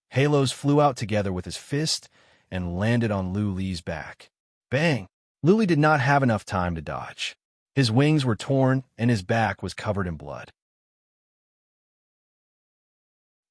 Halos flew out together with his fist and landed on Lu Li's back. Bang! Lu Li did not have enough time to dodge. His wings were torn and his back was covered in blood.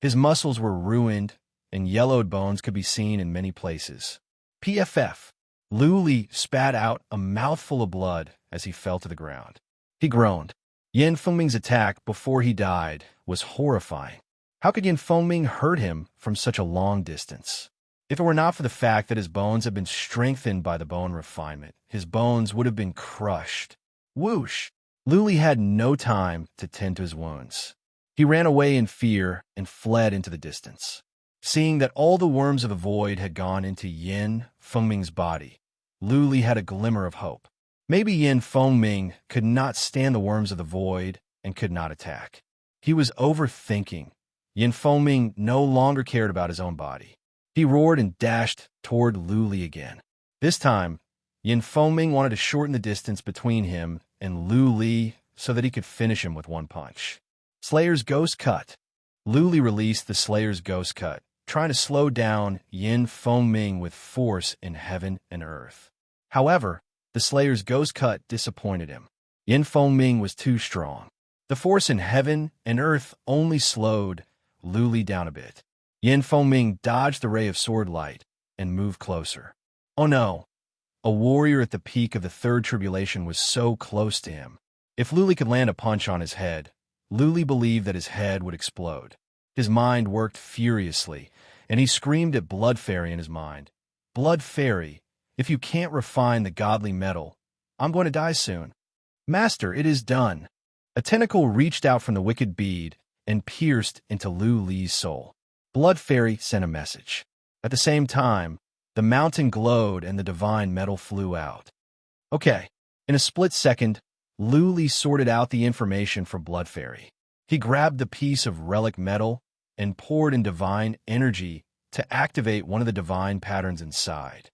His muscles were ruined and yellowed bones could be seen in many places. PFF. Lu Li spat out a mouthful of blood as he fell to the ground. He groaned. Yin Fengming's attack before he died was horrifying. How could Yin Fengming hurt him from such a long distance? If it were not for the fact that his bones had been strengthened by the bone refinement, his bones would have been crushed. Whoosh! Lu Li had no time to tend to his wounds. He ran away in fear and fled into the distance. Seeing that all the worms of the void had gone into Yin Fengming's body, Lu Li had a glimmer of hope. Maybe Yin Fengming could not stand the worms of the void and could not attack. He was overthinking. Yin Fengming no longer cared about his own body. He roared and dashed toward Lu Li again. This time, Yin Fengming wanted to shorten the distance between him and Lu Li so that he could finish him with one punch. Slayer's Ghost Cut. Lu Li released the Slayer's Ghost Cut, trying to slow down Yin Fengming with force in heaven and earth. However, the Slayer's Ghost Cut disappointed him. Yin Fengming was too strong. The force in heaven and earth only slowed Lu Li down a bit. Yin Fengming dodged the ray of sword light and moved closer. Oh no! A warrior at the peak of the third tribulation was so close to him. If Lu Li could land a punch on his head, Lu Li believed that his head would explode. His mind worked furiously, and he screamed at Blood Fairy in his mind. Blood Fairy, if you can't refine the godly metal, I'm going to die soon. Master, it is done. A tentacle reached out from the wicked bead and pierced into Lu Li's soul. Blood Fairy sent a message. At the same time, the mountain glowed and the divine metal flew out. Okay, in a split second, Lu Li sorted out the information from Blood Fairy. He grabbed the piece of relic metal and poured in divine energy to activate one of the divine patterns inside.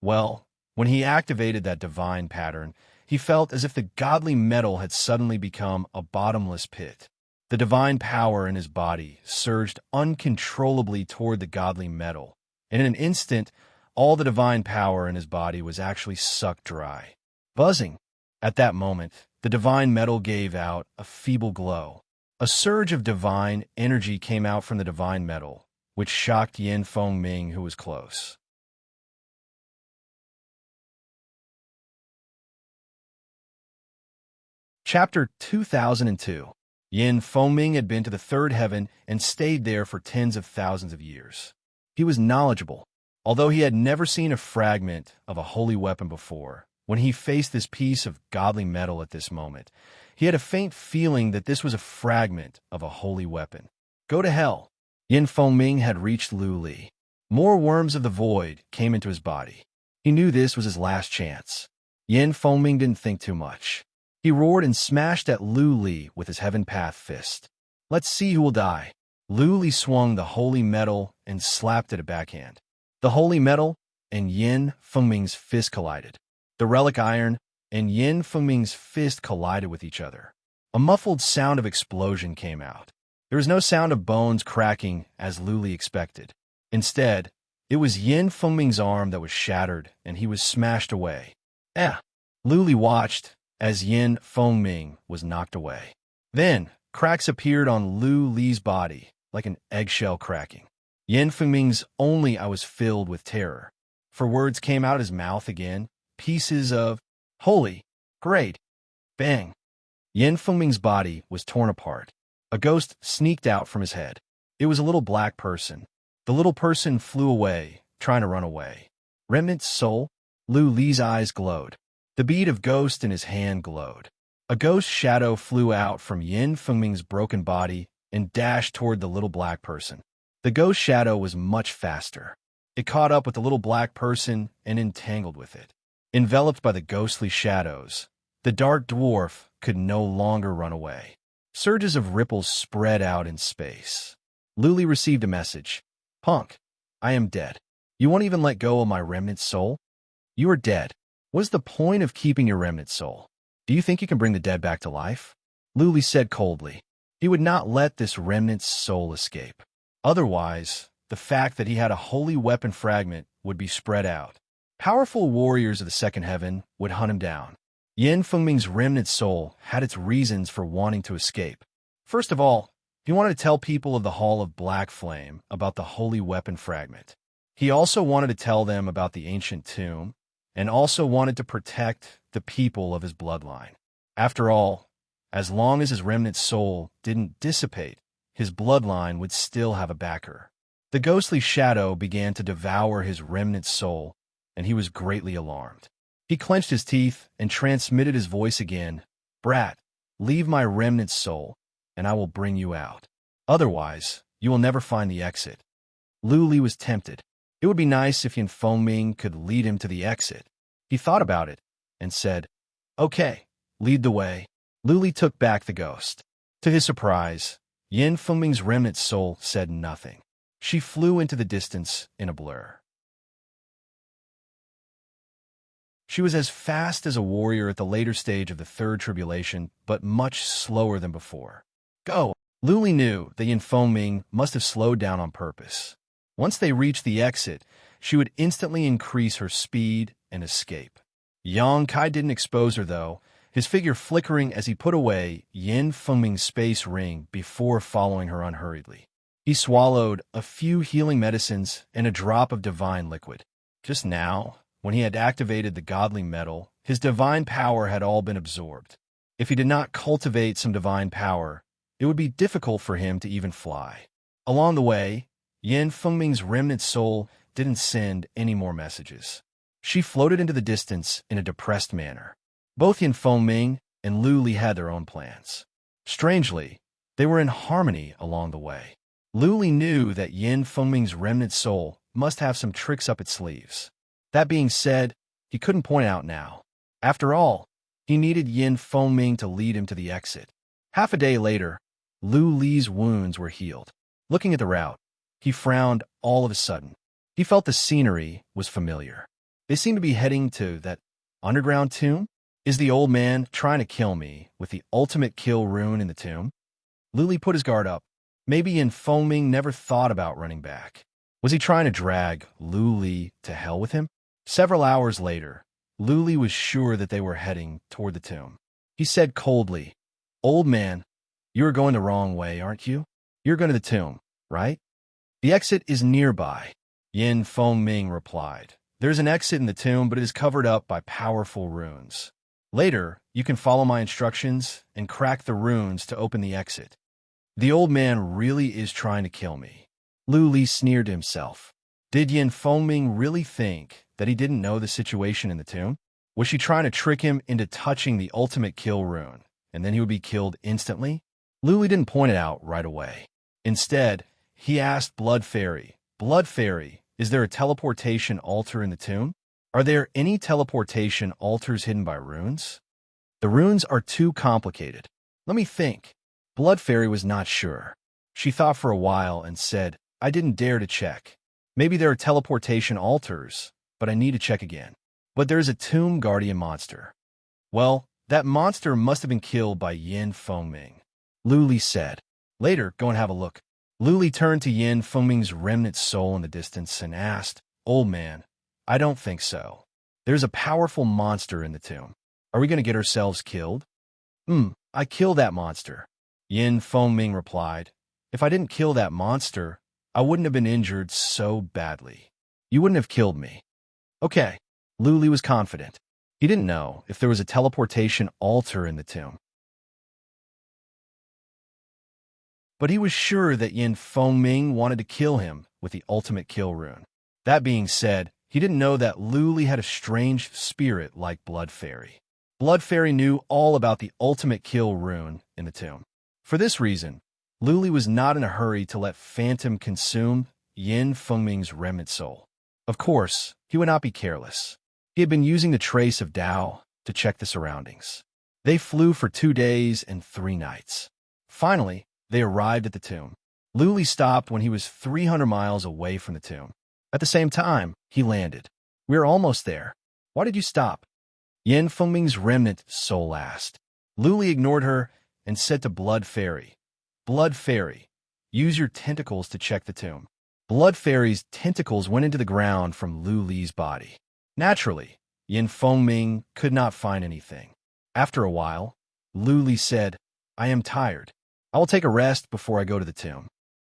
Well, when he activated that divine pattern, he felt as if the godly metal had suddenly become a bottomless pit. The divine power in his body surged uncontrollably toward the godly metal, and in an instant, all the divine power in his body was actually sucked dry. Buzzing. At that moment, the divine metal gave out a feeble glow. A surge of divine energy came out from the divine metal, which shocked Yin Fengming, who was close. Chapter 2002. Yin Fengming had been to the third heaven and stayed there for tens of thousands of years. He was knowledgeable, although he had never seen a fragment of a holy weapon before. When he faced this piece of godly metal at this moment, he had a faint feeling that this was a fragment of a holy weapon. Go to hell. Yin Fengming had reached Lu Li. More worms of the void came into his body. He knew this was his last chance. Yin Fengming didn't think too much. He roared and smashed at Lu Li with his Heaven Path fist. Let's see who will die. Lu Li swung the holy metal and slapped at a backhand. The holy metal and Yin Fengming's fist collided. The relic iron and Yin Fengming's fist collided with each other. A muffled sound of explosion came out. There was no sound of bones cracking as Lu Li expected. Instead, it was Yin Fengming's arm that was shattered and he was smashed away. Lu Li watched as Yin Fengming was knocked away. Then, cracks appeared on Lu Li's body, like an eggshell cracking. Yin Fengming's only eye was filled with terror. For words came out of his mouth again, pieces of, holy, great, bang. Yin Fengming's body was torn apart. A ghost sneaked out from his head. It was a little black person. The little person flew away, trying to run away. Remnant's soul? Lu Li's eyes glowed. The bead of ghost in his hand glowed. A ghost shadow flew out from Yin Fengming's broken body and dashed toward the little black person. The ghost shadow was much faster. It caught up with the little black person and entangled with it. Enveloped by the ghostly shadows, the dark dwarf could no longer run away. Surges of ripples spread out in space. Lu Li received a message. Punk, I am dead. You won't even let go of my remnant soul? You are dead. What is the point of keeping your remnant soul? Do you think you can bring the dead back to life? Lu Li said coldly. He would not let this remnant soul escape. Otherwise, the fact that he had a holy weapon fragment would be spread out. Powerful warriors of the second heaven would hunt him down. Yin Fengming's remnant soul had its reasons for wanting to escape. First of all, he wanted to tell people of the Hall of Black Flame about the holy weapon fragment. He also wanted to tell them about the ancient tomb, and also wanted to protect the people of his bloodline. After all, as long as his remnant soul didn't dissipate, his bloodline would still have a backer. The ghostly shadow began to devour his remnant soul, and he was greatly alarmed. He clenched his teeth and transmitted his voice again. "Brat, leave my remnant soul, and I will bring you out. Otherwise, you will never find the exit." Lu Li was tempted. It would be nice if Yin Fengming could lead him to the exit. He thought about it and said, "Okay, lead the way." Lu Li took back the ghost. To his surprise, Yin Fengming's remnant soul said nothing. She flew into the distance in a blur. She was as fast as a warrior at the later stage of the third tribulation, but much slower than before. Go! Lu Li knew that Yin Fengming must have slowed down on purpose. Once they reached the exit, she would instantly increase her speed and escape. Yang Kai didn't expose her, though, his figure flickering as he put away Yin Fengming's space ring before following her unhurriedly. He swallowed a few healing medicines and a drop of divine liquid. Just now, when he had activated the godly metal, his divine power had all been absorbed. If he did not cultivate some divine power, it would be difficult for him to even fly. Along the way, Yin Fengming's remnant soul didn't send any more messages. She floated into the distance in a depressed manner. Both Yin Fengming and Lu Li had their own plans. Strangely, they were in harmony along the way. Lu Li knew that Yin Fengming's remnant soul must have some tricks up its sleeves. That being said, he couldn't point out now. After all, he needed Yin Fengming to lead him to the exit. Half a day later, Lu Li's wounds were healed. Looking at the route, he frowned all of a sudden. He felt the scenery was familiar. They seemed to be heading to that underground tomb. Is the old man trying to kill me with the ultimate kill rune in the tomb? Lu Li put his guard up. Maybe Yin Fengming never thought about running back. Was he trying to drag Lu Li to hell with him? Several hours later, Lu Li was sure that they were heading toward the tomb. He said coldly, "Old man, you are going the wrong way, aren't you? You're going to the tomb, right?" "The exit is nearby," Yin Fengming replied. "There's an exit in the tomb, but it is covered up by powerful runes. Later, you can follow my instructions and crack the runes to open the exit." The old man really is trying to kill me. Lu Li sneered to himself. Did Yin Fengming really think that he didn't know the situation in the tomb? Was she trying to trick him into touching the ultimate kill rune, and then he would be killed instantly? Lu Li didn't point it out right away. Instead, he asked Blood Fairy, "Blood Fairy, is there a teleportation altar in the tomb? Are there any teleportation altars hidden by runes?" "The runes are too complicated. Let me think." Blood Fairy was not sure. She thought for a while and said, "I didn't dare to check. Maybe there are teleportation altars, but I need to check again. But there's a tomb guardian monster." "Well, that monster must have been killed by Yin Fengming," Lu Li said. "Later, go and have a look." Lu Li turned to Yin Fengming's remnant soul in the distance and asked, "Old man, I don't think so. There's a powerful monster in the tomb. Are we going to get ourselves killed?" I killed that monster," Yin Fengming replied. "If I didn't kill that monster, I wouldn't have been injured so badly. You wouldn't have killed me." "Okay." Lu Li was confident. He didn't know if there was a teleportation altar in the tomb, but he was sure that Yin Fengming wanted to kill him with the ultimate kill rune. That being said, he didn't know that Lu Li had a strange spirit like Blood Fairy. Blood Fairy knew all about the ultimate kill rune in the tomb. For this reason, Lu Li was not in a hurry to let Phantom consume Yin Fengming's remnant soul. Of course, he would not be careless. He had been using the trace of Tao to check the surroundings. They flew for 2 days and 3 nights. Finally, they arrived at the tomb. Lu Li stopped when he was 300 miles away from the tomb. At the same time, he landed. "We're almost there. Why did you stop?" Yin Fengming's remnant soul asked. Lu Li ignored her and said to Blood Fairy, "Blood Fairy, use your tentacles to check the tomb." Blood Fairy's tentacles went into the ground from Lu Li's body. Naturally, Yin Fengming could not find anything. After a while, Lu Li said, I am tired. I will take a rest before I go to the tomb.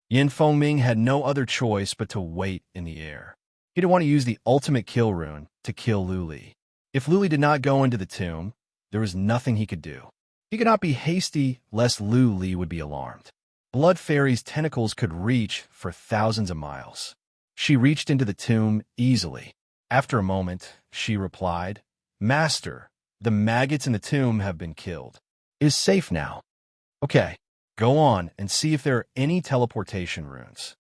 Yin Fengming had no other choice but to wait in the air. He didn't want to use the ultimate kill rune to kill Lu Li. If Lu Li did not go into the tomb, there was nothing he could do. He could not be hasty lest Lu Li would be alarmed. Blood Fairy's tentacles could reach for thousands of miles. She reached into the tomb easily. After a moment, she replied, Master, the maggots in the tomb have been killed. It is safe now. Okay, go on and see if there are any teleportation runes.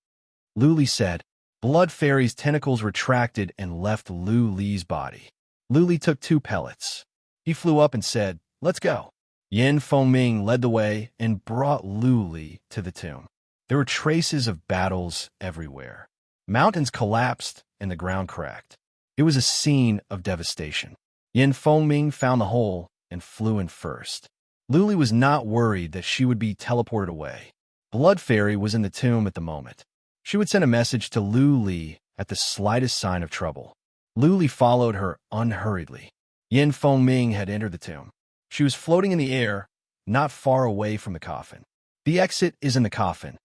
Lu Li said. Blood Fairy's tentacles retracted and left Lu Li's body. Lu Li took 2 pellets. He flew up and said, Let's go. Yin Fengming led the way and brought Lu Li to the tomb. There were traces of battles everywhere. Mountains collapsed and the ground cracked. It was a scene of devastation. Yin Fengming found the hole and flew in first. Lu Li was not worried that she would be teleported away. Blood Fairy was in the tomb at the moment. She would send a message to Lu Li at the slightest sign of trouble. Lu Li followed her unhurriedly. Yin Fengming had entered the tomb. She was floating in the air, not far away from the coffin. The exit is in the coffin.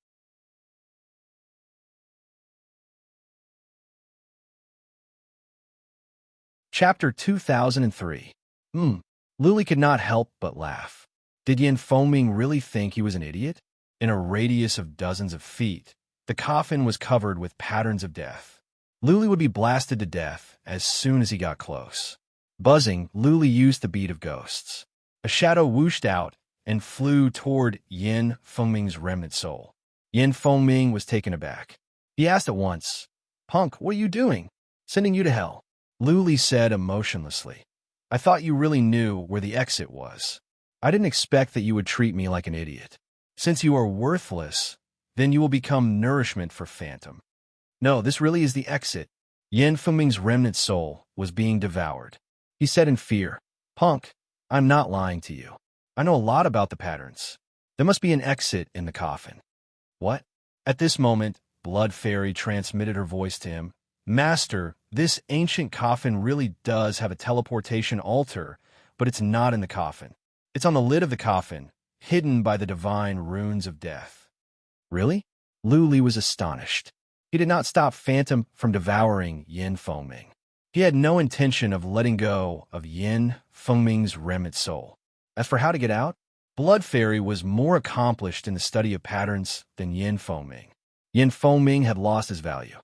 Chapter 2003. Lu Li could not help but laugh. Did Yin Fengming really think he was an idiot? In a radius of dozens of feet, the coffin was covered with patterns of death. Lu Li would be blasted to death as soon as he got close. Buzzing, Lu Li used the beat of ghosts. A shadow whooshed out and flew toward Yin Fengming's remnant soul. Yin Fengming was taken aback. He asked at once, Punk, what are you doing? Sending you to hell. Lu Li said emotionlessly, I thought you really knew where the exit was. I didn't expect that you would treat me like an idiot. Since you are worthless, then you will become nourishment for Phantom. No, this really is the exit. Yin Fengming's remnant soul was being devoured. He said in fear, Punk, I'm not lying to you. I know a lot about the patterns. There must be an exit in the coffin. What? At this moment, Blood Fairy transmitted her voice to him. Master, this ancient coffin really does have a teleportation altar, but it's not in the coffin. It's on the lid of the coffin, hidden by the divine runes of death. Really? Lu Li was astonished. He did not stop Phantom from devouring Yin Fengming. He had no intention of letting go of Yin Fengming's remnant soul. As for how to get out, Blood Fairy was more accomplished in the study of patterns than Yin Fengming. Yin Fengming had lost his value.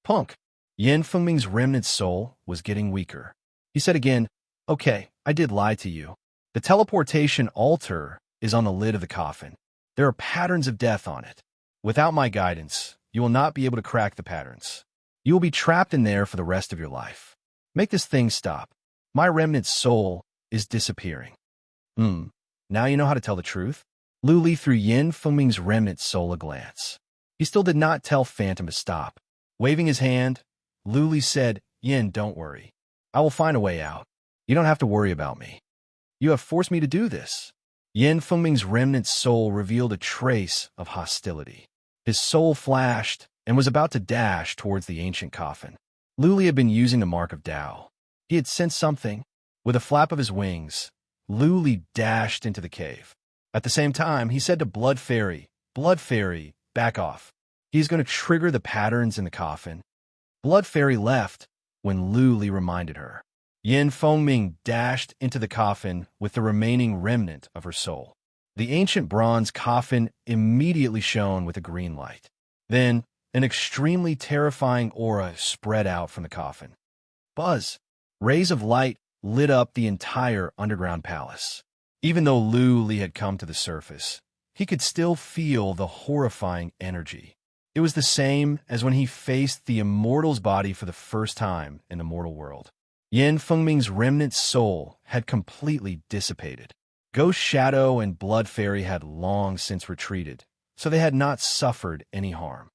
Punk. Yin Fengming's remnant soul was getting weaker. He said again, Okay, I did lie to you. The teleportation altar is on the lid of the coffin. There are patterns of death on it. Without my guidance, you will not be able to crack the patterns. You will be trapped in there for the rest of your life. Make this thing stop. My remnant soul is disappearing. Now you know how to tell the truth? Lu Li threw Yin Fengming's remnant soul a glance. He still did not tell Phantom to stop. Waving his hand, Lu Li said, Yin, don't worry. I will find a way out. You don't have to worry about me. You have forced me to do this. Yin Fengming's remnant soul revealed a trace of hostility. His soul flashed and was about to dash towards the ancient coffin. Lu Li had been using the mark of Tao. He had sensed something. With a flap of his wings, Lu Li dashed into the cave. At the same time, he said to Blood Fairy, back off. He's going to trigger the patterns in the coffin. Blood Fairy left when Lu Li reminded her. Yin Fengming dashed into the coffin with the remaining remnant of her soul. The ancient bronze coffin immediately shone with a green light. Then, an extremely terrifying aura spread out from the coffin. Buzz! Rays of light lit up the entire underground palace. Even though Lu Li had come to the surface, he could still feel the horrifying energy. It was the same as when he faced the immortal's body for the first time in the mortal world. Yin Fengming's remnant soul had completely dissipated. Ghost Shadow and Blood Fairy had long since retreated, so they had not suffered any harm.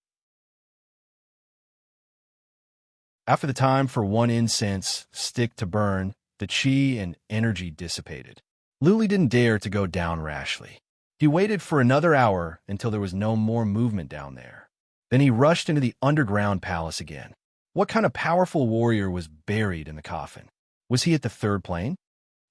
After the time for one incense stick to burn, the chi and energy dissipated. Lu Li didn't dare to go down rashly. He waited for another hour until there was no more movement down there. Then he rushed into the underground palace again. What kind of powerful warrior was buried in the coffin? Was he at the third plane?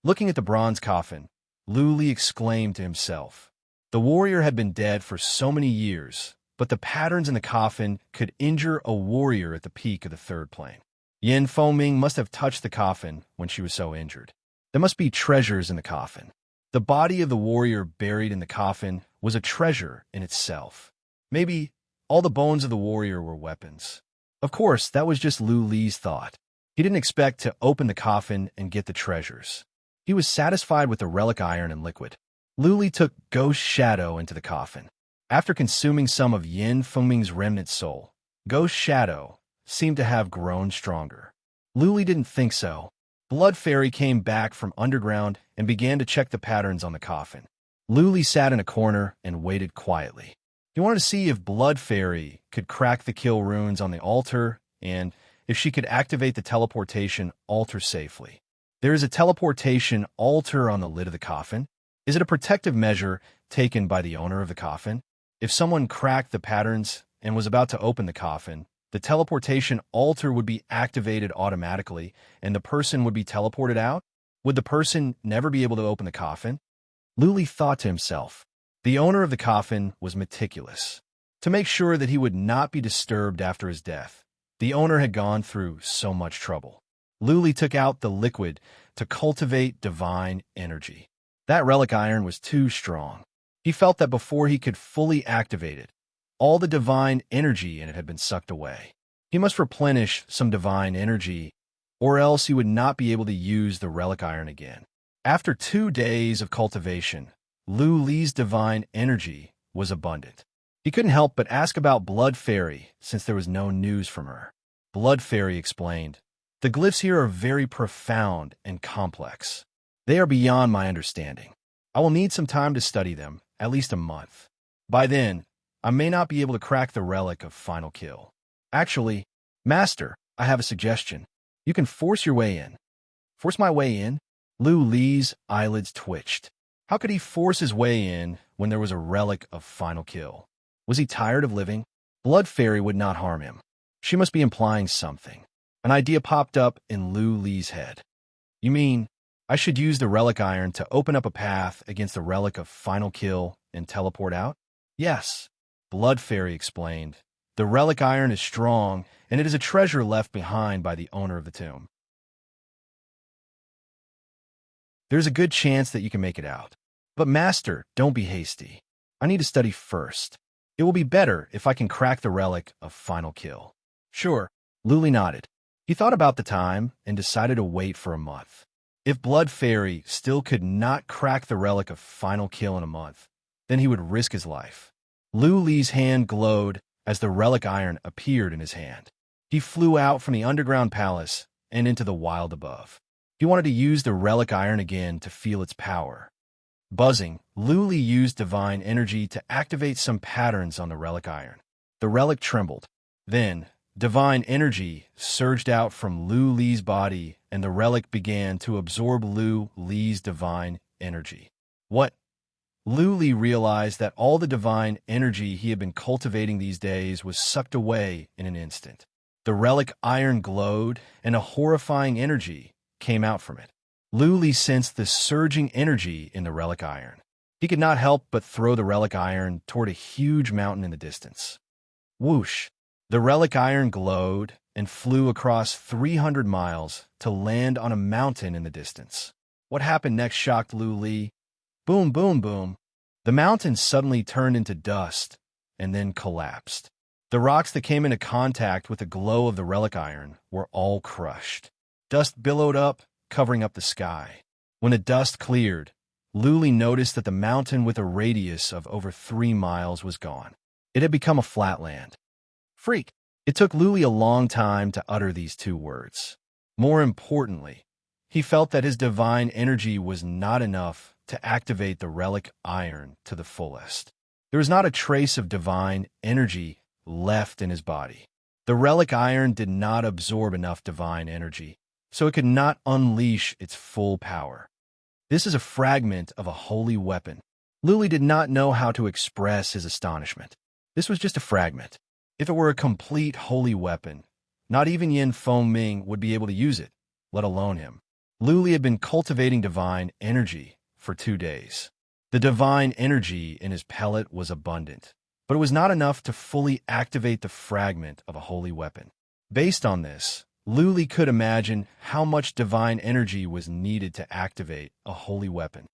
Looking at the bronze coffin, Lu Li exclaimed to himself. The warrior had been dead for so many years, but the patterns in the coffin could injure a warrior at the peak of the third plane. Yin Fengming must have touched the coffin when she was so injured. There must be treasures in the coffin. The body of the warrior buried in the coffin was a treasure in itself. Maybe all the bones of the warrior were weapons. Of course, that was just Lu Li's thought. He didn't expect to open the coffin and get the treasures. He was satisfied with the relic iron and liquid. Lu Li took Ghost Shadow into the coffin. After consuming some of Yin Fengming's remnant soul, Ghost Shadow seemed to have grown stronger. Lu Li didn't think so. Blood Fairy came back from underground and began to check the patterns on the coffin. Lu Li sat in a corner and waited quietly. He wanted to see if Blood Fairy could crack the kill runes on the altar and if she could activate the teleportation altar safely. There is a teleportation altar on the lid of the coffin. Is it a protective measure taken by the owner of the coffin? If someone cracked the patterns and was about to open the coffin, the teleportation altar would be activated automatically and the person would be teleported out? Would the person never be able to open the coffin? Lu Li thought to himself. The owner of the coffin was meticulous. To make sure that he would not be disturbed after his death, the owner had gone through so much trouble. Lu Li took out the liquid to cultivate divine energy. That relic iron was too strong. He felt that before he could fully activate it, all the divine energy in it had been sucked away. He must replenish some divine energy, or else he would not be able to use the relic iron again. After 2 days of cultivation, Lu Li's divine energy was abundant. He couldn't help but ask about Blood Fairy since there was no news from her. Blood Fairy explained, "The glyphs here are very profound and complex. They are beyond my understanding. I will need some time to study them, at least a month. By then, I may not be able to crack the relic of final kill. Actually, Master, I have a suggestion. You can force your way in." Force my way in? Lu Li's eyelids twitched. How could he force his way in when there was a relic of final kill? Was he tired of living? Blood Fairy would not harm him. She must be implying something. An idea popped up in Lu Li's head. You mean I should use the relic iron to open up a path against the relic of final kill and teleport out? Yes, Blood Fairy explained. The relic iron is strong, and it is a treasure left behind by the owner of the tomb. There's a good chance that you can make it out. But Master, don't be hasty. I need to study first. It will be better if I can crack the relic of final kill. Sure, Lu Li nodded. He thought about the time and decided to wait for a month. If Blood Fairy still could not crack the relic of final kill in a month, then he would risk his life. Lu Li's hand glowed as the relic iron appeared in his hand. He flew out from the underground palace and into the wild above. He wanted to use the relic iron again to feel its power. Buzzing, Lu Li used divine energy to activate some patterns on the relic iron. The relic trembled. Then, divine energy surged out from Lu Li's body and the relic began to absorb Lu Li's divine energy. What? Lu Li realized that all the divine energy he had been cultivating these days was sucked away in an instant. The relic iron glowed, and a horrifying energy came out from it. Lu Li sensed the surging energy in the relic iron. He could not help but throw the relic iron toward a huge mountain in the distance. Whoosh! The relic iron glowed and flew across 300 miles to land on a mountain in the distance. What happened next shocked Lu Li. Boom, boom, boom. The mountain suddenly turned into dust and then collapsed. The rocks that came into contact with the glow of the relic iron were all crushed. Dust billowed up, covering up the sky. When the dust cleared, Lu Li noticed that the mountain with a radius of over 3 miles was gone. It had become a flat land. Freak! It took Lu Li a long time to utter these 2 words. More importantly, he felt that his divine energy was not enough to activate the relic iron to the fullest. There was not a trace of divine energy left in his body. The relic iron did not absorb enough divine energy, so it could not unleash its full power. This is a fragment of a holy weapon. Lu Li did not know how to express his astonishment. This was just a fragment. If it were a complete holy weapon, not even Yin Fengming would be able to use it, let alone him. Lu Li had been cultivating divine energy for 2 days. The divine energy in his pellet was abundant, but it was not enough to fully activate the fragment of a holy weapon. Based on this, Lu Li could imagine how much divine energy was needed to activate a holy weapon.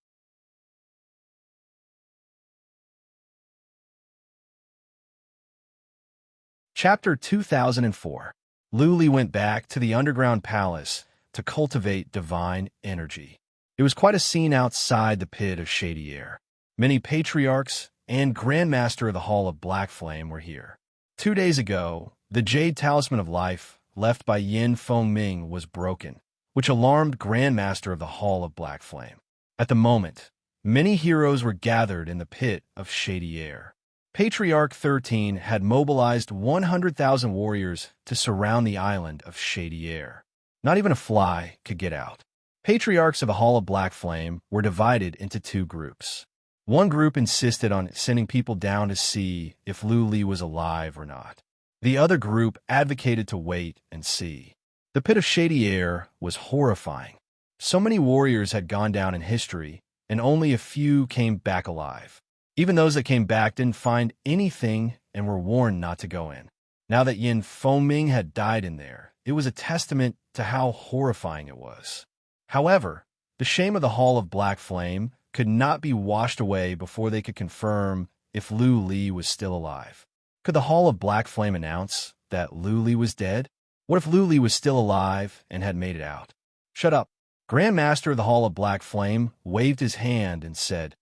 Chapter 2004. Lu Li went back to the underground palace to cultivate divine energy. It was quite a scene outside the pit of shady air. Many patriarchs and Grandmaster of the Hall of Black Flame were here. 2 days ago, the Jade Talisman of Life left by Yin Fengming was broken, which alarmed Grandmaster of the Hall of Black Flame. At the moment, many heroes were gathered in the pit of shady air. Patriarch 13 had mobilized 100,000 warriors to surround the island of shady air. Not even a fly could get out. Patriarchs of the Hall of Black Flame were divided into 2 groups. One group insisted on sending people down to see if Lu Li was alive or not. The other group advocated to wait and see. The pit of shady air was horrifying. So many warriors had gone down in history, and only a few came back alive. Even those that came back didn't find anything and were warned not to go in. Now that Yin Fengming had died in there, it was a testament to how horrifying it was. However, the shame of the Hall of Black Flame could not be washed away before they could confirm if Lu Li was still alive. Could the Hall of Black Flame announce that Lu Li was dead? What if Lu Li was still alive and had made it out? Shut up. Grandmaster of the Hall of Black Flame waved his hand and said,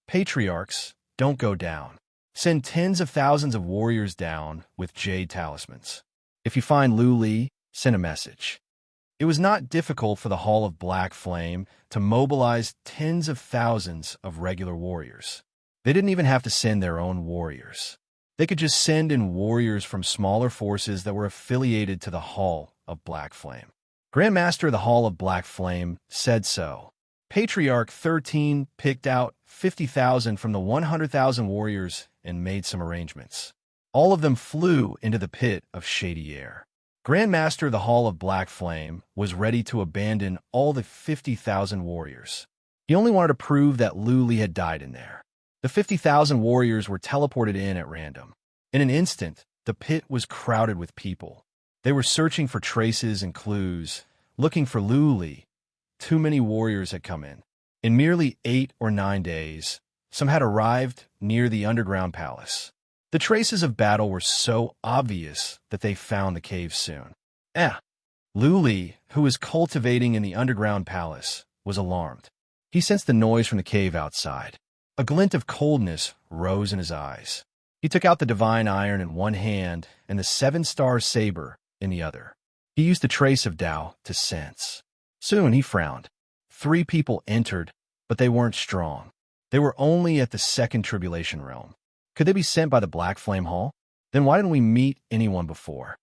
"Patriarchs, don't go down. Send tens of thousands of warriors down with jade talismans. If you find Lu Li, send a message." It was not difficult for the Hall of Black Flame to mobilize tens of thousands of regular warriors. They didn't even have to send their own warriors. They could just send in warriors from smaller forces that were affiliated to the Hall of Black Flame. Grandmaster of the Hall of Black Flame said so. Patriarch 13 picked out 50,000 from the 100,000 warriors and made some arrangements. All of them flew into the pit of shady air. Grandmaster of the Hall of Black Flame was ready to abandon all the 50,000 warriors. He only wanted to prove that Lu Li had died in there. The 50,000 warriors were teleported in at random. In an instant, the pit was crowded with people. They were searching for traces and clues, looking for Lu Li. Too many warriors had come in. In merely 8 or 9 days, some had arrived near the underground palace. The traces of battle were so obvious that they found the cave soon. Lu Li, who was cultivating in the underground palace, was alarmed. He sensed the noise from the cave outside. A glint of coldness rose in his eyes. He took out the divine iron in one hand and the 7-star saber in the other. He used the trace of Tao to sense. Soon he frowned. 3 people entered, but they weren't strong. They were only at the second tribulation realm. Could they be sent by the Black Flame Hall? Then why didn't we meet anyone before?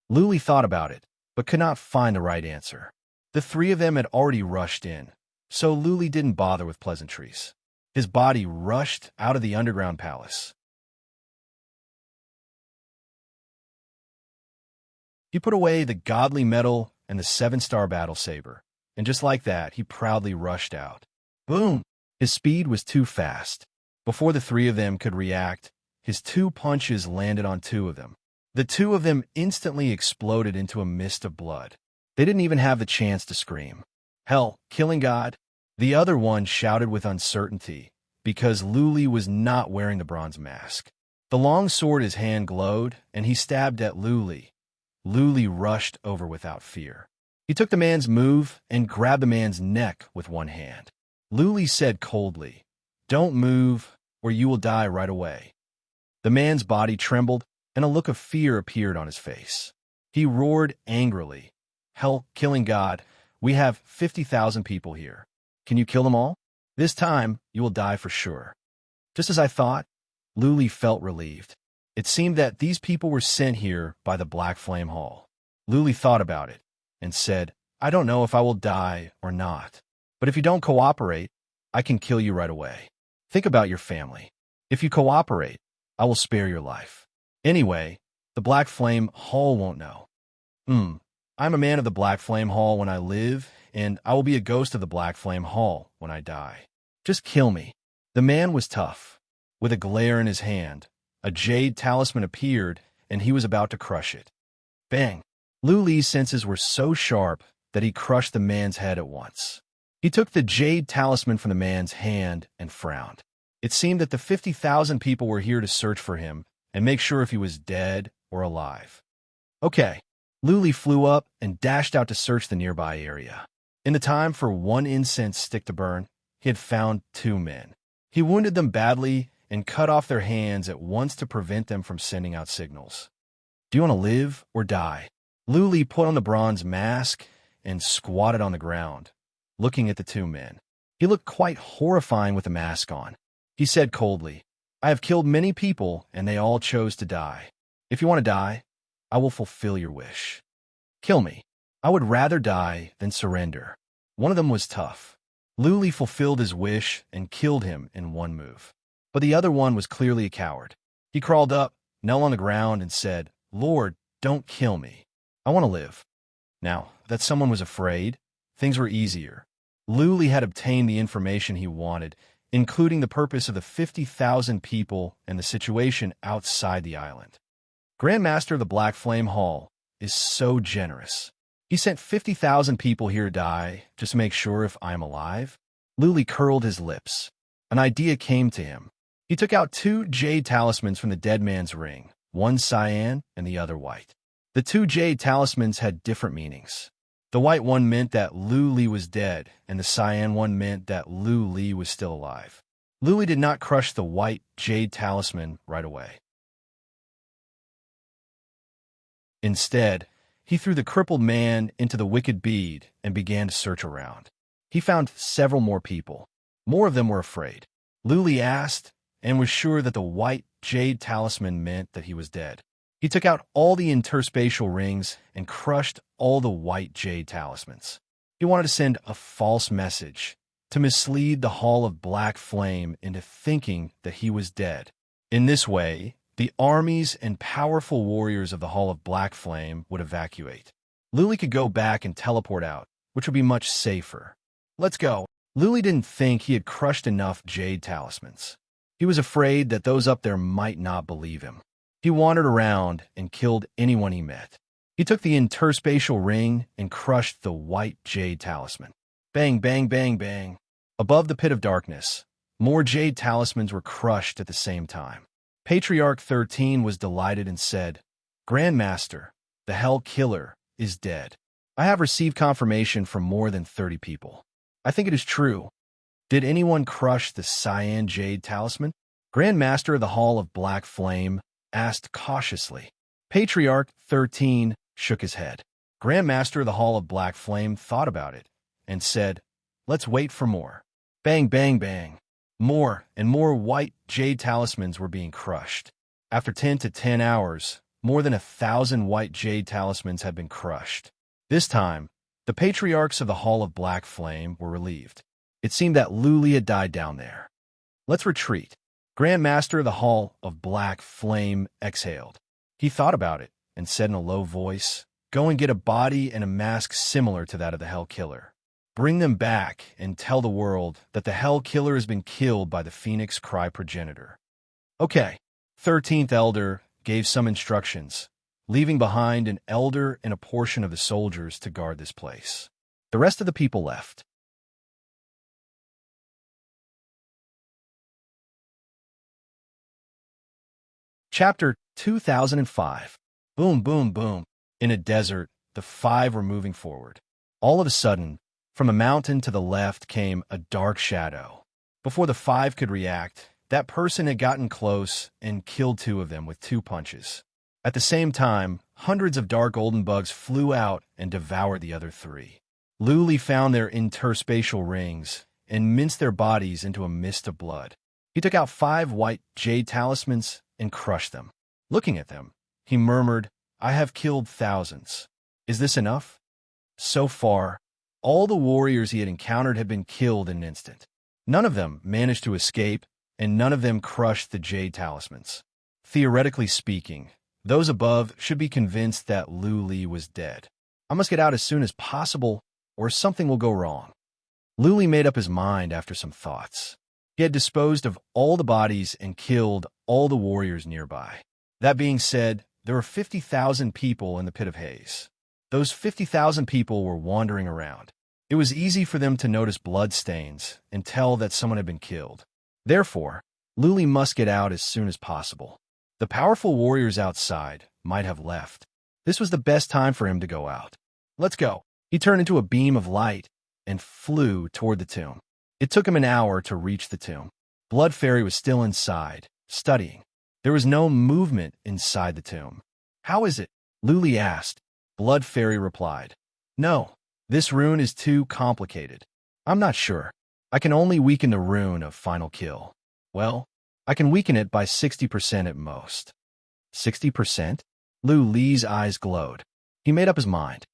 Lu Li thought about it, but could not find the right answer. The 3 of them had already rushed in, so Lu Li didn't bother with pleasantries. His body rushed out of the underground palace. He put away the godly medal and the 7-star battle saber, and just like that, he proudly rushed out. Boom! His speed was too fast. Before the 3 of them could react, his 2 punches landed on 2 of them. The 2 of them instantly exploded into a mist of blood. They didn't even have the chance to scream. Hell, killing God! The other one shouted with uncertainty, because Lu Li was not wearing the bronze mask. The long sword in his hand glowed, and he stabbed at Lu Li. Lu Li rushed over without fear. He took the man's move and grabbed the man's neck with one hand. Lu Li said coldly, "Don't move, or you will die right away." The man's body trembled, and a look of fear appeared on his face. He roared angrily, "Hell, killing God, we have 50,000 people here. Can you kill them all? This time, you will die for sure." Just as I thought, Lu Li felt relieved. It seemed that these people were sent here by the Black Flame Hall. Lu Li thought about it and said, "I don't know if I will die or not, but if you don't cooperate, I can kill you right away. Think about your family. If you cooperate, I will spare your life. Anyway, The Black Flame Hall won't know. I'm a man of the Black Flame Hall when I live, and I will be a ghost of the Black Flame Hall when I die. Just kill me." The man was tough. With a glare in his hand, a jade talisman appeared, and he was about to crush it. Bang! Lu Li's senses were so sharp that he crushed the man's head at once. He took the jade talisman from the man's hand and frowned. It seemed that the 50,000 people were here to search for him and make sure if he was dead or alive. Okay. Lu Li flew up and dashed out to search the nearby area. In the time for one incense stick to burn, he had found 2 men. He wounded them badly and cut off their hands at once to prevent them from sending out signals. "Do you want to live or die?" Lu Li put on the bronze mask and squatted on the ground, looking at the 2 men. He looked quite horrifying with the mask on. He said coldly, "I have killed many people, and they all chose to die. If you want to die, I will fulfill your wish. Kill me. I would rather die than surrender." One of them was tough. Lu Li fulfilled his wish and killed him in one move. But the other one was clearly a coward. He crawled up, knelt on the ground, and said, "Lord, don't kill me. I want to live." Now, that someone was afraid, things were easier. Lu Li had obtained the information he wanted, including the purpose of the 50,000 people and the situation outside the island. Grandmaster of the Black Flame Hall is so generous. He sent 50,000 people here to die just to make sure if I'm alive. Lu Li curled his lips. An idea came to him. He took out 2 jade talismans from the dead man's ring, one cyan and the other white. The 2 jade talismans had different meanings. The white one meant that Lu Li was dead, and the cyan one meant that Lu Li was still alive. Lu Li did not crush the white jade talisman right away. Instead, he threw the crippled man into the wicked bead and began to search around. He found several more people. More of them were afraid. Lu Li asked and was sure that the white jade talisman meant that he was dead. He took out all the interspatial rings and crushed all the white jade talismans. He wanted to send a false message to mislead the Hall of Black Flame into thinking that he was dead. In this way, the armies and powerful warriors of the Hall of Black Flame would evacuate. Lu Li could go back and teleport out, which would be much safer. "Let's go." Lu Li didn't think he had crushed enough jade talismans. He was afraid that those up there might not believe him. He wandered around and killed anyone he met. He took the interspatial ring and crushed the white jade talisman. Bang, bang, bang, bang. Above the pit of darkness, more jade talismans were crushed at the same time. Patriarch 13 was delighted and said, "Grandmaster, the Hell Killer, is dead. I have received confirmation from more than 30 people. I think it is true. Did anyone crush the cyan jade talisman?" Grandmaster of the Hall of Black Flame asked cautiously. Patriarch 13 shook his head. Grandmaster of the Hall of Black Flame thought about it and said, "Let's wait for more." Bang, bang, bang. More and more white jade talismans were being crushed. After 10 to 10 hours, more than 1,000 white jade talismans had been crushed. This time, the patriarchs of the Hall of Black Flame were relieved. It seemed that Lu Li had died down there. "Let's retreat." Grandmaster of the Hall of Black Flame exhaled. He thought about it and said in a low voice, "Go and get a body and a mask similar to that of the Hell Killer. Bring them back and tell the world that the Hell Killer has been killed by the Phoenix Cry progenitor." Okay. 13th Elder gave some instructions, leaving behind an elder and a portion of the soldiers to guard this place. The rest of the people left. Chapter 2005. Boom, boom, boom. In a desert, the 5 were moving forward. All of a sudden, from a mountain to the left came a dark shadow. Before the 5 could react, that person had gotten close and killed 2 of them with 2 punches. At the same time, hundreds of dark golden bugs flew out and devoured the other 3. Lu Li found their interspatial rings and minced their bodies into a mist of blood. He took out 5 white jade talismans and crushed them. Looking at them, he murmured, "I have killed thousands. Is this enough?" So far, all the warriors he had encountered had been killed in an instant. None of them managed to escape, and none of them crushed the jade talismans. Theoretically speaking, Those above should be convinced that Luli was dead. I must get out as soon as possible, or something will go wrong. Luli made up his mind after some thoughts. He had disposed of all the bodies and killed all the warriors nearby. That being said, there were 50,000 people in the Pit of Haze. Those 50,000 people were wandering around. It was easy for them to notice bloodstains and tell that someone had been killed. Therefore, Luli must get out as soon as possible. The powerful warriors outside might have left. This was the best time for him to go out. Let's go. He turned into a beam of light and flew toward the tomb. It took him an hour to reach the tomb. Blood Fairy was still inside, studying. There was no movement inside the tomb. How is it? Luli asked. Blood Fairy replied, No, this rune is too complicated. I'm not sure. I can only weaken the rune of final kill. Well, I can weaken it by 60% at most. 60%? Luli's eyes glowed. He made up his mind.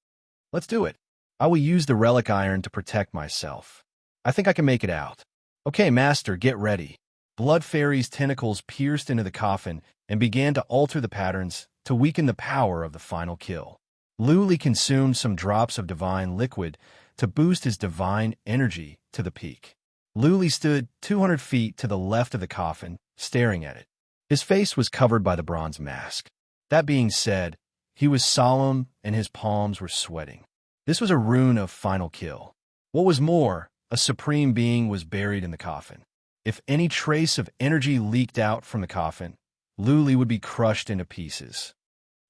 Let's do it. I will use the relic iron to protect myself. I think I can make it out. Okay, Master, get ready. Blood Fairy's tentacles pierced into the coffin and began to alter the patterns to weaken the power of the final kill. Luli consumed some drops of divine liquid to boost his divine energy to the peak. Luli stood 200 feet to the left of the coffin, staring at it. His face was covered by the bronze mask. That being said, he was solemn and his palms were sweating. This was a rune of final kill. What was more, a supreme being was buried in the coffin. If any trace of energy leaked out from the coffin, Luli would be crushed into pieces.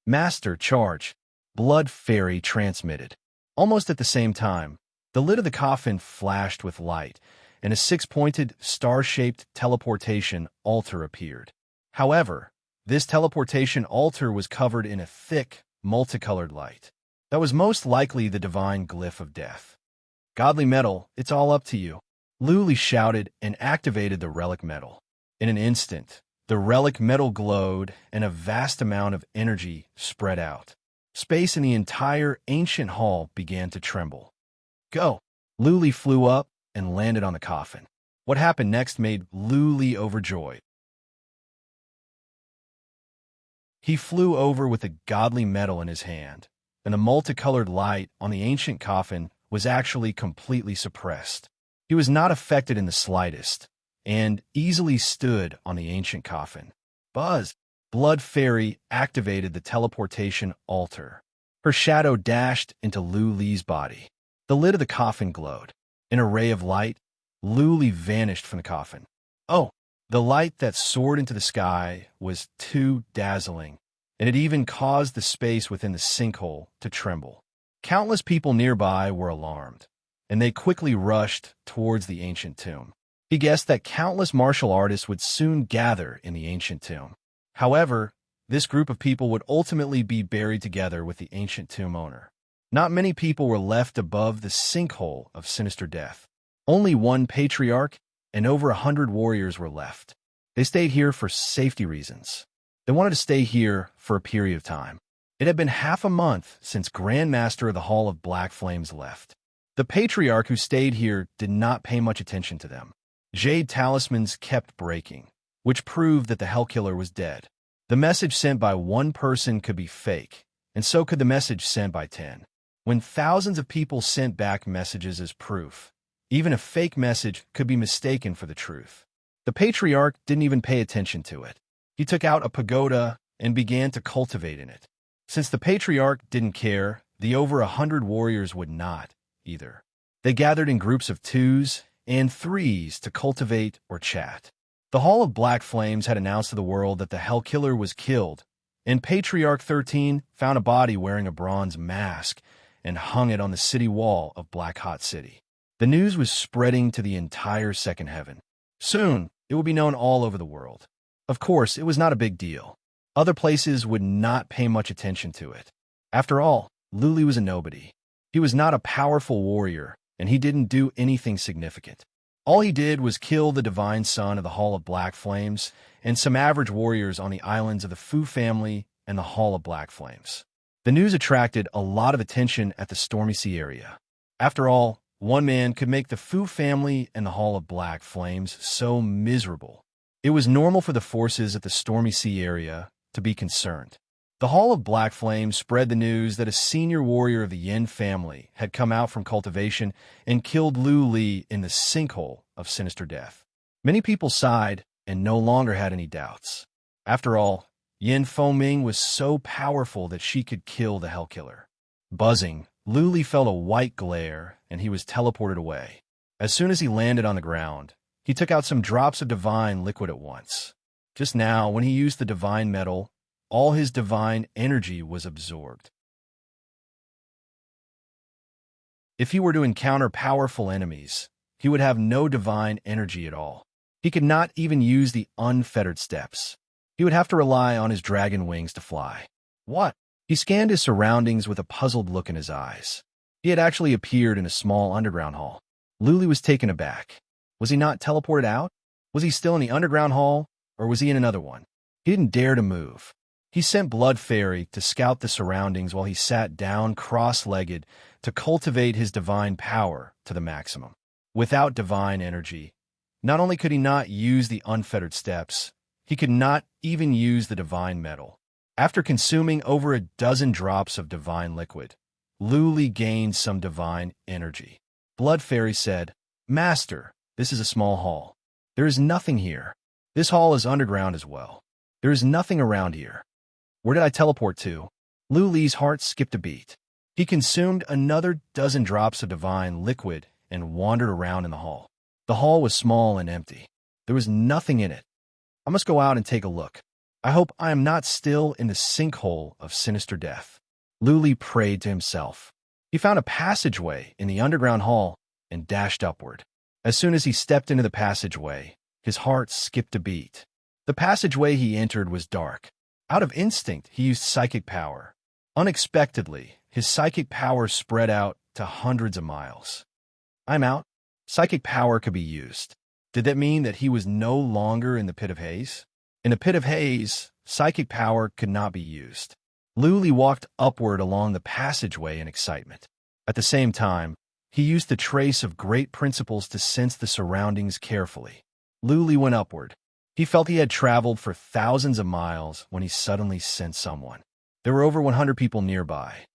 Master, charge! Blood Fairy transmitted. Almost at the same time, the lid of the coffin flashed with light, and a six-pointed, star-shaped teleportation altar appeared. However, this teleportation altar was covered in a thick, multicolored light. That was most likely the divine glyph of death. Godly metal, it's all up to you. Luli shouted and activated the relic metal. In an instant, the relic metal glowed and a vast amount of energy spread out. Space in the entire ancient hall began to tremble. Go! Luli flew up and landed on the coffin. What happened next made Luli overjoyed. He flew over with the godly metal in his hand, and the multicolored light on the ancient coffin was actually completely suppressed. He was not affected in the slightest, and easily stood on the ancient coffin. Buzz! Blood Fairy activated the teleportation altar. Her shadow dashed into Luli's body. The lid of the coffin glowed. In a ray of light, Luli vanished from the coffin. Oh! The light that soared into the sky was too dazzling, and it even caused the space within the sinkhole to tremble. Countless people nearby were alarmed, and they quickly rushed towards the ancient tomb. He guessed that countless martial artists would soon gather in the ancient tomb. However, this group of people would ultimately be buried together with the ancient tomb owner. Not many people were left above the sinkhole of sinister death. Only one patriarch and over 100 warriors were left. They stayed here for safety reasons. They wanted to stay here for a period of time. It had been half a month since Grand Master of the Hall of Black Flames left. The patriarch who stayed here did not pay much attention to them. Jade talismans kept breaking, which proved that the Hellkiller was dead. The message sent by one person could be fake, and so could the message sent by 10. When thousands of people sent back messages as proof, even a fake message could be mistaken for the truth. The patriarch didn't even pay attention to it. He took out a pagoda and began to cultivate in it. Since the patriarch didn't care, the over 100 warriors would not either. They gathered in groups of 2s and 3s to cultivate or chat. The Hall of Black Flames had announced to the world that the Hellkiller was killed, and Patriarch 13 found a body wearing a bronze mask and hung it on the city wall of Black Hot City. The news was spreading to the entire second heaven. Soon, it would be known all over the world. Of course, it was not a big deal. Other places would not pay much attention to it. After all, Luli was a nobody. He was not a powerful warrior, and he didn't do anything significant. All he did was kill the divine son of the Hall of Black Flames and some average warriors on the islands of the Fu family and the Hall of Black Flames. The news attracted a lot of attention at the Stormy Sea area. After all, one man could make the Fu family and the Hall of Black Flames so miserable. It was normal for the forces at the Stormy Sea area to be concerned. The Hall of Black Flame spread the news that a senior warrior of the Yin family had come out from cultivation and killed Lu Li in the sinkhole of sinister death. Many people sighed and no longer had any doubts. After all, Yin Foming was so powerful that she could kill the Hell Killer. Buzzing, Lu Li felt a white glare and he was teleported away. As soon as he landed on the ground, he took out some drops of divine liquid at once. Just now, when he used the divine metal, all his divine energy was absorbed. If he were to encounter powerful enemies, he would have no divine energy at all. He could not even use the unfettered steps. He would have to rely on his dragon wings to fly. What? He scanned his surroundings with a puzzled look in his eyes. He had actually appeared in a small underground hall. Lu Li was taken aback. Was he not teleported out? Was he still in the underground hall, or was he in another one? He didn't dare to move. He sent Blood Fairy to scout the surroundings while he sat down cross-legged to cultivate his divine power to the maximum. Without divine energy, not only could he not use the unfettered steps, he could not even use the divine metal. After consuming over a dozen drops of divine liquid, Lu Li gained some divine energy. Blood Fairy said, "Master, this is a small hall. There is nothing here. This hall is underground as well. There is nothing around here. Where did I teleport to?" Lu Li's heart skipped a beat. He consumed another dozen drops of divine liquid and wandered around in the hall. The hall was small and empty. There was nothing in it. I must go out and take a look. I hope I am not still in the sinkhole of sinister death. Lu Li prayed to himself. He found a passageway in the underground hall and dashed upward. As soon as he stepped into the passageway, his heart skipped a beat. The passageway he entered was dark. Out of instinct, he used psychic power. Unexpectedly, his psychic power spread out to hundreds of miles. "I'm out." Psychic power could be used. Did that mean that he was no longer in the pit of haze? In the pit of haze, psychic power could not be used. Lu Li walked upward along the passageway in excitement. At the same time, he used the trace of great principles to sense the surroundings carefully. Lu Li went upward. He felt he had traveled for thousands of miles when he suddenly sensed someone. There were over 100 people nearby.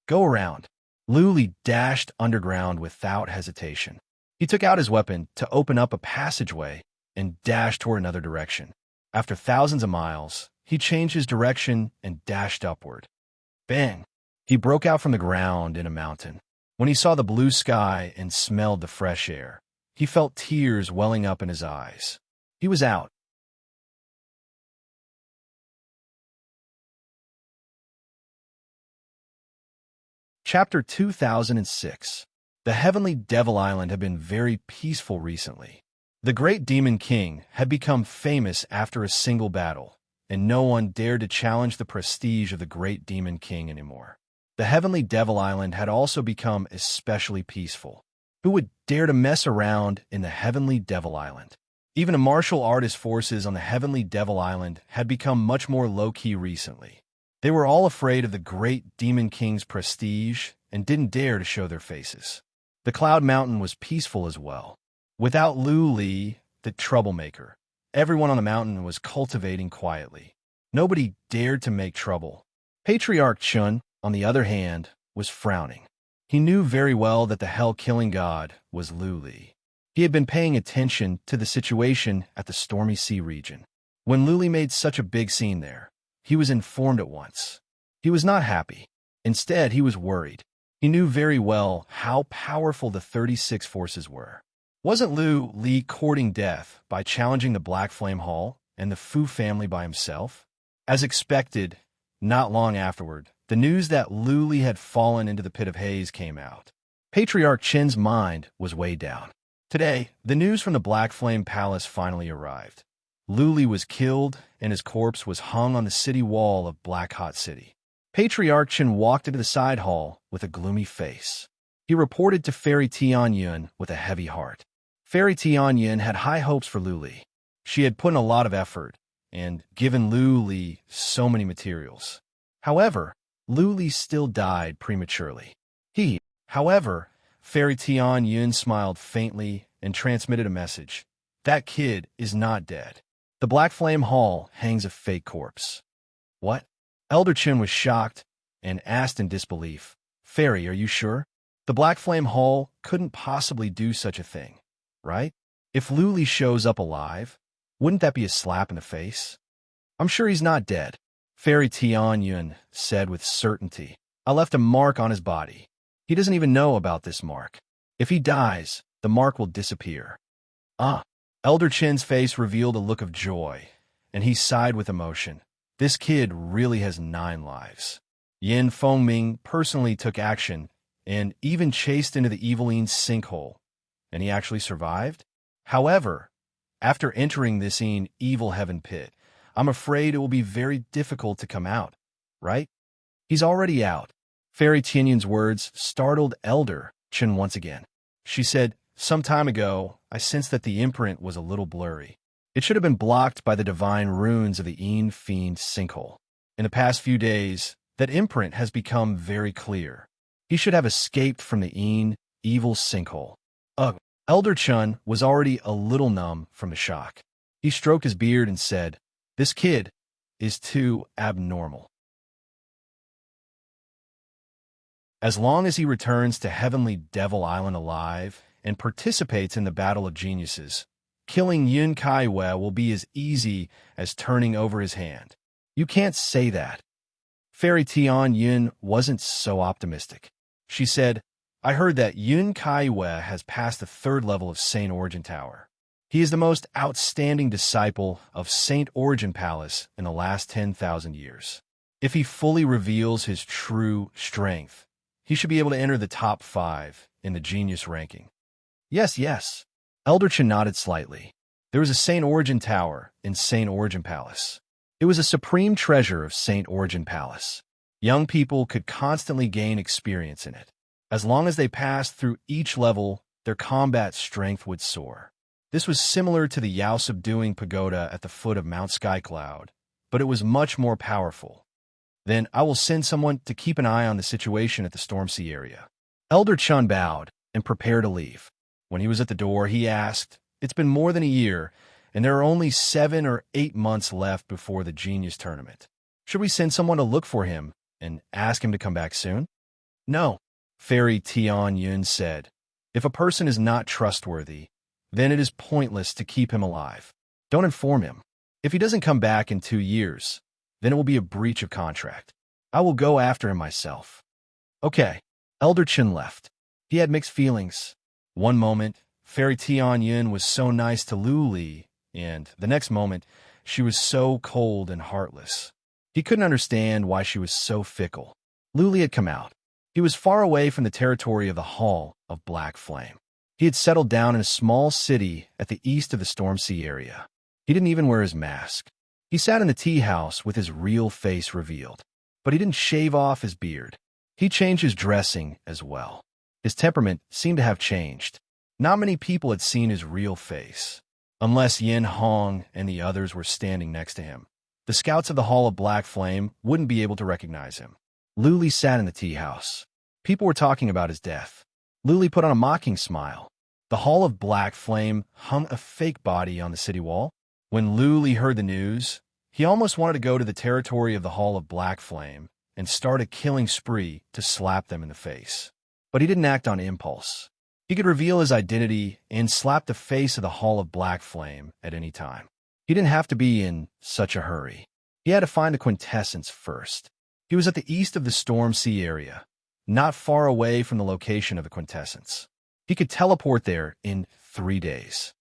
"Go around." Lu Li dashed underground without hesitation. He took out his weapon to open up a passageway and dashed toward another direction. After thousands of miles, he changed his direction and dashed upward. Bang! He broke out from the ground in a mountain. When he saw the blue sky and smelled the fresh air, he felt tears welling up in his eyes. He was out. Chapter 2006. The heavenly Devil Island had been very peaceful recently. The great Demon King had become famous after a single battle, and no one dared to challenge the prestige of the great Demon King anymore. The heavenly Devil Island had also become especially peaceful. Who would dare to mess around in the heavenly Devil Island? Even the martial artist forces on the heavenly Devil Island had become much more low-key recently. They were all afraid of the great Demon King's prestige and didn't dare to show their faces. The Cloud Mountain was peaceful as well. Without Lu Li, the troublemaker, everyone on the mountain was cultivating quietly. Nobody dared to make trouble. Patriarch Chun, on the other hand, was frowning. He knew very well that the hell-killing god was Lu Li. He had been paying attention to the situation at the Stormy Sea region. When Lu Li made such a big scene there, he was informed at once. He was not happy. Instead, he was worried. He knew very well how powerful the 36 forces were. Wasn't Lu Li courting death by challenging the Black Flame Hall and the Fu family by himself? As expected, not long afterward, the news that Lu Li had fallen into the pit of haze came out. Patriarch Chen's mind was weighed down. Today, the news from the Black Flame Palace finally arrived. Lu Li was killed, and his corpse was hung on the city wall of Black Hot City. Patriarch Chen walked into the side hall with a gloomy face. He reported to Fairy Tian Yun with a heavy heart. Fairy Tian Yun had high hopes for Lu Li. She had put in a lot of effort and given Lu Li so many materials. However, Lu Li still died prematurely. However, Fairy Tian Yun smiled faintly and transmitted a message. That kid is not dead. The Black Flame Hall hangs a fake corpse. What? Elder Chin was shocked and asked in disbelief, "Fairy, are you sure? The Black Flame Hall couldn't possibly do such a thing, right? If Luli shows up alive, wouldn't that be a slap in the face?" "I'm sure he's not dead," Fairy Tian Yun said with certainty. "I left a mark on his body. He doesn't even know about this mark. If he dies, the mark will disappear." "Ah." Elder Chin's face revealed a look of joy, and he sighed with emotion. "This kid really has 9 lives." Yin Fengming personally took action and even chased into the Evileen's sinkhole, and he actually survived. However, after entering this evil heaven pit, I'm afraid it will be very difficult to come out, right? "He's already out." Fairy Tianyun's words startled Elder Chin once again. She said, "Some time ago, I sensed that the imprint was a little blurry. It should have been blocked by the divine runes of the Een Fiend sinkhole. In the past few days, that imprint has become very clear. He should have escaped from the Een evil sinkhole." Ugh. Elder Chun was already a little numb from the shock. He stroked his beard and said, "This kid is too abnormal. As long as he returns to Heavenly Devil Island alive and participates in the Battle of Geniuses, killing Yun Kaiwe will be as easy as turning over his hand." "You can't say that." Fairy Tian Yun wasn't so optimistic. She said, "I heard that Yun Kaiwe has passed the 3rd level of Saint Origin Tower. He is the most outstanding disciple of Saint Origin Palace in the last 10,000 years. If he fully reveals his true strength, he should be able to enter the top 5 in the genius ranking." Yes, yes. Elder Chin nodded slightly. There was a Saint Origin Tower in Saint Origin Palace. It was a supreme treasure of Saint Origin Palace. Young people could constantly gain experience in it. As long as they passed through each level, their combat strength would soar. This was similar to the Yao Subduing Pagoda at the foot of Mount Skycloud, but it was much more powerful. "Then I will send someone to keep an eye on the situation at the Stormsea area." Elder Chun bowed and prepared to leave. When he was at the door, he asked, "It's been more than a year, and there are only 7 or 8 months left before the Genius Tournament. Should we send someone to look for him and ask him to come back soon?" "No," Fairy Tian Yun said. "If a person is not trustworthy, then it is pointless to keep him alive. Don't inform him. If he doesn't come back in 2 years, then it will be a breach of contract. I will go after him myself." "Okay." Elder Chin left. He had mixed feelings. One moment, Fairy Tian Yun was so nice to Lu Li, and the next moment, she was so cold and heartless. He couldn't understand why she was so fickle. Lu Li had come out. He was far away from the territory of the Hall of Black Flame. He had settled down in a small city at the east of the Stormsea area. He didn't even wear his mask. He sat in the tea house with his real face revealed. But he didn't shave off his beard. He changed his dressing as well. His temperament seemed to have changed. Not many people had seen his real face, unless Yin Hong and the others were standing next to him. The scouts of the Hall of Black Flame wouldn't be able to recognize him. Lu Li sat in the tea house. People were talking about his death. Lu Li put on a mocking smile. The Hall of Black Flame hung a fake body on the city wall. When Lu Li heard the news, he almost wanted to go to the territory of the Hall of Black Flame and start a killing spree to slap them in the face. But he didn't act on impulse. He could reveal his identity and slap the face of the Hall of Black Flame at any time. He didn't have to be in such a hurry. He had to find the quintessence first. He was at the east of the Stormsea area, not far away from the location of the quintessence. He could teleport there in 3 days.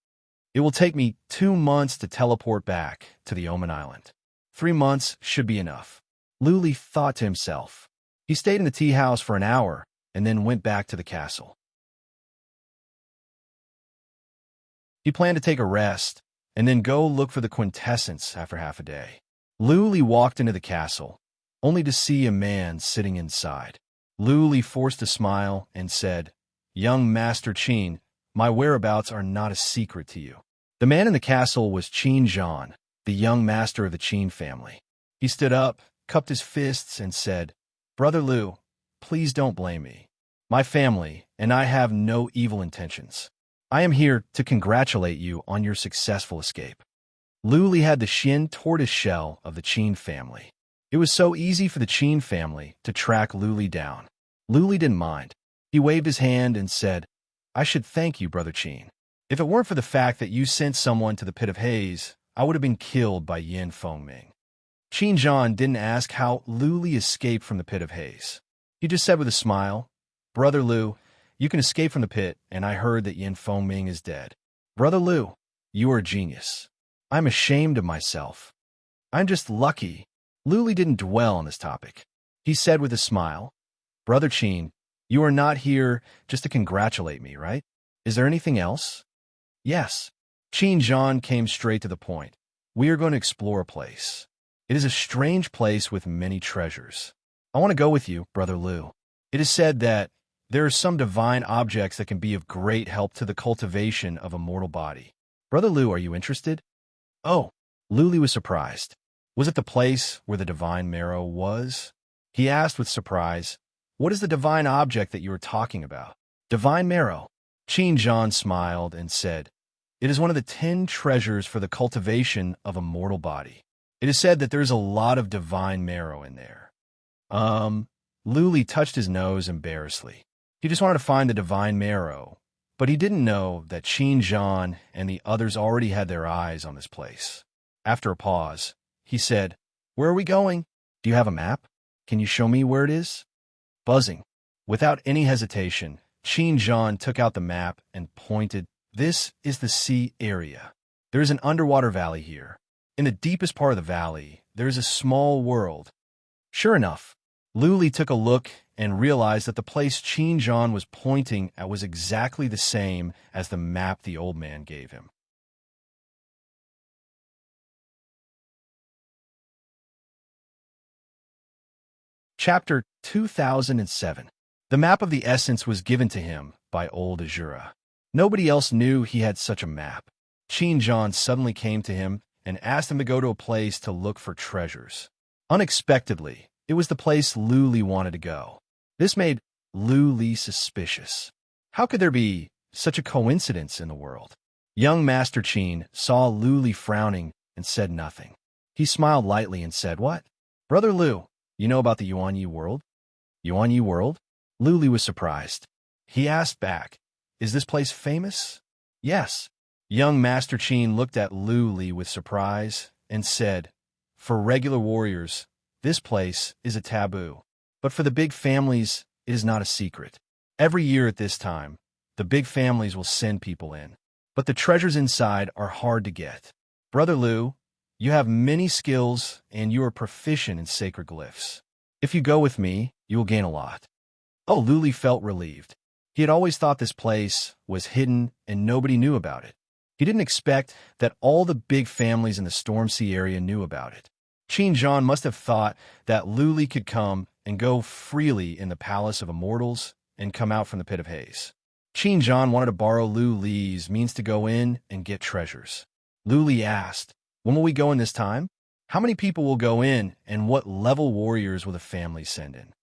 "It will take me 2 months to teleport back to the Omen Island. 3 months should be enough," Lu Li thought to himself. He stayed in the tea house for an hour and then went back to the castle. He planned to take a rest and then go look for the quintessence after half a day. Lu Li walked into the castle, only to see a man sitting inside. Lu Li forced a smile and said, "Young Master Qin, my whereabouts are not a secret to you." The man in the castle was Qin Zhan, the young master of the Qin family. He stood up, cupped his fists, and said, "Brother Lu, please don't blame me. My family and I have no evil intentions. I am here to congratulate you on your successful escape." Lu Li had the Xin tortoise shell of the Qin family. It was so easy for the Qin family to track Luli down. Luli didn't mind. He waved his hand and said, "I should thank you, Brother Qin. If it weren't for the fact that you sent someone to the Pit of Haze, I would have been killed by Yin Fengming." Qin Zhan didn't ask how Luli escaped from the Pit of Haze. He just said with a smile, "Brother Lu, you can escape from the pit, and I heard that Yin Fengming is dead. Brother Lu, you are a genius. I'm ashamed of myself. I'm just lucky." Luli didn't dwell on this topic. He said with a smile, "Brother Qin, you are not here just to congratulate me, right? Is there anything else?" "Yes." Qin Zhan came straight to the point. "We are going to explore a place. It is a strange place with many treasures. I want to go with you, Brother Lu. It is said that there are some divine objects that can be of great help to the cultivation of a mortal body. Brother Lu, are you interested?" "Oh." Luli was surprised. Was it the place where the divine marrow was? He asked with surprise, "What is the divine object that you are talking about?" "Divine marrow." Qin Zhan smiled and said, "It is one of the 10 treasures for the cultivation of a mortal body. It is said that there is a lot of divine marrow in there." Luli touched his nose embarrassedly. He just wanted to find the divine marrow, but he didn't know that Qin Zhan and the others already had their eyes on this place. After a pause, he said, "Where are we going? Do you have a map? Can you show me where it is?" Buzzing. Without any hesitation, Qin Zhan took out the map and pointed. "This is the sea area. There is an underwater valley here. In the deepest part of the valley, there is a small world." Sure enough, Luli took a look and realized that the place Qin Zhan was pointing at was exactly the same as the map the old man gave him. Chapter 2007. The map of the essence was given to him by old Azura. Nobody else knew he had such a map. Qin Zhan suddenly came to him and asked him to go to a place to look for treasures. Unexpectedly, it was the place Luli wanted to go. This made Luli suspicious. How could there be such a coincidence in the world? Young Master Qin saw Luli frowning and said nothing. He smiled lightly and said, "What? Brother Lu, you know about the Yuanyi world?" "Yuanyi world?" Luli was surprised. He asked back, "Is this place famous?" "Yes." Young Master Qin looked at Luli with surprise and said, "For regular warriors, this place is a taboo. But for the big families, it is not a secret. Every year at this time, the big families will send people in. But the treasures inside are hard to get. Brother Lu, you have many skills and you are proficient in sacred glyphs. If you go with me, you will gain a lot." Oh, Luli felt relieved. He had always thought this place was hidden and nobody knew about it. He didn't expect that all the big families in the Storm Sea area knew about it. Qin Zhan must have thought that Luli could come and go freely in the Palace of Immortals and come out from the Pit of Haze. Qin Zhan wanted to borrow Luli's means to go in and get treasures. Luli asked, "When will we go in this time? How many people will go in, and what level warriors will the family send in?"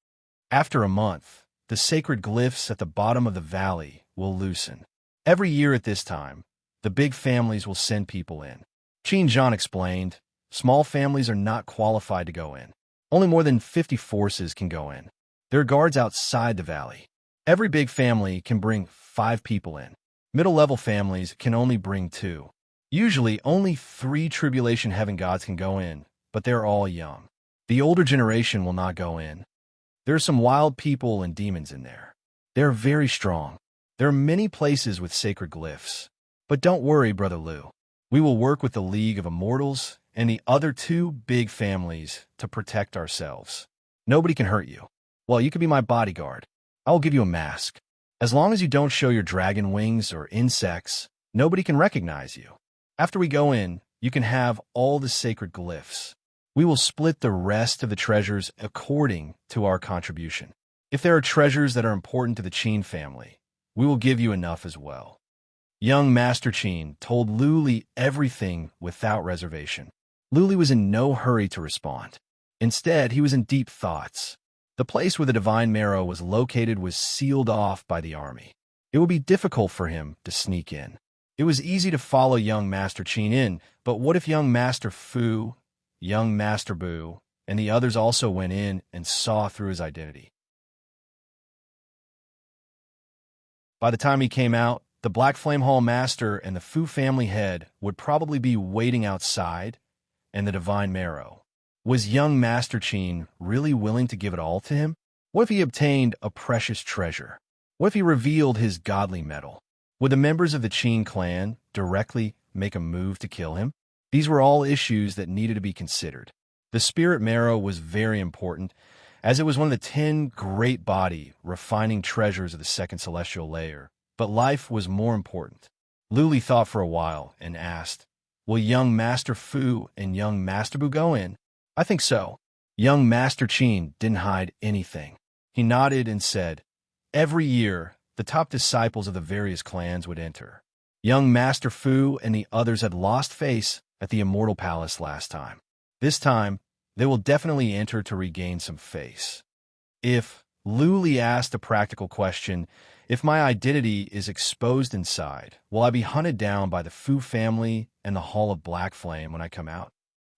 "After a month, the sacred glyphs at the bottom of the valley will loosen. Every year at this time, the big families will send people in." Qin Zhan explained, "Small families are not qualified to go in. Only more than 50 forces can go in. There are guards outside the valley. Every big family can bring 5 people in. Middle-level families can only bring 2. Usually, only 3 Tribulation Heaven gods can go in, but they're all young. The older generation will not go in. There are some wild people and demons in there. They're very strong. There are many places with sacred glyphs. But don't worry, Brother Lu. We will work with the League of Immortals and the other 2 big families to protect ourselves. Nobody can hurt you. Well, you can be my bodyguard. I will give you a mask. As long as you don't show your dragon wings or insects, nobody can recognize you. After we go in, you can have all the sacred glyphs. We will split the rest of the treasures according to our contribution. If there are treasures that are important to the Qin family, we will give you enough as well." Young Master Qin told Luli everything without reservation. Luli was in no hurry to respond. Instead, he was in deep thoughts. The place where the divine marrow was located was sealed off by the army. It would be difficult for him to sneak in. It was easy to follow young Master Qin in, but what if young Master Fu, young Master Bu, and the others also went in and saw through his identity. By the time he came out, the Black Flame Hall Master and the Fu family head would probably be waiting outside, and the Divine Marrow. Was young Master Qin really willing to give it all to him? What if he obtained a precious treasure? What if he revealed his godly metal? Would the members of the Qin clan directly make a move to kill him? These were all issues that needed to be considered. The Spirit Marrow was very important, as it was one of the 10 great body refining treasures of the second celestial layer. But life was more important. Luli thought for a while and asked, "Will young Master Fu and young Master Bu go in?" "I think so." Young Master Qin didn't hide anything. He nodded and said, "Every year, the top disciples of the various clans would enter. Young Master Fu and the others had lost face at the Immortal Palace last time. This time, they will definitely enter to regain some face." If Luli asked a practical question, if my identity is exposed inside, will I be hunted down by the Fu family and the Hall of Black Flame when I come out?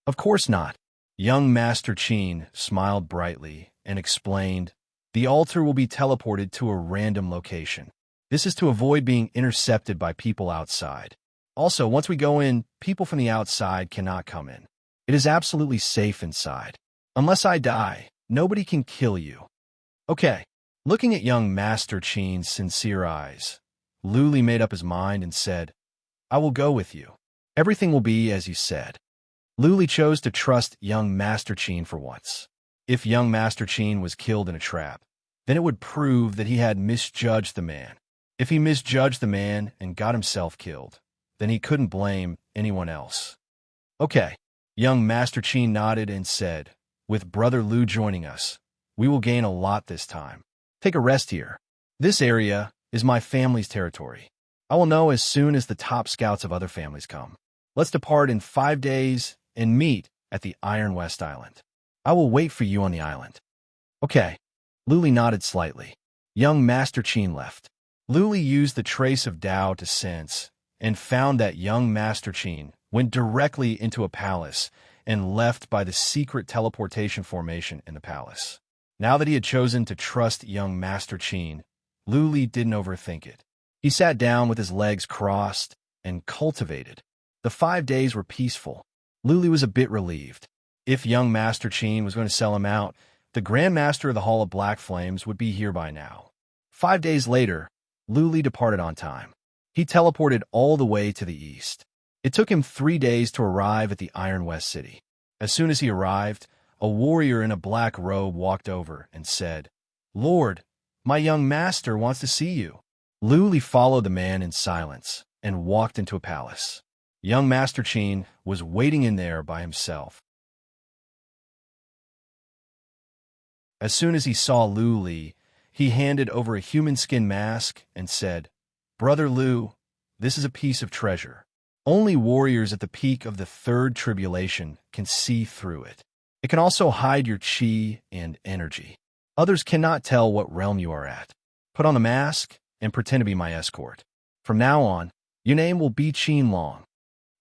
Of course not. Young Master Qin smiled brightly and explained, "The altar will be teleported to a random location. This is to avoid being intercepted by people outside. Also, once we go in, people from the outside cannot come in. It is absolutely safe inside. Unless I die, nobody can kill you." Okay. Looking at young Master Qin's sincere eyes, Luli made up his mind and said, "I will go with you. Everything will be as you said." Luli chose to trust young Master Qin for once. If young Master Qin was killed in a trap, then it would prove that he had misjudged the man. If he misjudged the man and got himself killed, then he couldn't blame anyone else. Okay. Young Master Qin nodded and said, "With Brother Lu joining us, we will gain a lot this time. Take a rest here. This area is my family's territory. I will know as soon as the top scouts of other families come. Let's depart in 5 days and meet at the Iron West Island. I will wait for you on the island." Okay. Luli nodded slightly. Young Master Qin left. Luli used the trace of Tao to sense and found that young Master Qin went directly into a palace and left by the secret teleportation formation in the palace. Now that he had chosen to trust young Master Qin, Luli didn't overthink it. He sat down with his legs crossed and cultivated. The 5 days were peaceful. Luli was a bit relieved. If young Master Qin was going to sell him out, the Grand Master of the Hall of Black Flames would be here by now. 5 days later, Luli departed on time. He teleported all the way to the east. It took him 3 days to arrive at the Iron West City. As soon as he arrived, a warrior in a black robe walked over and said, "Lord, my young master wants to see you." Luli followed the man in silence and walked into a palace. Young Master Qin was waiting in there by himself. As soon as he saw Luli, he handed over a human skin mask and said, "Brother Lu, this is a piece of treasure. Only warriors at the peak of the third tribulation can see through it. It can also hide your chi and energy. Others cannot tell what realm you are at. Put on the mask and pretend to be my escort. From now on, your name will be Qin Long."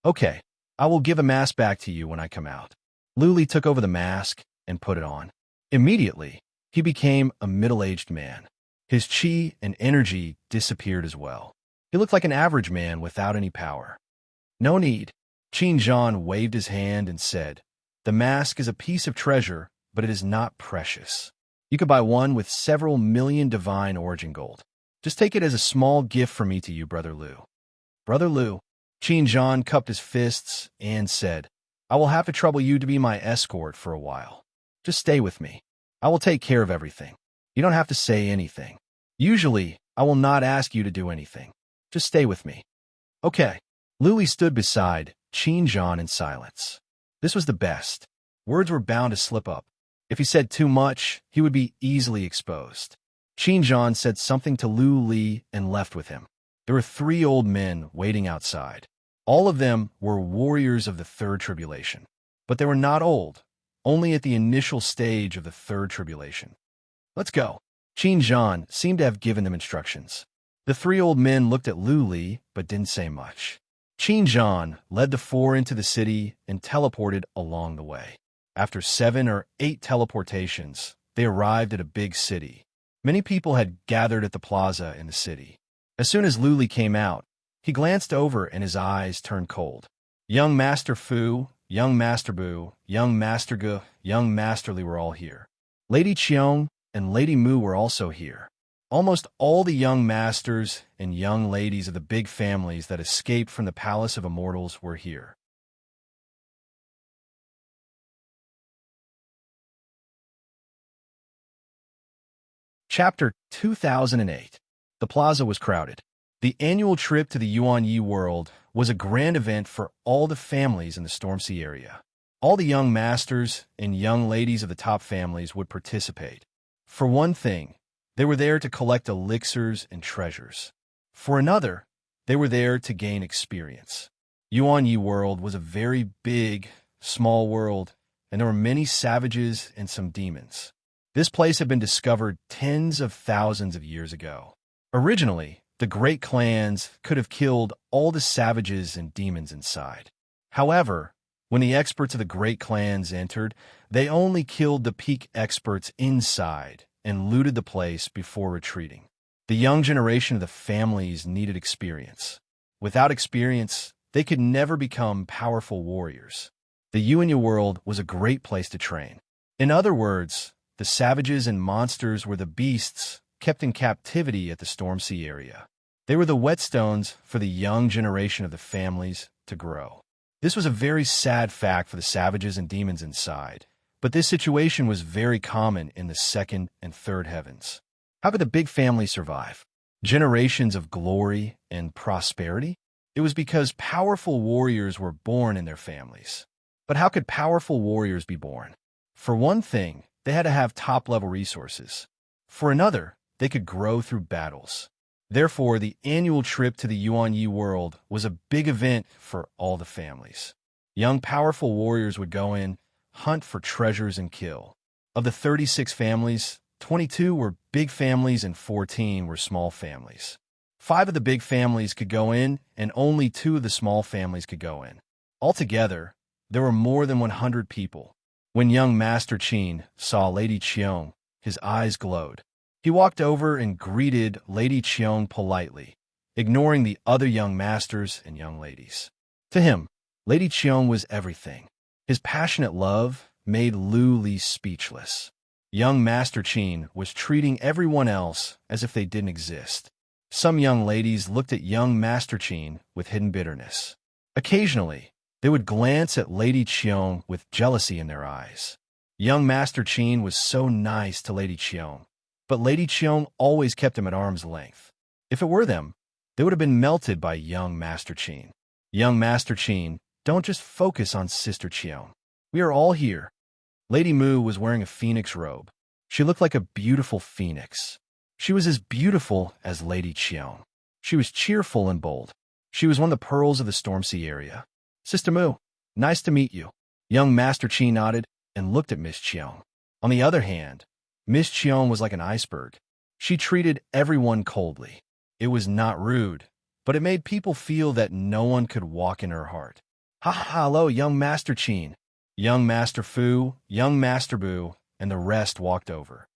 "Okay, I will give the mask back to you when I come out." Luli took over the mask and put it on. Immediately, he became a middle-aged man. His chi and energy disappeared as well. He looked like an average man without any power. "No need." Qin Zhan waved his hand and said, "The mask is a piece of treasure, but it is not precious. You could buy one with several million divine origin gold. Just take it as a small gift from me to you, Brother Lu." "Brother Lu." Qin Zhan cupped his fists and said, "I will have to trouble you to be my escort for a while. Just stay with me. I will take care of everything. You don't have to say anything. Usually, I will not ask you to do anything. Just stay with me." "Okay." Luli stood beside Qin Zhan in silence. This was the best. Words were bound to slip up. If he said too much, he would be easily exposed. Qin Zhan said something to Lu Li and left with him. There were 3 old men waiting outside. All of them were warriors of the third tribulation. But they were not old, only at the initial stage of the third tribulation. "Let's go." Qin Zhan seemed to have given them instructions. The 3 old men looked at Lu Li, but didn't say much. Qin Zhan led the 4 into the city and teleported along the way. After 7 or 8 teleportations, they arrived at a big city. Many people had gathered at the plaza in the city. As soon as Luli came out, he glanced over and his eyes turned cold. Young Master Fu, young Master Bu, young Master Gu, young Master Li were all here. Lady Qiong and Lady Mu were also here. Almost all the young masters and young ladies of the big families that escaped from the Palace of Immortals were here. Chapter 2008. The plaza was crowded. The annual trip to the Yuan Yi world was a grand event for all the families in the Stormsea area. All the young masters and young ladies of the top families would participate. For one thing, they were there to collect elixirs and treasures. For another, they were there to gain experience. Yuan Yi world was a very big, small world, and there were many savages and some demons. This place had been discovered tens of thousands of years ago. Originally, the great clans could have killed all the savages and demons inside. However, when the experts of the great clans entered, they only killed the peak experts inside and looted the place before retreating. The young generation of the families needed experience. Without experience, they could never become powerful warriors. The Yuanya world was a great place to train. In other words, the savages and monsters were the beasts kept in captivity at the Stormsea area. They were the whetstones for the young generation of the families to grow. This was a very sad fact for the savages and demons inside, but this situation was very common in the second and third heavens. How could the big family survive? Generations of glory and prosperity? It was because powerful warriors were born in their families. But how could powerful warriors be born? For one thing, they had to have top-level resources. For another, they could grow through battles. Therefore, the annual trip to the Yuan Yi world was a big event for all the families. Young, powerful warriors would go in, hunt for treasures, and kill. Of the 36 families, 22 were big families and 14 were small families. 5 of the big families could go in, and only 2 of the small families could go in. Altogether, there were more than 100 people. When young Master Qin saw Lady Qiong, his eyes glowed. He walked over and greeted Lady Qiong politely, ignoring the other young masters and young ladies. To him, Lady Qiong was everything. His passionate love made Lu Li speechless. Young Master Qin was treating everyone else as if they didn't exist. Some young ladies looked at young Master Qin with hidden bitterness. Occasionally, they would glance at Lady Qiong with jealousy in their eyes. Young Master Qin was so nice to Lady Qiong, but Lady Qiong always kept him at arm's length. If it were them, they would have been melted by young Master Qin. Young Master Qin, don't just focus on Sister Qiong. We are all here. Lady Mu was wearing a phoenix robe. She looked like a beautiful phoenix. She was as beautiful as Lady Qiong. She was cheerful and bold. She was one of the pearls of the Stormsea area. Sister Mu, nice to meet you. Young Master Qi nodded and looked at Miss Qiong. On the other hand, Miss Qiong was like an iceberg. She treated everyone coldly. It was not rude, but it made people feel that no one could walk in her heart. Ha ha, hello, young Master Qin. Young Master Fu, young Master Bu, and the rest walked over.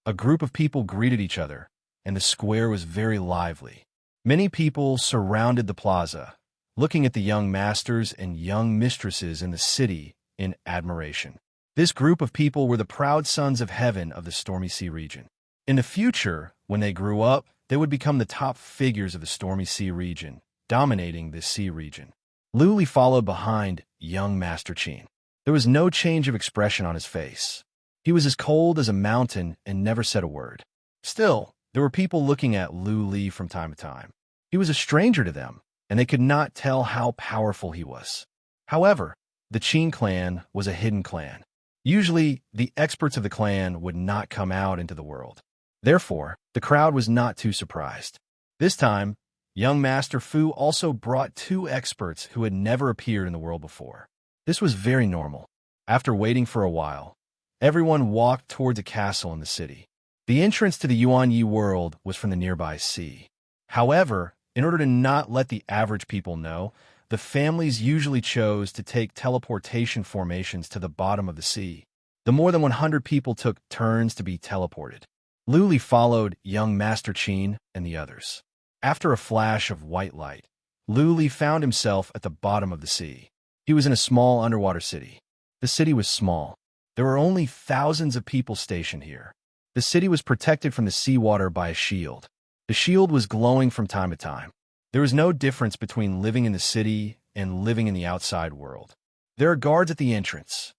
A group of people greeted each other, and the square was very lively. Many people surrounded the plaza, looking at the young masters and young mistresses in the city in admiration. This group of people were the proud sons of heaven of the Stormy Sea region. In the future, when they grew up, they would become the top figures of the Stormy Sea region, dominating this sea region. Lu Li followed behind young Master Qin. There was no change of expression on his face. He was as cold as a mountain and never said a word. Still, there were people looking at Lu Li from time to time. He was a stranger to them, and they could not tell how powerful he was. However, the Qin clan was a hidden clan. Usually, the experts of the clan would not come out into the world. Therefore, the crowd was not too surprised. This time, young Master Fu also brought 2 experts who had never appeared in the world before. This was very normal. After waiting for a while, everyone walked towards a castle in the city. The entrance to the Yuan Yi world was from the nearby sea. However, in order to not let the average people know, the families usually chose to take teleportation formations to the bottom of the sea. The more than 100 people took turns to be teleported. Luli followed young Master Qin and the others. After a flash of white light, Luli found himself at the bottom of the sea. He was in a small underwater city. The city was small. There were only thousands of people stationed here. The city was protected from the seawater by a shield. The shield was glowing from time to time. There was no difference between living in the city and living in the outside world. There are guards at the entrance,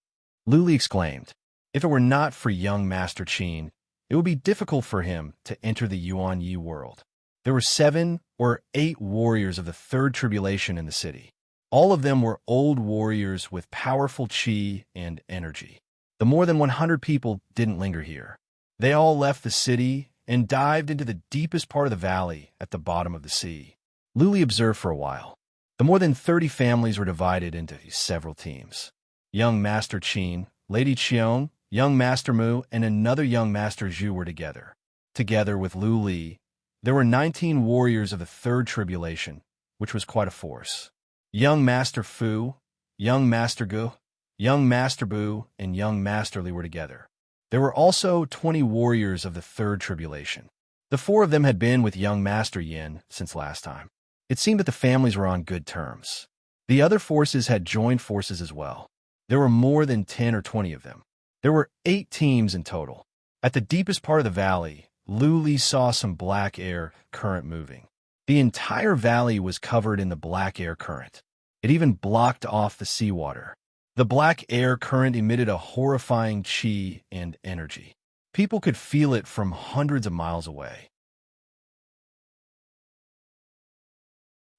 Luli exclaimed. If it were not for young Master Qin, it would be difficult for him to enter the Yuan Yi world. There were 7 or 8 warriors of the third tribulation in the city. All of them were old warriors with powerful qi and energy. The more than 100 people didn't linger here. They all left the city and dived into the deepest part of the valley at the bottom of the sea. Luli observed for a while. The more than 30 families were divided into several teams. Young Master Qin, Lady Qiong, young Master Mu, and another young Master Zhu were together. Together with Luli, there were 19 warriors of the third tribulation, which was quite a force. Young Master Fu, young Master Gu, young Master Bu, and young Master Li were together. There were also 20 warriors of the third tribulation. The 4 of them had been with young Master Yin since last time. It seemed that the families were on good terms. The other forces had joined forces as well. There were more than 10 or 20 of them. There were 8 teams in total. At the deepest part of the valley, Luli saw some black air current moving. The entire valley was covered in the black air current. It even blocked off the seawater. The black air current emitted a horrifying qi and energy. People could feel it from hundreds of miles away.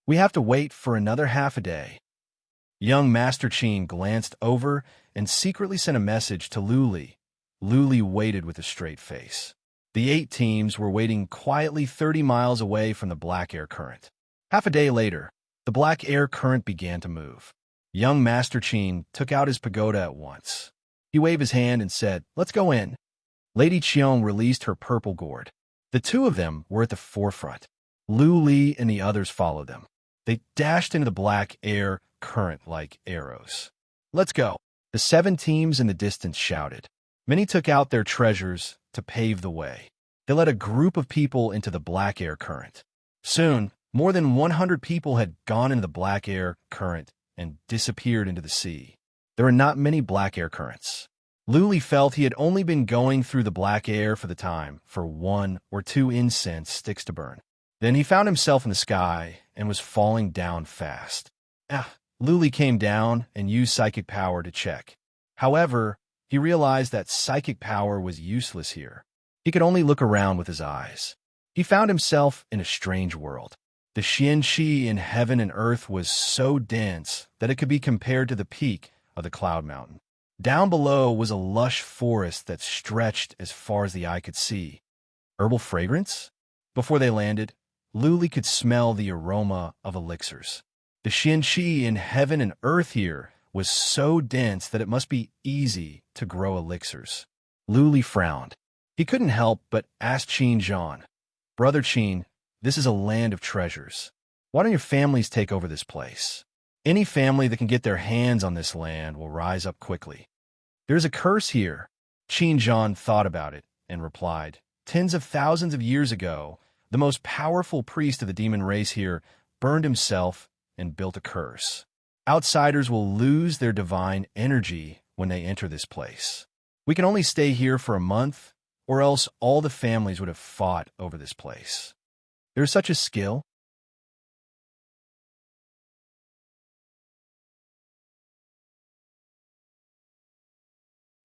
We have to wait for another half a day. Young Master Qin glanced over and secretly sent a message to Luli. Luli waited with a straight face. The 8 teams were waiting quietly 30 miles away from the black air current. Half a day later, the black air current began to move. Young Master Qin took out his pagoda at once. He waved his hand and said, "Let's go in." Lady Qiong released her purple gourd. The 2 of them were at the forefront. Luli and the others followed them. They dashed into the black air current like arrows. "Let's go," the 7 teams in the distance shouted. Many took out their treasures to pave the way. They led a group of people into the black air current. Soon, more than 100 people had gone into the black air current and disappeared into the sea. There were not many black air currents. Luli felt he had only been going through the black air for the time for 1 or 2 incense sticks to burn. Then he found himself in the sky and was falling down fast. Luli came down and used psychic power to check. However, he realized that psychic power was useless here. He could only look around with his eyes. He found himself in a strange world. The xianqi in heaven and earth was so dense that it could be compared to the peak of the cloud mountain. Down below was a lush forest that stretched as far as the eye could see. Herbal fragrance? Before they landed, Luli could smell the aroma of elixirs. The xianqi in heaven and earth here was so dense that it must be easy to grow elixirs. Luli frowned. He couldn't help but ask Qin Zhan, "Brother Qin, this is a land of treasures. Why don't your families take over this place? Any family that can get their hands on this land will rise up quickly." "There's a curse here." Qin Zhan thought about it and replied, "Tens of thousands of years ago, the most powerful priest of the demon race here burned himself and built a curse. Outsiders will lose their divine energy when they enter this place. We can only stay here for a month, or else all the families would have fought over this place. There's such a skill."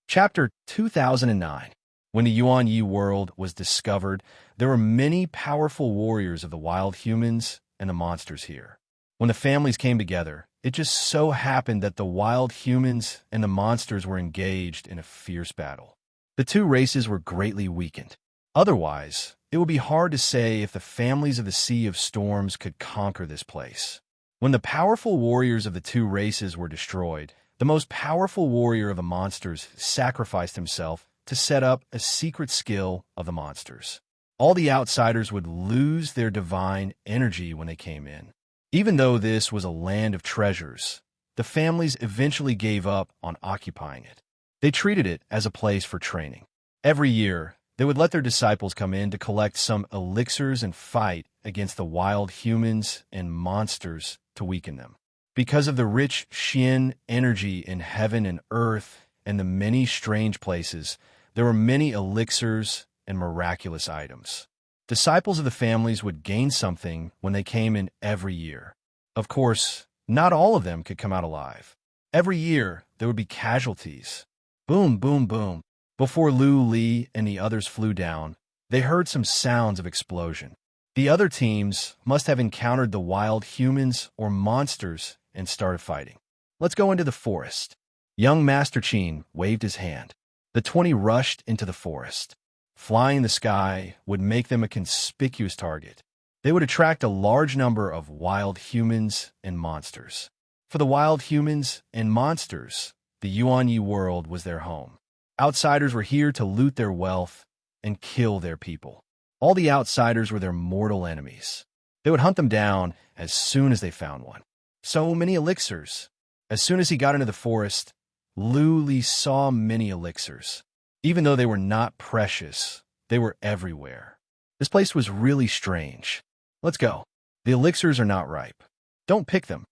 Chapter 2009. When the Yuan Yi world was discovered, there were many powerful warriors of the wild humans and the monsters here. When the families came together, it just so happened that the wild humans and the monsters were engaged in a fierce battle. The 2 races were greatly weakened. Otherwise, it would be hard to say if the families of the Sea of Storms could conquer this place. When the powerful warriors of the 2 races were destroyed, the most powerful warrior of the monsters sacrificed himself to set up a secret skill of the monsters. All the outsiders would lose their divine energy when they came in. Even though this was a land of treasures, the families eventually gave up on occupying it. They treated it as a place for training. Every year, they would let their disciples come in to collect some elixirs and fight against the wild humans and monsters to weaken them. Because of the rich Xian energy in heaven and earth and the many strange places, there were many elixirs and miraculous items. Disciples of the families would gain something when they came in every year. Of course, not all of them could come out alive. Every year, there would be casualties. Boom, boom, boom. Before Lu Li and the others flew down, they heard some sounds of explosion. The other teams must have encountered the wild humans or monsters and started fighting. Let's go into the forest. Young Master Qin waved his hand. The 20 rushed into the forest. Flying in the sky would make them a conspicuous target. They would attract a large number of wild humans and monsters. For the wild humans and monsters, the Yuanyi world was their home. Outsiders were here to loot their wealth and kill their people. All the outsiders were their mortal enemies. They would hunt them down as soon as they found one. So many elixirs. As soon as he got into the forest, Lu Li saw many elixirs. Even though they were not precious, they were everywhere. This place was really strange. Let's go. The elixirs are not ripe. Don't pick them.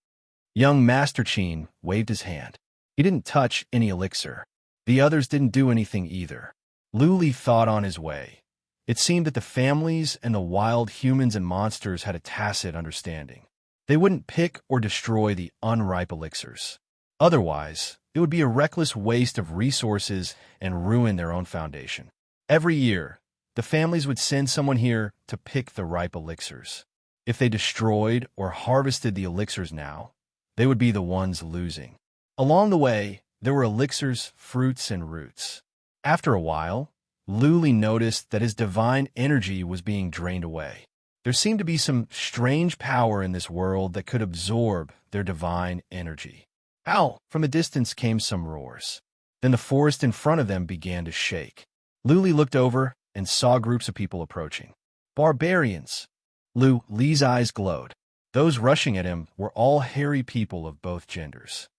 Young Master Qin waved his hand. He didn't touch any elixir. The others didn't do anything either. Lu Li thought on his way. It seemed that the families and the wild humans and monsters had a tacit understanding. They wouldn't pick or destroy the unripe elixirs. Otherwise, it would be a reckless waste of resources and ruin their own foundation. Every year, the families would send someone here to pick the ripe elixirs. If they destroyed or harvested the elixirs now, they would be the ones losing. Along the way, there were elixirs, fruits, and roots. After a while, Lu Li noticed that his divine energy was being drained away. There seemed to be some strange power in this world that could absorb their divine energy. Ow! From a distance came some roars. Then the forest in front of them began to shake. Lu Li looked over and saw groups of people approaching. Barbarians! Lu Li's eyes glowed. Those rushing at him were all hairy people of both genders.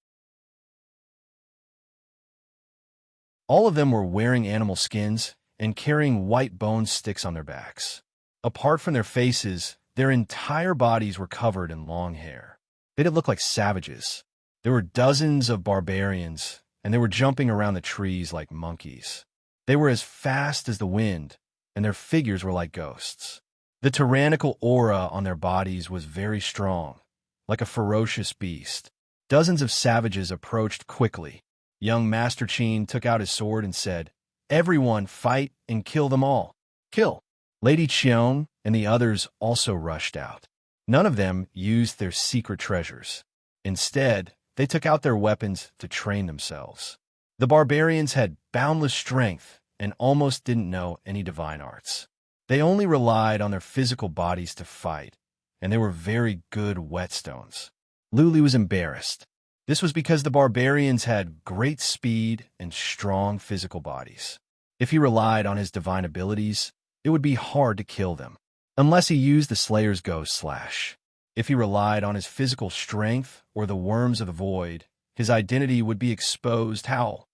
All of them were wearing animal skins and carrying white bone sticks on their backs. Apart from their faces, their entire bodies were covered in long hair. They didn't look like savages. There were dozens of barbarians, and they were jumping around the trees like monkeys. They were as fast as the wind, and their figures were like ghosts. The tyrannical aura on their bodies was very strong, like a ferocious beast. Dozens of savages approached quickly. Young Master Qin took out his sword and said, "Everyone fight and kill them all. Kill!" Lady Qion and the others also rushed out. None of them used their secret treasures. Instead, they took out their weapons to train themselves. The barbarians had boundless strength and almost didn't know any divine arts. They only relied on their physical bodies to fight, and they were very good whetstones. Lu Li was embarrassed. This was because the barbarians had great speed and strong physical bodies. If he relied on his divine abilities, it would be hard to kill them, unless he used the Slayer's Ghost Slash. If he relied on his physical strength or the worms of the void, his identity would be exposed. Howl!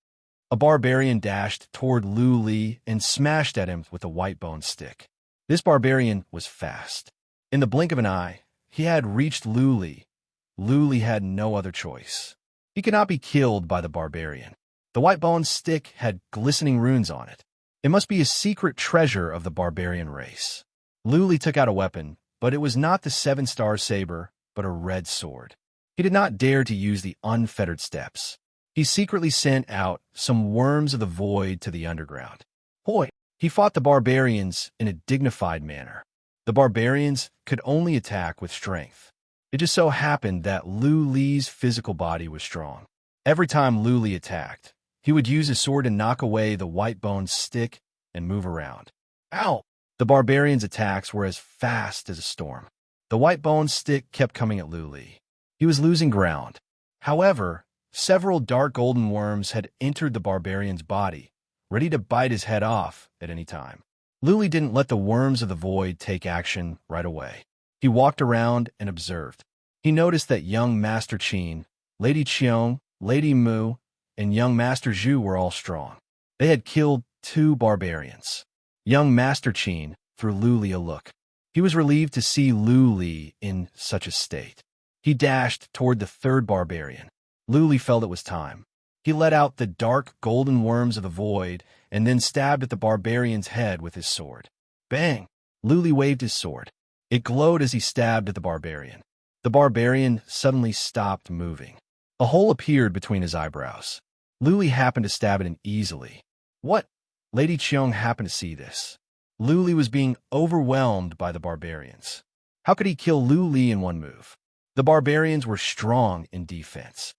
A barbarian dashed toward Lu Li and smashed at him with a white bone stick. This barbarian was fast. In the blink of an eye, he had reached Lu Li. Lu Li had no other choice. He could not be killed by the barbarian. The white bone stick had glistening runes on it. It must be a secret treasure of the barbarian race. Lu Li took out a weapon, but it was not the 7-star saber, but a red sword. He did not dare to use the unfettered steps. He secretly sent out some worms of the void to the underground. Hoi! He fought the barbarians in a dignified manner. The barbarians could only attack with strength. It just so happened that Lu Li's physical body was strong. Every time Lu Li attacked, he would use his sword to knock away the white bone stick and move around. Ow! The barbarians' attacks were as fast as a storm. The white bone stick kept coming at Lu Li. He was losing ground. However, several dark golden worms had entered the barbarian's body, ready to bite his head off at any time. Lu Li didn't let the worms of the void take action right away. He walked around and observed. He noticed that young Master Qin, Lady Qiong, Lady Mu, and young Master Zhu were all strong. They had killed 2 barbarians. Young Master Qin threw Lu Li a look. He was relieved to see Lu Li in such a state. He dashed toward the 3rd barbarian. Lu Li felt it was time. He let out the dark golden worms of the void and then stabbed at the barbarian's head with his sword. Bang! Lu Li waved his sword. It glowed as he stabbed at the barbarian. The barbarian suddenly stopped moving. A hole appeared between his eyebrows. Lu Li happened to stab at him easily. What? Lady Qiong happened to see this. Lu Li was being overwhelmed by the barbarians. How could he kill Lu Li in one move? The barbarians were strong in defense.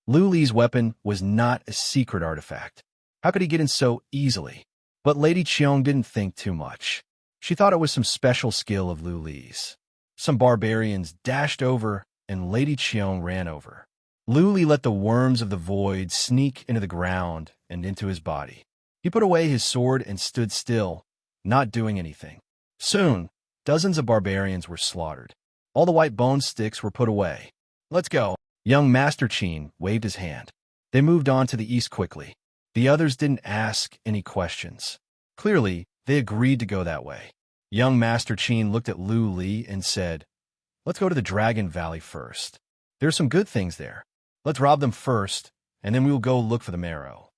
Lu Li's weapon was not a secret artifact. How could he get in so easily? But Lady Qiong didn't think too much. She thought it was some special skill of Lu Li's. Some barbarians dashed over, and Lady Qiong ran over. Lu Li let the worms of the void sneak into the ground and into his body. He put away his sword and stood still, not doing anything. Soon, dozens of barbarians were slaughtered. All the white bone sticks were put away. Let's go. Young Master Qin waved his hand. They moved on to the east quickly. The others didn't ask any questions. Clearly, they agreed to go that way. Young Master Qin looked at Lu Li and said, "Let's go to the Dragon Valley first. There are some good things there. Let's rob them first, and then we will go look for the marrow."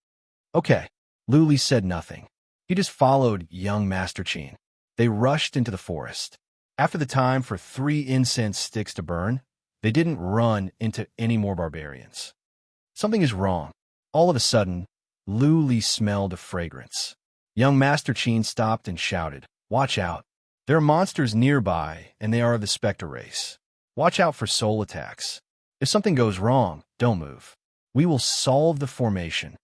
Okay. Lu Li said nothing. He just followed young Master Qin. They rushed into the forest. After the time for 3 incense sticks to burn, they didn't run into any more barbarians. Something is wrong. All of a sudden, Lu Li smelled a fragrance. Young Master Qin stopped and shouted, "Watch out. There are monsters nearby, and they are of the Spectre race. Watch out for soul attacks. If something goes wrong, don't move. We will solve the formation."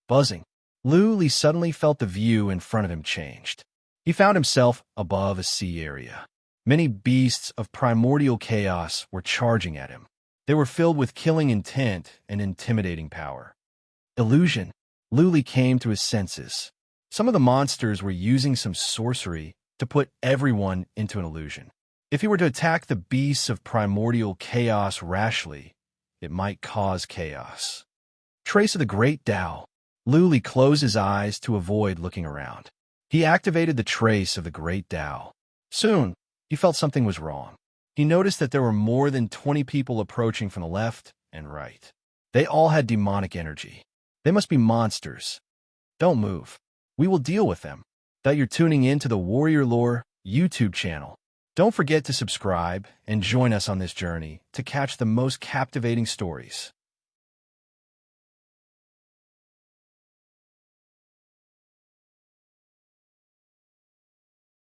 Buzzing. Lu Li suddenly felt the view in front of him changed. He found himself above a sea area. Many beasts of primordial chaos were charging at him. They were filled with killing intent and intimidating power. Illusion. Lu Li came to his senses. Some of the monsters were using some sorcery to put everyone into an illusion. If he were to attack the beasts of primordial chaos rashly, it might cause chaos. Trace of the Great Tao. Lu Li closed his eyes to avoid looking around. He activated the trace of the Great Tao. Soon, he felt something was wrong. He noticed that there were more than 20 people approaching from the left and right. They all had demonic energy. They must be monsters. Don't move. We will deal with them. That you're tuning in to the Warrior Lore YouTube channel. Don't forget to subscribe and join us on this journey to catch the most captivating stories.